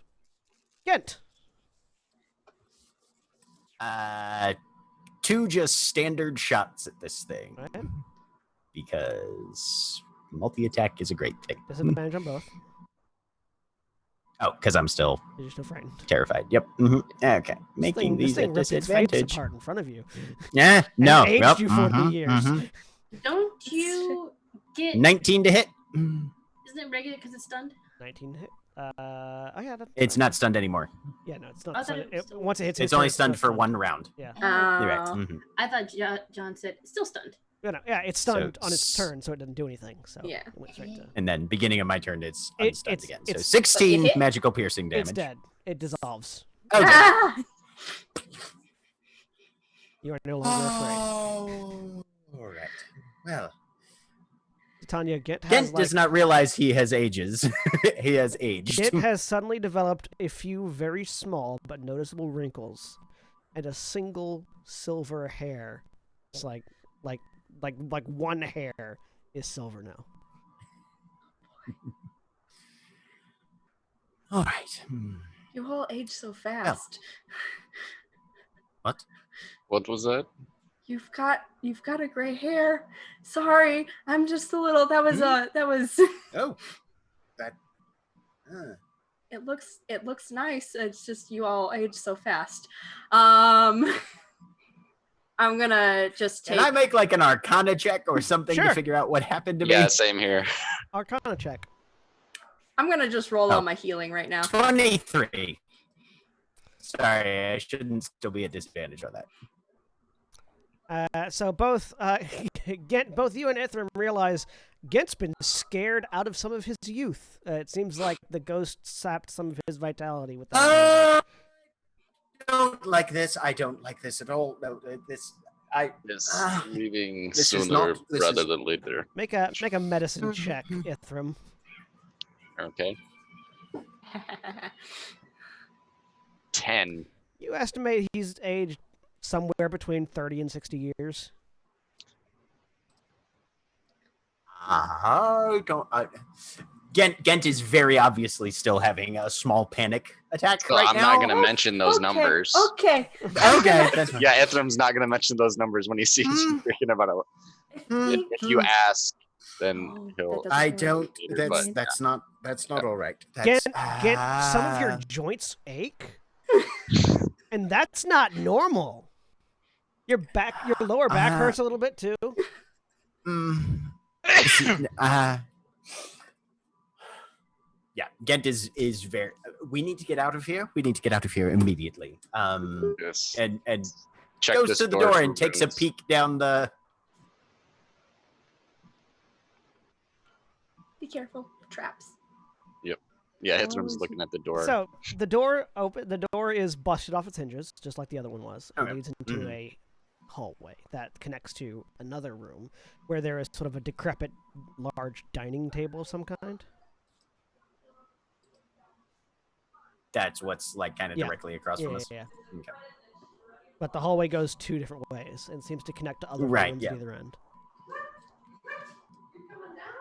Gent. 2 just standard shots at this thing. All right. Because multi-attack is a great thing. Disadvantage on both. Oh, because I'm still You're still frightened. terrified. Yep. Okay. Making this these thing a ripped its face disadvantage. apart in front of you. Yeah. No. aged Yep, you 40 years. Don't you get? 19 to hit. Isn't it regular because it's stunned? 19 hit. Oh yeah. It's not stunned anymore. Yeah, no, it's I not. thought stunned. it was still- Once it hits, It's its only turn, stunned still for 1 round. Yeah. You're right. Oh. Mhm. I thought John said still stunned. No, yeah, it's stunned So on its turn, so it doesn't do anything. So Yeah. it went straight to. And then beginning of my turn, it's It- unstunned it's- again. So it's- 16 hit? magical piercing damage. It's dead. It dissolves. Okay. Ah! You are no longer afraid. Oh, all right. Well, Tanya, Gent has Gent does not realize he has ages. He has aged. Gent has suddenly developed a few very small but noticeable wrinkles, and a single silver hair. It's like one hair is silver now. All right. You all age so fast. What? What was that? You've got a gray hair. Sorry, I'm just a little. That was Oh, that. It looks nice. It's just you all age so fast. I'm gonna just take. Can I make like an Arcana check or something Sure. to figure out what happened to Yeah, me? same here. Arcana check. I'm gonna just roll Oh. all my healing right now. 23. Sorry, I shouldn't still be at disadvantage on that. So both Gent, both you and Ithram realize Gent's been scared out of some of his youth. It seems like the ghost sapped some of his vitality with that. I don't like this. I don't like this at all. No, this. Yes, Ah, leaving this is sooner not- this rather is- than later. Make a medicine check, Ithram. Okay. 10. You estimate he's aged somewhere between 30 and 60 years. I don't. Gent is very obviously still having a small panic attack So right I'm now. not going to mention those Okay, numbers. Okay. Okay, that's fine. Yeah, Ithram's not going to mention those numbers when he sees you freaking about it. If you ask, then Oh, he'll. that doesn't I work. don't. Later, That's but- that's not all right. Gent, That's, some of your joints ache, and that's not normal. Your lower back hurts a little bit too. Yeah, Gent is very. We need to get out of here. We need to get out of here immediately. Yes. And check Goes this to the door for and takes a runes. peek down the. Be careful. Traps. Yeah, Hithram's looking at the door. So the door open. The door is busted off its hinges, just like the other one was, and Okay. leads into a hallway that connects to another room where there is sort of a decrepit, large dining table of some kind. That's what's like kind of Yeah. directly across from us. Yeah. Okay. But the hallway goes two different ways and seems to connect to other Right, rooms yeah. at either end.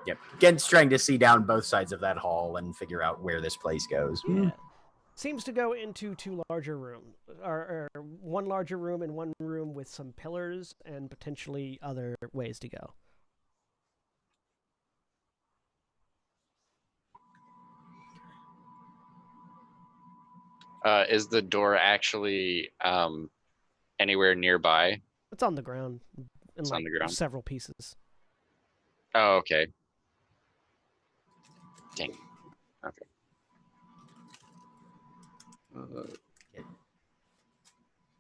Yep. Gen's trying to see down both sides of that hall and figure out where this place goes. Yeah. Seems to go into two larger rooms, or one larger room and one room with some pillars and potentially other ways to go. Is the door actually anywhere nearby? It's on the ground in It's on the ground. several pieces. Oh, okay. Dang. Okay.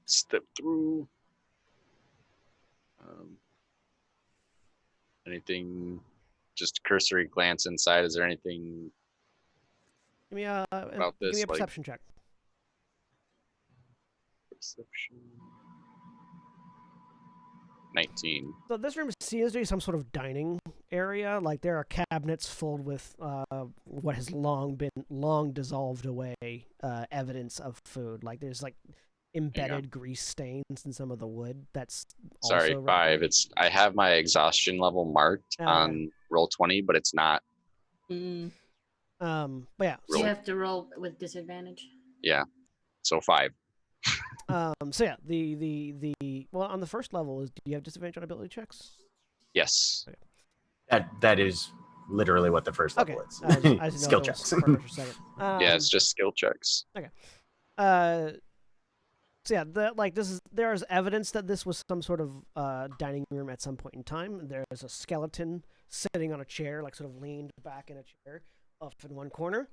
Step through. Anything? Just cursory glance inside. Is there anything Give me about give this? me a Like perception check. perception. 19. So this room seems to be some sort of dining area. Like there are cabinets filled with what has long dissolved away evidence of food. Like there's like embedded grease stains in some of the wood. That's Sorry, also 5. I have my exhaustion level marked on roll 20, but it's not. Mm. But yeah. So you have to roll with disadvantage. Yeah. So 5. So yeah, the well on the first level is, do you have disadvantage on ability checks? Yes. That is literally what the first Okay. level is. I didn't know Skill if it was checks. first or second. Yeah, it's just skill checks. So yeah, there is evidence that this was some sort of dining room at some point in time. There's a skeleton sitting on a chair, like sort of leaned back in a chair, off in one corner.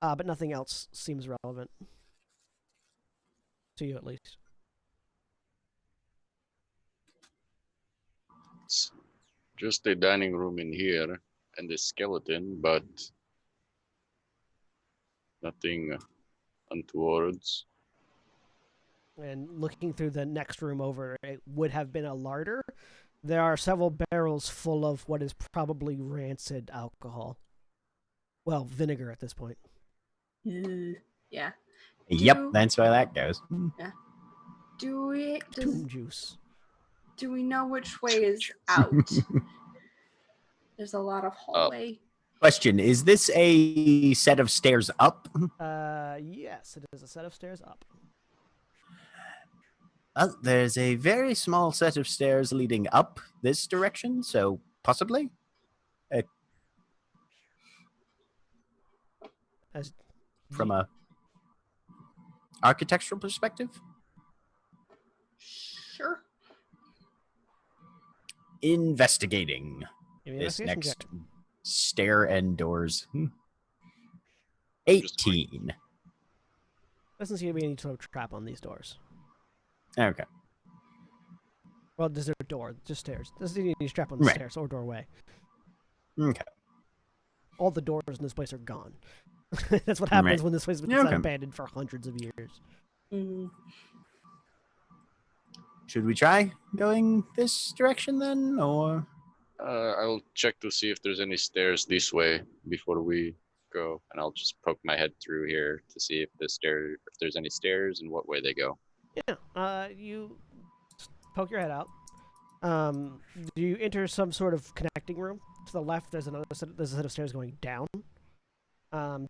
But nothing else seems relevant to you, at least. It's just a dining room in here and a skeleton, but nothing untowards. And looking through the next room over, it would have been a larder. There are several barrels full of what is probably rancid alcohol. Well, vinegar at this point. Yeah. Yep, that's why that goes. Tomb juice. Do we know which way is out? There's a lot of hallway. Question, is this a set of stairs up? Yes, it is a set of stairs up. There's a very small set of stairs leading up this direction, so possibly. From a architectural perspective? Sure. Investigating Give me an this investigation next check. stair and doors. 18. Doesn't seem to be any sort of trap on these doors. Okay. Well, there's a door, just stairs. Doesn't seem to be any strap on the Right. stairs or doorway. Okay. All the doors in this place are gone. That's what happens Right. when this place has been Okay. abandoned for hundreds of years. Mm. Should we try going this direction then, or? I'll check to see if there's any stairs this way before we go, and I'll just poke my head through here to see if there's any stairs and what way they go. Yeah. You poke your head out. Do you enter some sort of connecting room? To the left, there's a set of stairs going down.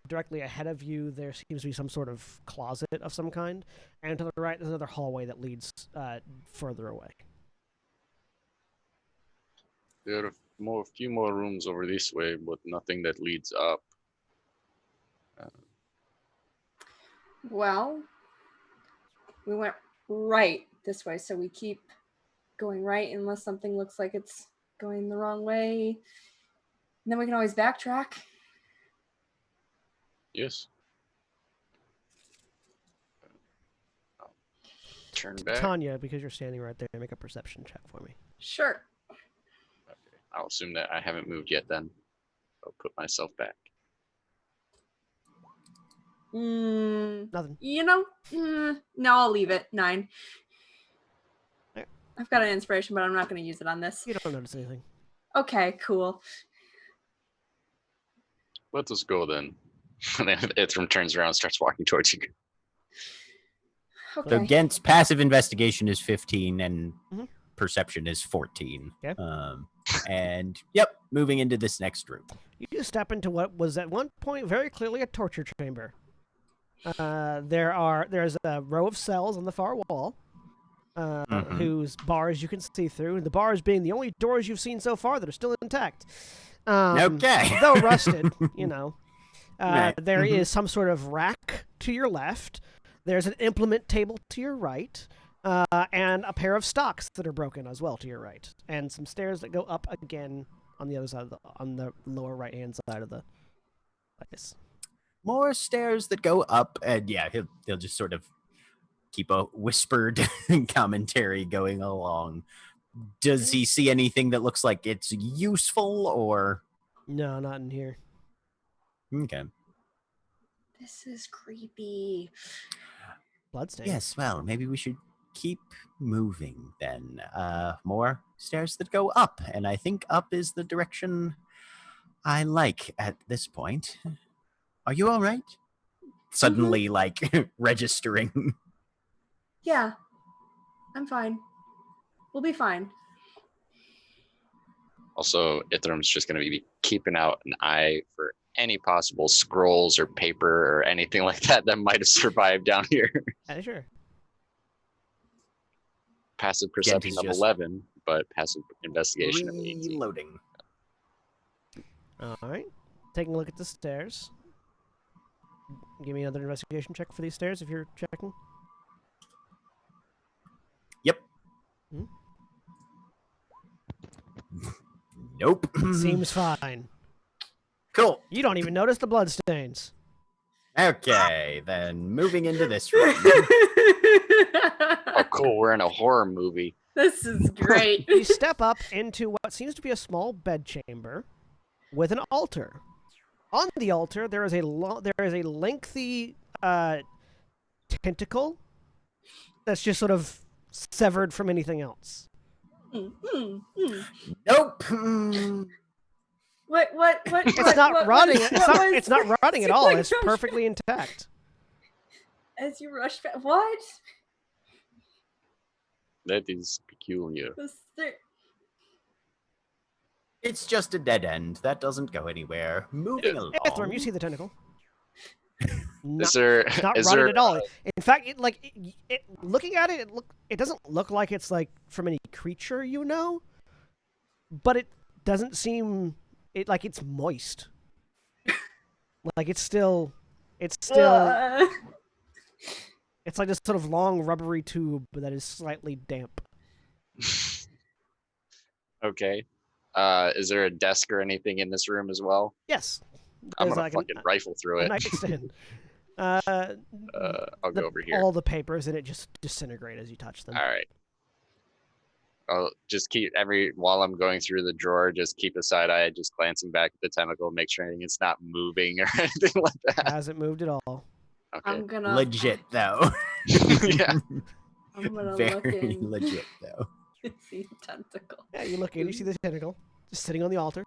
Directly ahead of you, there seems to be some sort of closet of some kind, and to the right, there's another hallway that leads further away. There are a few more rooms over this way, but nothing that leads up. Well, we went right this way, so we keep going right unless something looks like it's going the wrong way. And then we can always backtrack. Yes. Turn back. Tanya, because you're standing right there, make a perception check for me. Sure. I'll assume that I haven't moved yet then. I'll put myself back. Nothing. No, I'll leave it. 9. Alright. I've got an inspiration, but I'm not going to use it on this. You don't notice anything. Okay, cool. Let us go then. And then Ithram turns around and starts walking towards you. Okay. So Gent's passive investigation is 15 and Mhm. perception is 14. Okay. And yep, moving into this next room. You step into what was at one point very clearly a torture chamber. There's a row of cells on the far wall, whose bars you can see through. The bars being the only doors you've seen so far that are still intact. Okay. Though rusted, you know. Right. There is some sort of rack to your left. There's an implement table to your right. And a pair of stocks that are broken as well to your right. And some stairs that go up again on the other side on the lower right-hand side of the place. More stairs that go up, and yeah, he'll just sort of keep a whispered commentary going along. Does he see anything that looks like it's useful, or? No, not in here. Okay. This is creepy. Bloodstain. Yes, well, maybe we should keep moving then. More stairs that go up, and I think up is the direction I like at this point. Are you all right? Suddenly, like, registering. Yeah. I'm fine. We'll be fine. Also, Ithram's just going to be keeping out an eye for any possible scrolls or paper or anything like that might have survived down here. Sure. Passive perception is of just 11, but passive investigation of 18. Reloading. All right. Taking a look at the stairs. Give me another investigation check for these stairs if you're checking. Yep. Hmm? Nope. Seems fine. Cool. You don't even notice the bloodstains. Okay, then moving into this room. Oh, cool. We're in a horror movie. This is great. You step up into what seems to be a small bedchamber with an altar. On the altar, there is a lengthy tentacle that's just sort of severed from anything else. Nope. What? It's not rotting. It's not rotting at all. It's perfectly intact. As you rush back, what? That is peculiar. It's just a dead end. That doesn't go anywhere. Moving along. Ithram, you see the tentacle. Is there? It's not is rotted there? at all. In fact, looking at it, it doesn't look like it's like from any creature you know, but it doesn't seem like it's moist. Like it's still, it's like this sort of long rubbery tube that is slightly damp. Okay. Is there a desk or anything in this room as well? Yes. I'm There's gonna like fucking rifle through a it. nightstand. I'll go over here. All the papers in it just disintegrate as you touch them. All right. I'll just while I'm going through the drawer, just keep a side eye, just glancing back at the tentacle, make sure it's not moving or anything like that. Hasn't moved at all. Okay. I'm gonna Legit though. Yeah. I'm gonna Very look in. legit though. See the tentacle. Yeah, you look in, you see the tentacle just sitting on the altar.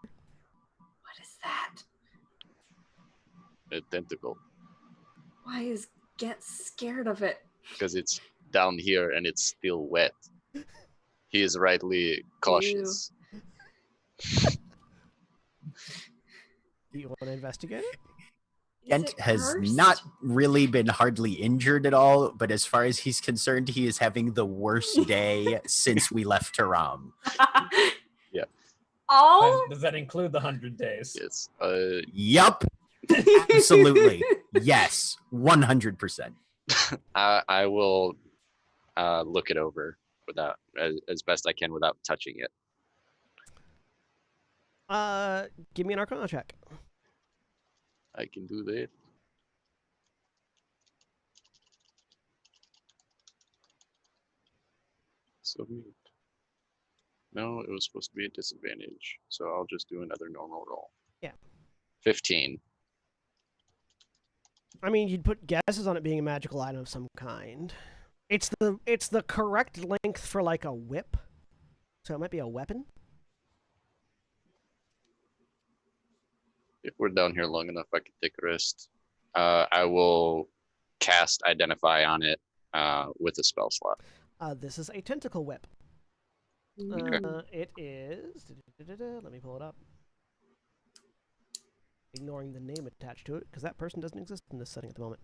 What is that? A tentacle. Why is Get scared of it? Because it's down here and it's still wet. He is rightly cautious. Do you want to investigate it? Gent has not really been hardly injured at all, but as far as he's concerned, he is having the worst day since we left Taram. Yeah. Oh. Does that include the 100 days? Yes. Yup. Absolutely. Yes. 100%. I will look it over without as best I can without touching it. Give me an Arcana check. I can do that. . Submit. No, it was supposed to be a disadvantage, so I'll just do another normal roll. Yeah. 15. I mean, you'd put guesses on it being a magical item of some kind. It's the correct length for like a whip, so it might be a weapon. If we're down here long enough, I can take a rest. I will cast Identify on it with a spell slot. This is a tentacle whip. It is. Let me pull it up. Ignoring the name attached to it, because that person doesn't exist in this setting at the moment.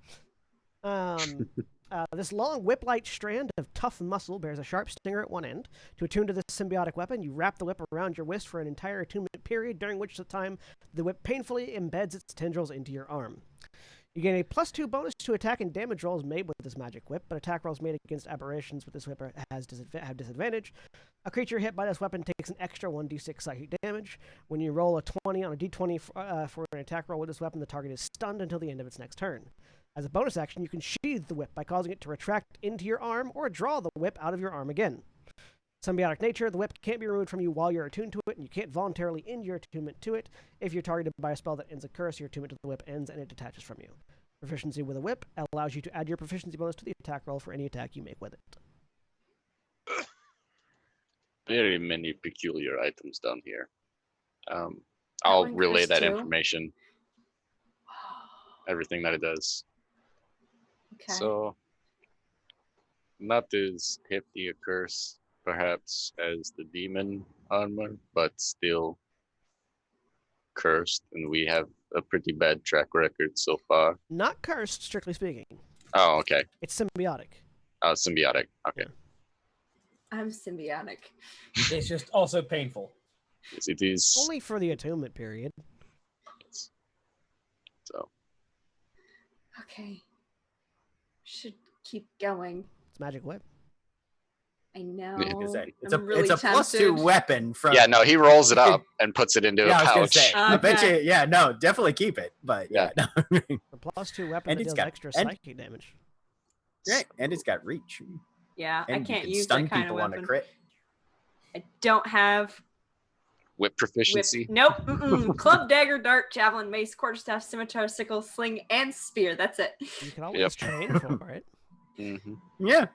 This long whip-like strand of tough muscle bears a sharp stinger at one end. To attune to this symbiotic weapon, you wrap the whip around your wrist for an entire attunement period, during which time the whip painfully embeds its tendrils into your arm. You gain a +2 bonus to attack and damage rolls made with this magic whip, but attack rolls made against aberrations with this whip have disadvantage. A creature hit by this weapon takes an extra 1d6 psychic damage. When you roll a 20 on a d20 for an attack roll with this weapon, the target is stunned until the end of its next turn. As a bonus action, you can sheathe the whip by causing it to retract into your arm or draw the whip out of your arm again. Symbiotic nature, the whip can't be removed from you while you're attuned to it, and you can't voluntarily end your attunement to it. If you're targeted by a spell that ends a curse, your attunement to the whip ends and it detaches from you. Proficiency with a whip allows you to add your proficiency bonus to the attack roll for any attack you make with it. Very many peculiar items down here. I'll relay that information. Everything that it does. Okay. So, not as hefty a curse, perhaps, as the demon armor, but still cursed, and we have a pretty bad track record so far. Not cursed, strictly speaking. Oh, okay. It's symbiotic. Oh, symbiotic. Okay. I'm symbiotic. It's just also painful. Yes, it is. Only for the attunement period. So. Okay. Should keep going. It's magic whip. I know. Yeah. It's I'm really a +2 weapon from. Yeah, no, he rolls it up and puts it into Yeah, a I was gonna pouch. say. I bet you. Yeah, no, definitely keep it. But yeah, no. The +2 weapon And that it's deals got- extra and- psychic damage. Right, and it's got reach. Yeah, And I you can't can use stun that kind of people on weapon. a crit. I don't have Whip whip. proficiency. Nope. Club, dagger, dart, javelin, mace, quarterstaff, scimitar, sickle, sling, and spear. That's it. You can always train for it. Mm-hmm. Yeah.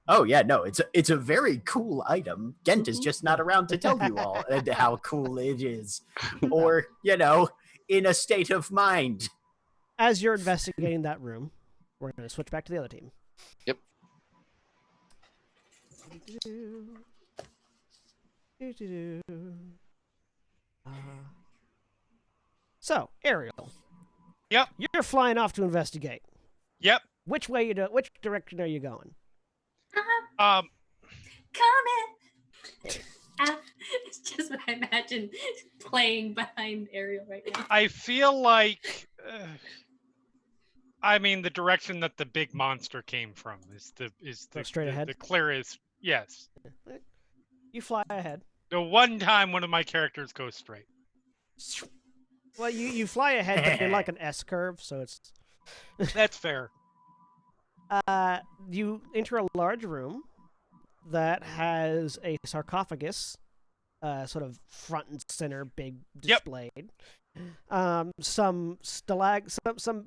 Oh yeah, no, it's a very cool item. Gent is just not around to tell you all how cool it is, or in a state of mind. As you're investigating that room, we're going to switch back to the other team. Yep. So, Ariel. Yep. You're flying off to investigate. Yep. Which direction are you going? Um, Coming. It's just what I imagine playing behind Ariel right now. I feel like, I mean, the direction that the big monster came from is straight ahead? the clearest. Yes. You fly ahead. The one time one of my characters goes straight. Well, you fly ahead, but you're like an S curve, so it's... That's fair. You enter a large room that has a sarcophagus, sort of front and center, big displayed. Some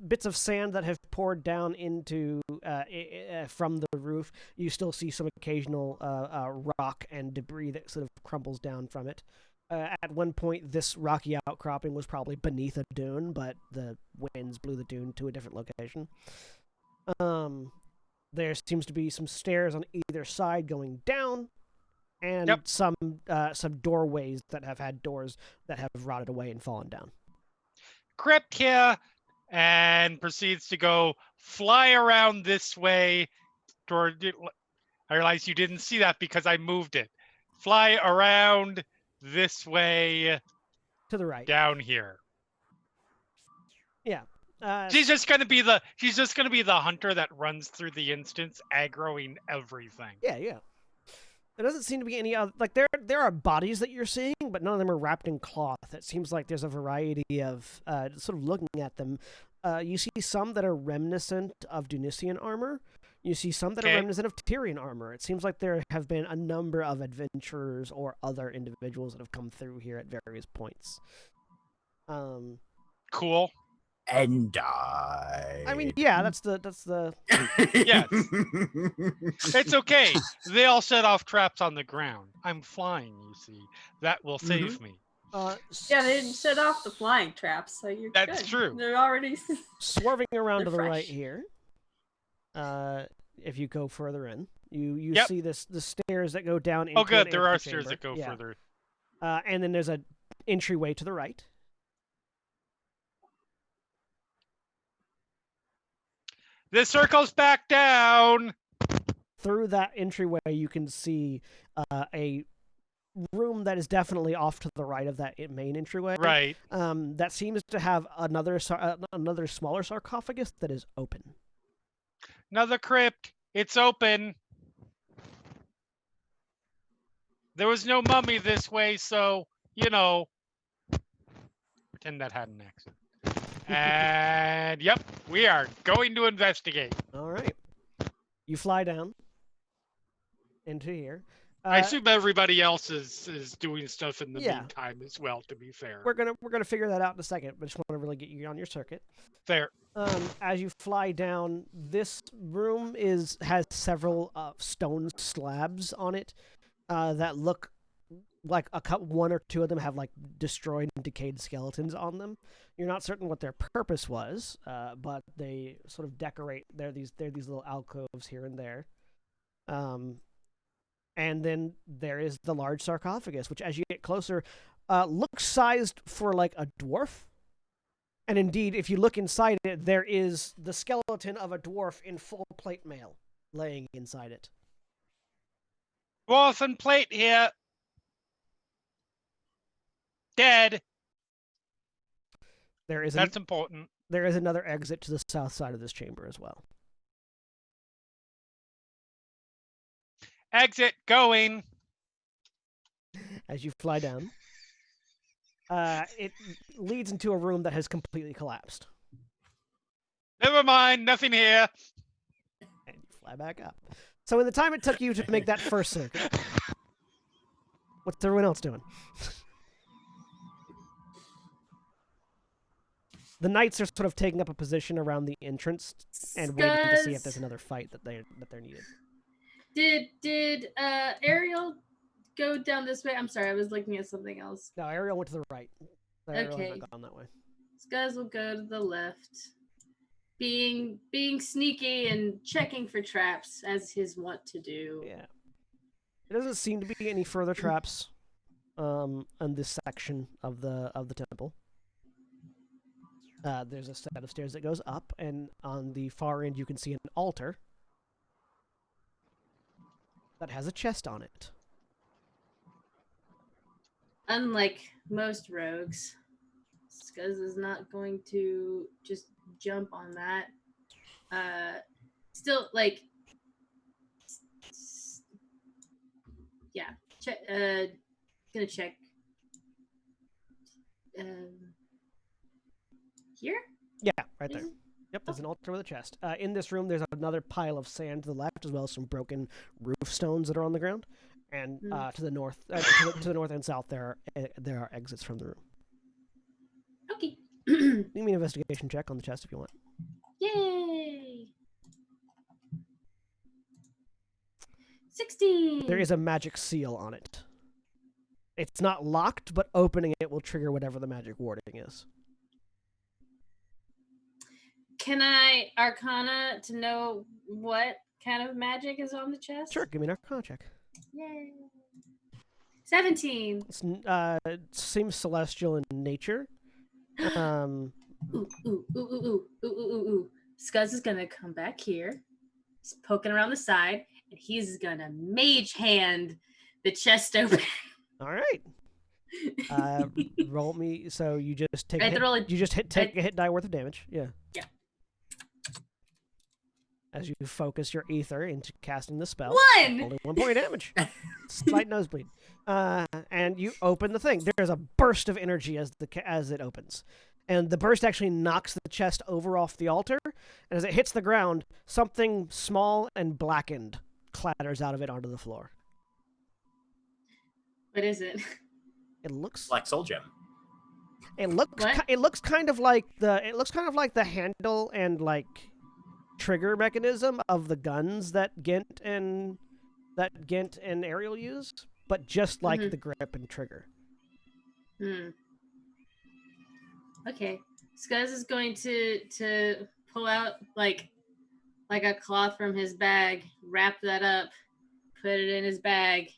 bits of sand that have poured down into from the roof. You still see some occasional rock and debris that sort of crumbles down from it. At one point, this rocky outcropping was probably beneath a dune, but the winds blew the dune to a different location. There seems to be some stairs on either side going down, and some doorways that have had doors that have rotted away and fallen down. Crypt here, and proceeds to go fly around this way. I realize you didn't see that because I moved it. Fly around this way to the right, down here. Yeah. She's just gonna be the hunter that runs through the instance, aggroing everything. Yeah. There doesn't seem to be any other, like, there are bodies that you're seeing, but none of them are wrapped in cloth. It seems like there's a variety of sort of looking at them. You see some that are reminiscent of Dunisian armor. You see some that are Okay. reminiscent of Tyrian armor. It seems like there have been a number of adventurers or other individuals that have come through here at various points. Cool. And die. I mean, yeah, that's the. Yes. It's okay. They all set off traps on the ground. I'm flying, you see. That will save me. Yeah, they didn't set off the flying traps, so you're That's good. true. They're already. Swerving around to They're the right fresh. here. If you go further in, you Yep. see the stairs that go down into Oh, good. an There are antechamber. stairs that go Yeah. further. And then there's a entryway to the right. This circles back down. Through that entryway, you can see a room that is definitely off to the right of that main entryway. Right. That seems to have another smaller sarcophagus that is open. Another crypt. It's open. There was no mummy this way, so, pretend that had an accent. And, yep, we are going to investigate. All right. You fly down into here. I assume everybody else is doing stuff in the Yeah. meantime as well, to be fair. We're gonna figure that out in a second, but just want to really get you on your circuit. Fair. As you fly down, this room has several stone slabs on it that look like one or two of them have like destroyed and decayed skeletons on them. You're not certain what their purpose was, but they sort of decorate. They're these little alcoves here and there. And then there is the large sarcophagus, which as you get closer, looks sized for like a dwarf. And indeed, if you look inside it, there is the skeleton of a dwarf in full plate mail laying inside it. Dwarf and plate here. Dead. That's important. There is another exit to the south side of this chamber as well. Exit going. As you fly down, it leads into a room that has completely collapsed. Never mind. Nothing here. And you fly back up. So in the time it took you to make that first circuit, what's everyone else doing? The knights are sort of taking up a position around the entrance and waiting to see if there's another fight that they're needed. Did Ariel go down this way? I'm sorry, I was looking at something else. No, Ariel went to the right. Ariel has Okay. not gone that way. These guys will go to the left. Being sneaky and checking for traps as his wont to do. Yeah. There doesn't seem to be any further traps in this section of the temple. There's a set of stairs that goes up, and on the far end you can see an altar that has a chest on it. Unlike most rogues, Scuzz is not going to just jump on that. Still, like, yeah. Gonna check. Here? Yeah, right there. Yep, there's an altar with a chest. In this room, there's another pile of sand to the left, as well as some broken roof stones that are on the ground. And to the north, to the north and south, there are exits from the room. Okay. Give me an investigation check on the chest if you want. Yay! 16. There is a magic seal on it. It's not locked, but opening it will trigger whatever the magic warding is. Can I Arcana to know what kind of magic is on the chest? Sure, give me an Arcana check. Yay. 17. It seems celestial in nature. Ooh, ooh, ooh, ooh, ooh, ooh, ooh, ooh. Scuzz is gonna come back here. He's poking around the side, and he's gonna mage hand the chest open. All right. Roll me. So you just take. I have to roll a- take a hit die worth of damage. Yeah. Yeah. As you focus your ether into casting the spell. 1! Only 1 point of damage. Slight nosebleed. And you open the thing. There's a burst of energy as it opens, and the burst actually knocks the chest over off the altar, and as it hits the ground, something small and blackened clatters out of it onto the floor. What is it? It looks Black Soul Gem. It looks What? it looks kind of like the handle and like trigger mechanism of the guns that Gint and Ariel use, but just like Mhm. the grip and trigger. Okay. Scuzz is going to pull out like a cloth from his bag, wrap that up, put it in his bag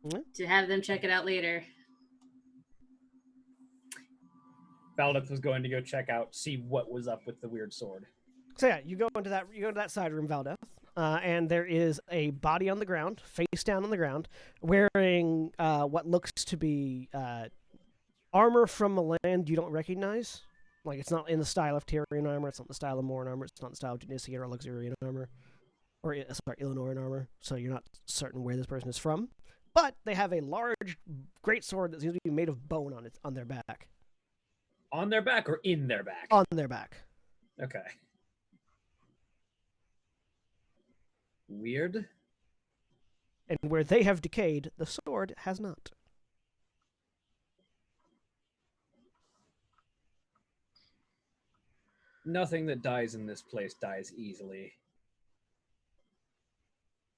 Mhm. to have them check it out later. Valdeth was going to go check out, see what was up with the weird sword. So yeah, you go into that side room, Valdeth, and there is a body on the ground, face down on the ground, wearing what looks to be armor from a land you don't recognize. Like, it's not in the style of Tyrian armor, it's not the style of Morin armor, it's not the style of Genisian or Luxurian armor, or Illinoran armor, so you're not certain where this person is from. But they have a large, great sword that seems to be made of bone on their back. On their back or in their back? On their back. Okay. Weird. And where they have decayed, the sword has not. Nothing that dies in this place dies easily.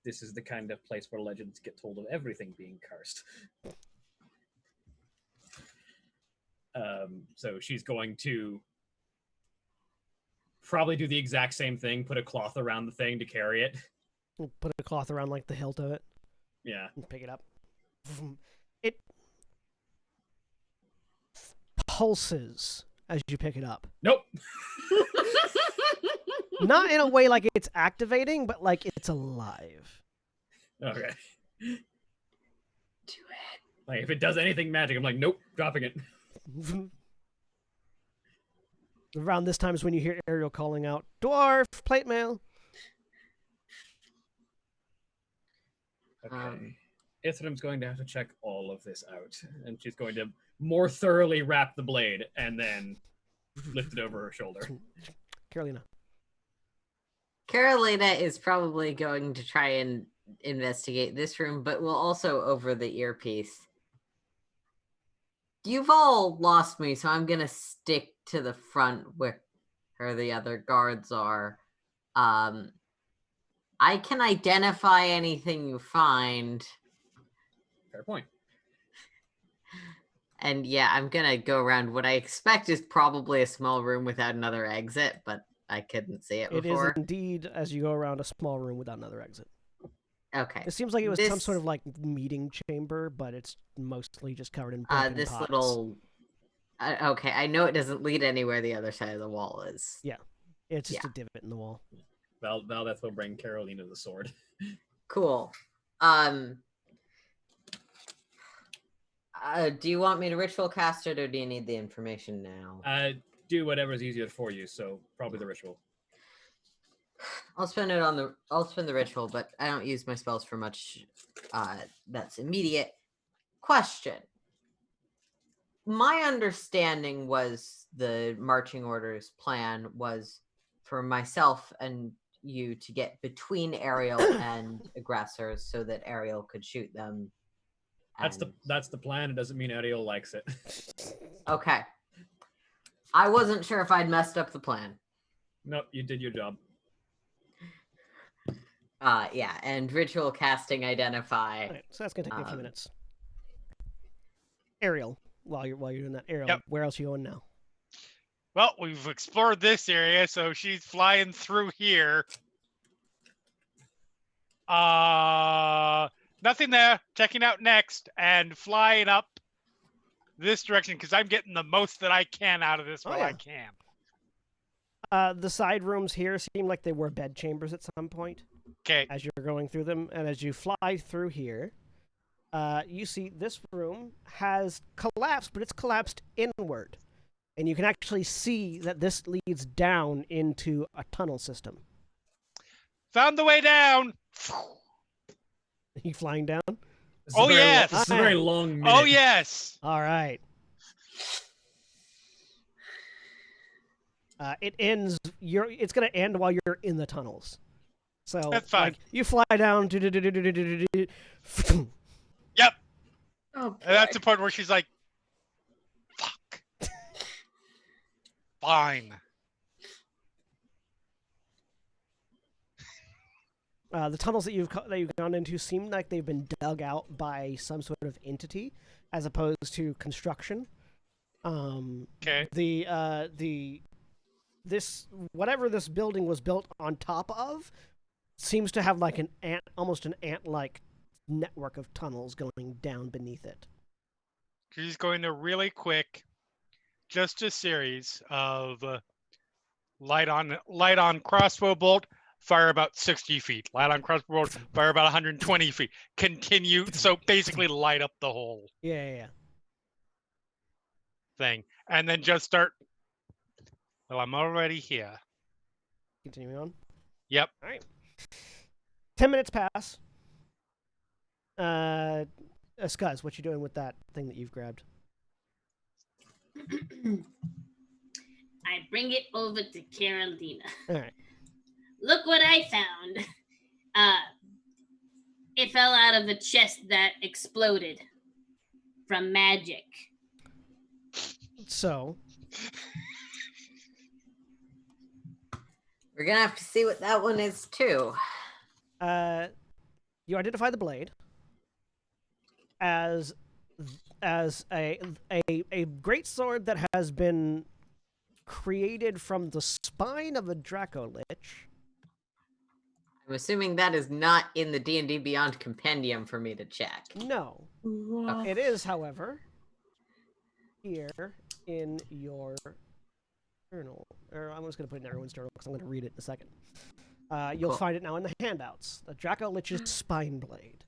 This is the kind of place where legends get told of everything being cursed. So she's going to probably do the exact same thing, put a cloth around the thing to carry it. Put a cloth around like the hilt of it Yeah. and pick it up. It pulses as you pick it up. Nope. Not in a way like it's activating, but like it's alive. Okay. Do it. Like, if it does anything magic, I'm like, nope, dropping it. Around this time is when you hear Ariel calling out, "Dwarf, plate mail." Okay. Ithram's going to have to check all of this out, and she's going to more thoroughly wrap the blade and then lift it over her shoulder. Carolina is probably going to try and investigate this room, but will also over the earpiece. You've all lost me, so I'm gonna stick to the front where the other guards are. I can identify anything you find. Fair point. And yeah, I'm gonna go around what I expect is probably a small room without another exit, but I couldn't see it It is before. indeed as you go around a small room without another exit. Okay. It seems like it was some sort of like meeting chamber, but it's mostly just covered in broken This pots. little. Okay, I know it doesn't lead anywhere. The other side of the wall is. Yeah, it's just a divot in the wall. Valdeth will bring Carolina the sword. Cool. Do you want me to ritual cast it, or do you need the information now? Do whatever's easier for you, so probably the ritual. I'll spend the ritual, but I don't use my spells for much. That's immediate. Question. My understanding was the marching orders plan was for myself and you to get between Ariel and aggressors so that Ariel could shoot them. That's the plan. It doesn't mean Ariel likes it. Okay. I wasn't sure if I'd messed up the plan. Nope, you did your job. Yeah, and ritual casting identify. Right, so that's gonna take me a few minutes. Ariel, while you're doing that, Ariel, Yep. where else are you going now? Well, we've explored this area, so she's flying through here. Nothing there. Checking out next and flying up this direction because I'm getting the most that I can out of this while I can. The side rooms here seem like they were bed chambers at some point. Okay. As you're going through them, and as you fly through here, you see this room has collapsed, but it's collapsed inward. And you can actually see that this leads down into a tunnel system. Found the way down. Are you flying down? Oh, yes. This is a very long minute. Oh, yes. All right. It ends. It's gonna end while you're in the tunnels. So That's fine. like you fly down. Yep. Oh, And that's the boy. part where she's like, fuck. Fine. The tunnels that you've gone into seem like they've been dug out by some sort of entity, as opposed to construction. Okay. This whatever this building was built on top of seems to have like almost an ant-like network of tunnels going down beneath it. She's going to really quick, just a series of light on crossbow bolt, fire about 60 feet. Light on crossbow bolt, fire about 120 feet. Continue, so basically light up the whole Yeah. thing. And then just start, well, I'm already here. Continuing on. Yep. All right. 10 minutes pass. Scuzz, what you doing with that thing that you've grabbed? I bring it over to Carolina. All right. Look what I found. It fell out of the chest that exploded from magic. So, We're gonna have to see what that one is too. you identify the blade as a great sword that has been created from the spine of a Draco Lich. I'm assuming that is not in the D&D Beyond compendium for me to check. No. It is, however, here in your journal. Or I'm just going to put it in everyone's journal because I'm going to read it in a second. You'll Cool. find it now in the handouts. The Draco Lich's Spine Blade.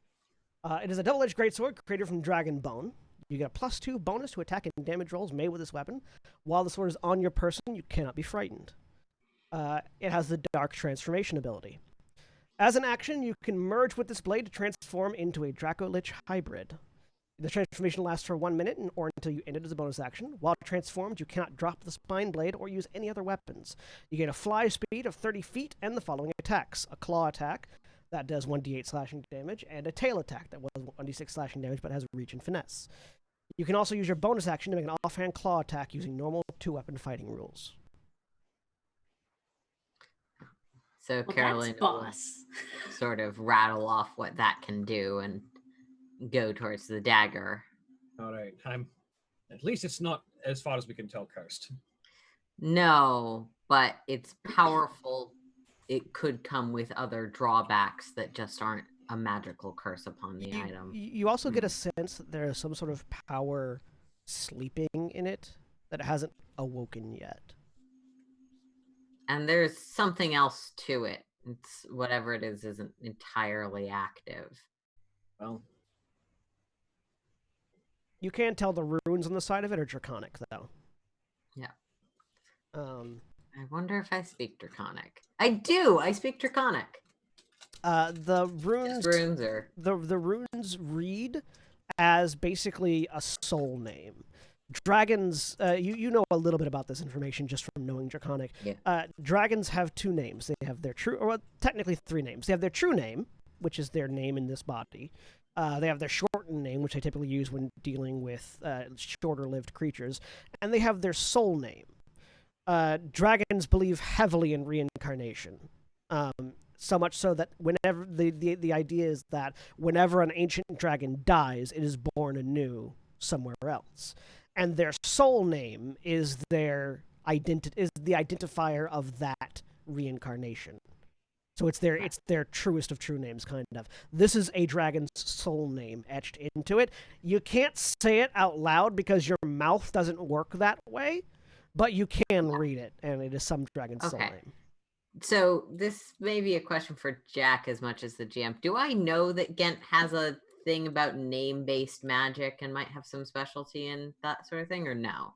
It is a double-edged greatsword created from dragon bone. You get a +2 bonus to attack and damage rolls made with this weapon. While the sword is on your person, you cannot be frightened. It has the Dark Transformation ability. As an action, you can merge with this blade to transform into a Draco Lich hybrid. The transformation lasts for 1 minute or until you end it as a bonus action. While transformed, you cannot drop the spine blade or use any other weapons. You get a fly speed of 30 feet and the following attacks. A claw attack that does 1d8 slashing damage, and a tail attack that does 1d6 slashing damage but has reach and finesse. You can also use your bonus action to make an offhand claw attack using normal 2-weapon fighting rules. So Well, Carolina that's will boss. sort of rattle off what that can do and go towards the dagger. All right, at least it's not, as far as we can tell, cursed. No, but it's powerful. It could come with other drawbacks that just aren't a magical curse upon the item. You also get a sense that there is some sort of power sleeping in it that hasn't awoken yet. And there's something else to it. It's whatever it is isn't entirely active. Well, You can tell the runes on the side of it are draconic, though. Yeah. I wonder if I speak Draconic. I do. I speak Draconic. The runes, Runes are the runes read as basically a soul name. Dragons, you know a little bit about this information just from knowing Draconic. Yeah. Dragons have 2 names. They have their true, or well, technically 3 names. They have their true name, which is their name in this body. They have their shortened name, which they typically use when dealing with shorter-lived creatures. And they have their soul name. Dragons believe heavily in reincarnation. So much so that whenever the idea is that whenever an ancient dragon dies, it is born anew somewhere else. And their soul name is their is the identifier of that reincarnation. So it's their truest of true names, kind of. This is a dragon's soul name etched into it. You can't say it out loud because your mouth doesn't work that way, but you can read it, and it is some dragon's soul name. So this may be a question for Jack as much as the GM. Do I know that Ghent has a thing about name-based magic and might have some specialty in that sort of thing, or no?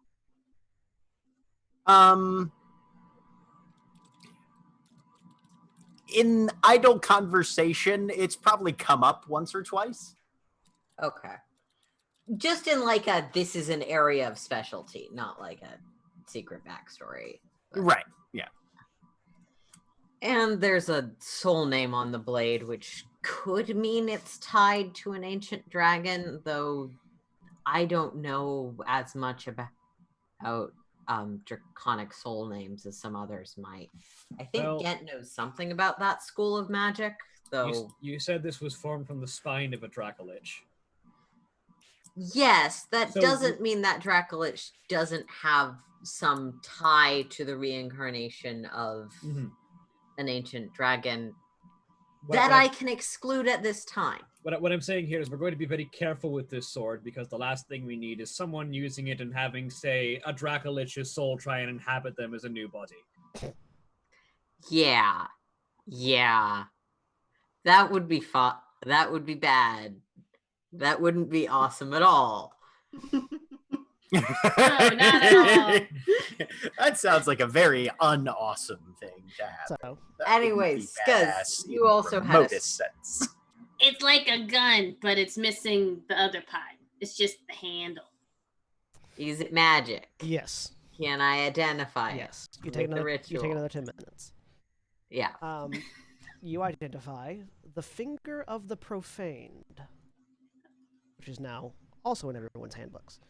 In idle conversation, it's probably come up once or twice. Okay. Just in like this is an area of specialty, not like a secret backstory. but- Right. Yeah. And there's a soul name on the blade, which could mean it's tied to an ancient dragon, though I don't know as much about draconic soul names as some others might. I think Well- Gent knows something about that school of magic, though. You said this was formed from the spine of a Dracolich. Yes, that So- doesn't mean that Dracolich doesn't have some tie to the reincarnation of an ancient dragon that I can exclude at this time. What I'm saying here is we're going to be very careful with this sword because the last thing we need is someone using it and having, say, a Dracolich's soul try and inhabit them as a new body. Yeah. Yeah. That would be fun. That would be bad. That wouldn't be awesome at all. not at all. That sounds like a very unawesome thing to happen. So, That wouldn't be Anyways, 'cause badass you in also the had a remotest sense. It's like a gun, but it's missing the other part. It's just the handle. Is it magic? yes. Can I identify Yes. You with take the another. You take ritual. another 10 minutes. it? Yeah. You identify the finger of the profaned, which is now also in everyone's handbooks.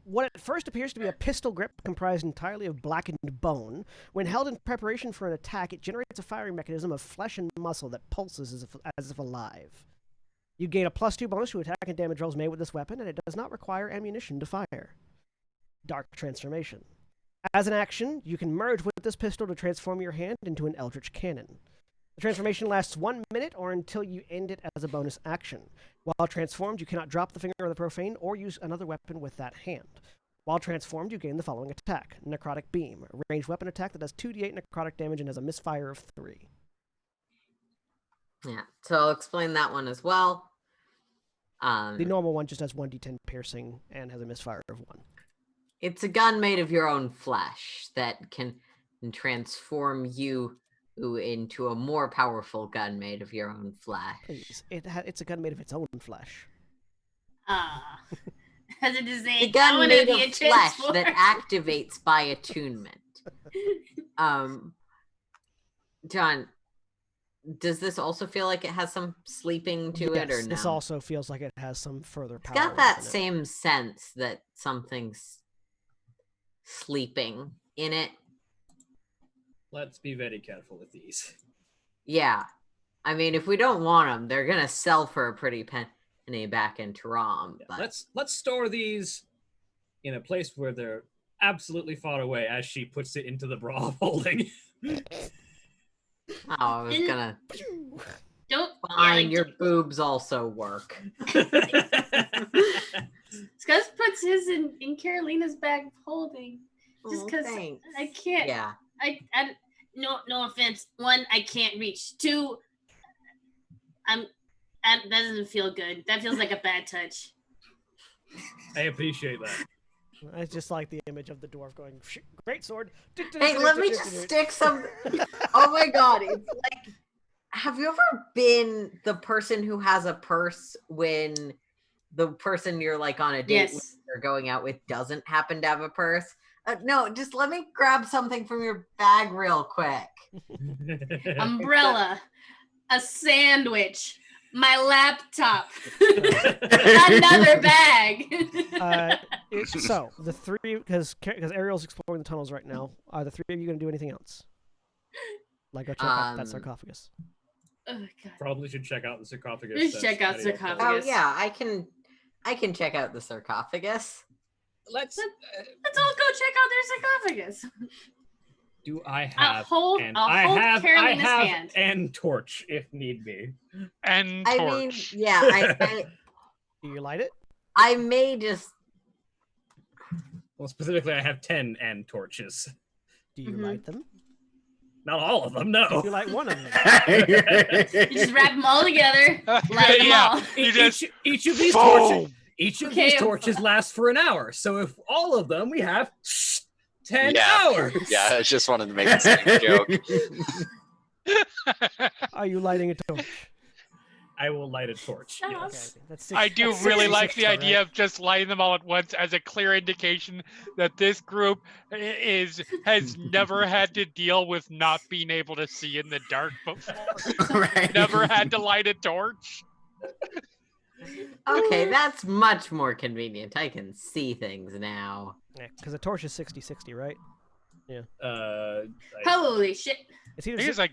What at first appears to be a pistol grip comprised entirely of blackened bone, when held in preparation for an attack, it generates a firing mechanism of flesh and muscle that pulses as if alive. You gain a +2 bonus to attack and damage rolls made with this weapon, and it does not require ammunition to fire. Dark Transformation. As an action, you can merge with this pistol to transform your hand into an eldritch cannon. The transformation lasts 1 minute or until you end it as a bonus action. While transformed, you cannot drop the finger of the profane or use another weapon with that hand. While transformed, you gain the following attack: Necrotic Beam, a ranged weapon attack that does 2d8 necrotic damage and has a misfire of 3. Yeah. So I'll explain that one as well. The normal one just has 1d10 piercing and has a misfire of 1. It's a gun made of your own flesh that can transform you into a more powerful gun made of your own flesh. Please, it's a gun made of its own flesh. Ah. As it is The a gun made be a of flesh transformer. that activates by attunement. John, does this also feel like it has some sleeping to it, or Yes, no? this also feels like it has some further It's power. got that within it. same sense that something's sleeping in it. Let's be very careful with these. Yeah. I mean, if we don't want them, they're going to sell for a pretty penny back in Tehran. But Let's store these in a place where they're absolutely far away as she puts it into the bra of holding. I was going to... Don't Fine, yeah, your boobs also work. Scuzz puts his in Carolina's bag of holding. Just Oh, because thanks. I can't. Yeah. I no offense. One, I can't reach. Two, that doesn't feel good. That feels like a bad touch. I appreciate that. I just like the image of the dwarf going, great sword. Hey, let me just stick some... Oh my god, it's like... Have you ever been the person who has a purse when the person you're like on a date with or going out with doesn't happen to have a purse? No, just let me grab something from your bag real quick. Umbrella, a sandwich, my laptop, another bag. So the three, because Ariel's exploring the tunnels right now. Are the three of you going to do anything else? Like go check out that sarcophagus. Oh god. Probably should check out the sarcophagus. Just that's check out Ariel told us. sarcophagus. Oh yeah, I can check out the sarcophagus. Let's Let's all go check out their sarcophagus. do I I'll have hold I Carolina's have hand. and torch if need be. And I torch. mean, yeah, Do you light it? I may just... Well, specifically, I have 10 and torches. Do you Mhm. light them? Not all of them, Do no. you light one of them? You just wrap them all together, light them Yeah. all. You just Each of these boom. these torches last for an hour. So if all of them, we have 10 Yeah. hours. Yeah, I just wanted to make the same joke. Are you lighting a torch? I will light a torch. Shut up. Yes. Okay, that's I do that's really like 60, the right? idea of just lighting them all at once as a clear indication that this group has never had to deal with not being able to see in the dark before. Right. Never had to light a torch. Okay, that's much more convenient. I can see things now. Yeah, because the torch is 60-60, right? Holy shit. It's I either think it's like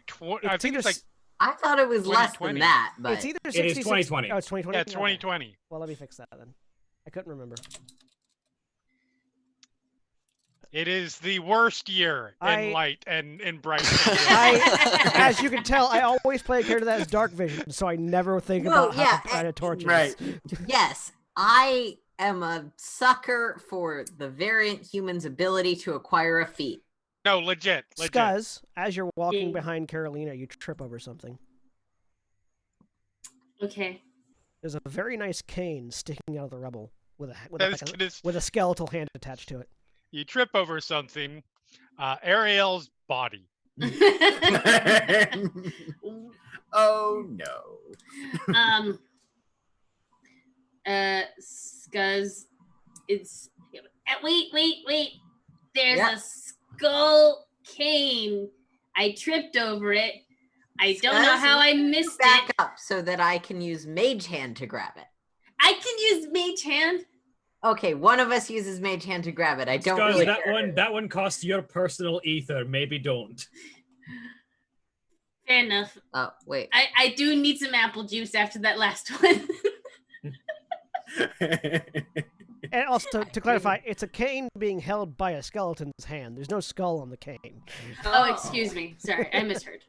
I think either it's like I thought it was less 2020. than that, but it's either 60, It is 2020. Oh, it's 2020. yeah, Okay. 2020. Well, let me fix that then. I couldn't remember. It is the worst year in light and in brightness. As you can tell, I always play a character that has dark vision, so I never think Well, about how yeah, to find a torch. right. yes, I am a sucker for the variant human's ability to acquire a feat. No, legit. Scuzz, as you're walking Yeah. behind Carolina, you trip over something. Okay. There's a very nice cane sticking out of the rubble with That's gonna- a skeletal hand attached to it. You trip over something. Ariel's body. Oh no. Scuzz, it's wait. There's Yeah. a skull cane. I tripped over it. I don't know Scuzz, how I missed Back it. up so that I can use Mage Hand to grab it. I can use Mage Hand. Okay, one of us uses Mage Hand to grab it. I don't Scuzz, really that care. that one costs your personal ether. Maybe don't. Fair enough. Oh, wait. I do need some apple juice after that last one. And also, to clarify, it's a cane being held by a skeleton's hand. There's no skull on the cane. Oh, excuse me. Sorry, I misheard.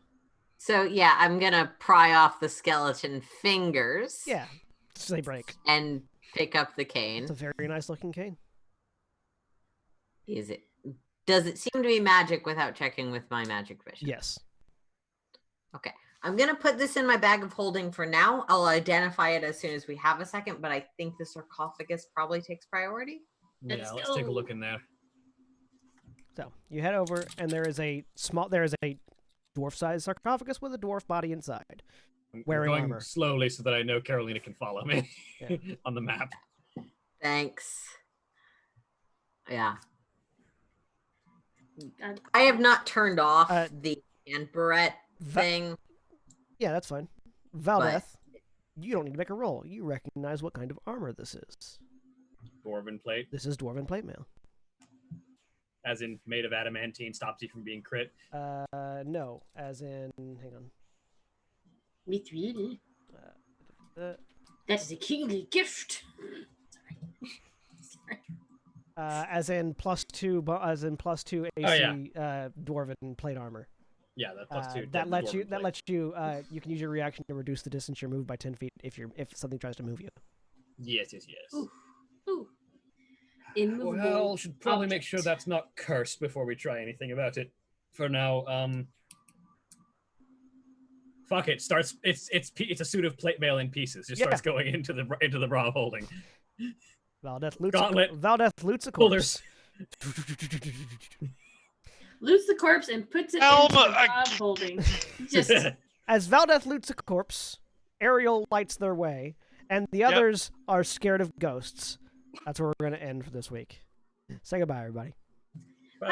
So, yeah, I'm going to pry off the skeleton fingers. Yeah, so they break. And pick up the cane. It's a very nice looking cane. Does it seem to be magic without checking with my magic vision? Yes. Okay. I'm going to put this in my bag of holding for now. I'll identify it as soon as we have a second, but I think the sarcophagus probably takes priority. Yeah, let's take a look in there. So you head over, and there is a dwarf-sized sarcophagus with a dwarf body inside, I'm wearing going armor. slowly so that I know Carolina can follow me Yeah. on the map. Thanks. Yeah. God. I have not turned off Uh, the hand barrette thing. Yeah, that's fine. Valdeth, you don't need to make a roll. You recognize what kind of armor this is. Dwarven plate, This is dwarven plate mail. as in made of adamantine, stops you from being crit. No, as in, hang on. With really? Uh, That is a kingly gift. Sorry. as in +2, AC Oh, yeah. dwarven plate armor. Yeah, that +2. That lets you. dwarven That plate. lets you. You can use your reaction to reduce the distance you're moved by 10 feet if something tries to move you. Yes. Ooh. Ooh. Immovable. Well, should probably make object. sure that's not cursed before we try anything about it. For now, fuck it. Starts. It's a suit of plate mail in pieces. Just Yeah. starts going into the bra I'm holding. Valdeth loots. Gauntlet. Valdeth loots a Holders. corpse. Loots the corpse and puts it Elma, into the job holding. Just As Valdeth loots a corpse, Ariel lights their way, and the others are scared of ghosts. That's where we're going to end for this week. Say goodbye, everybody. Bye.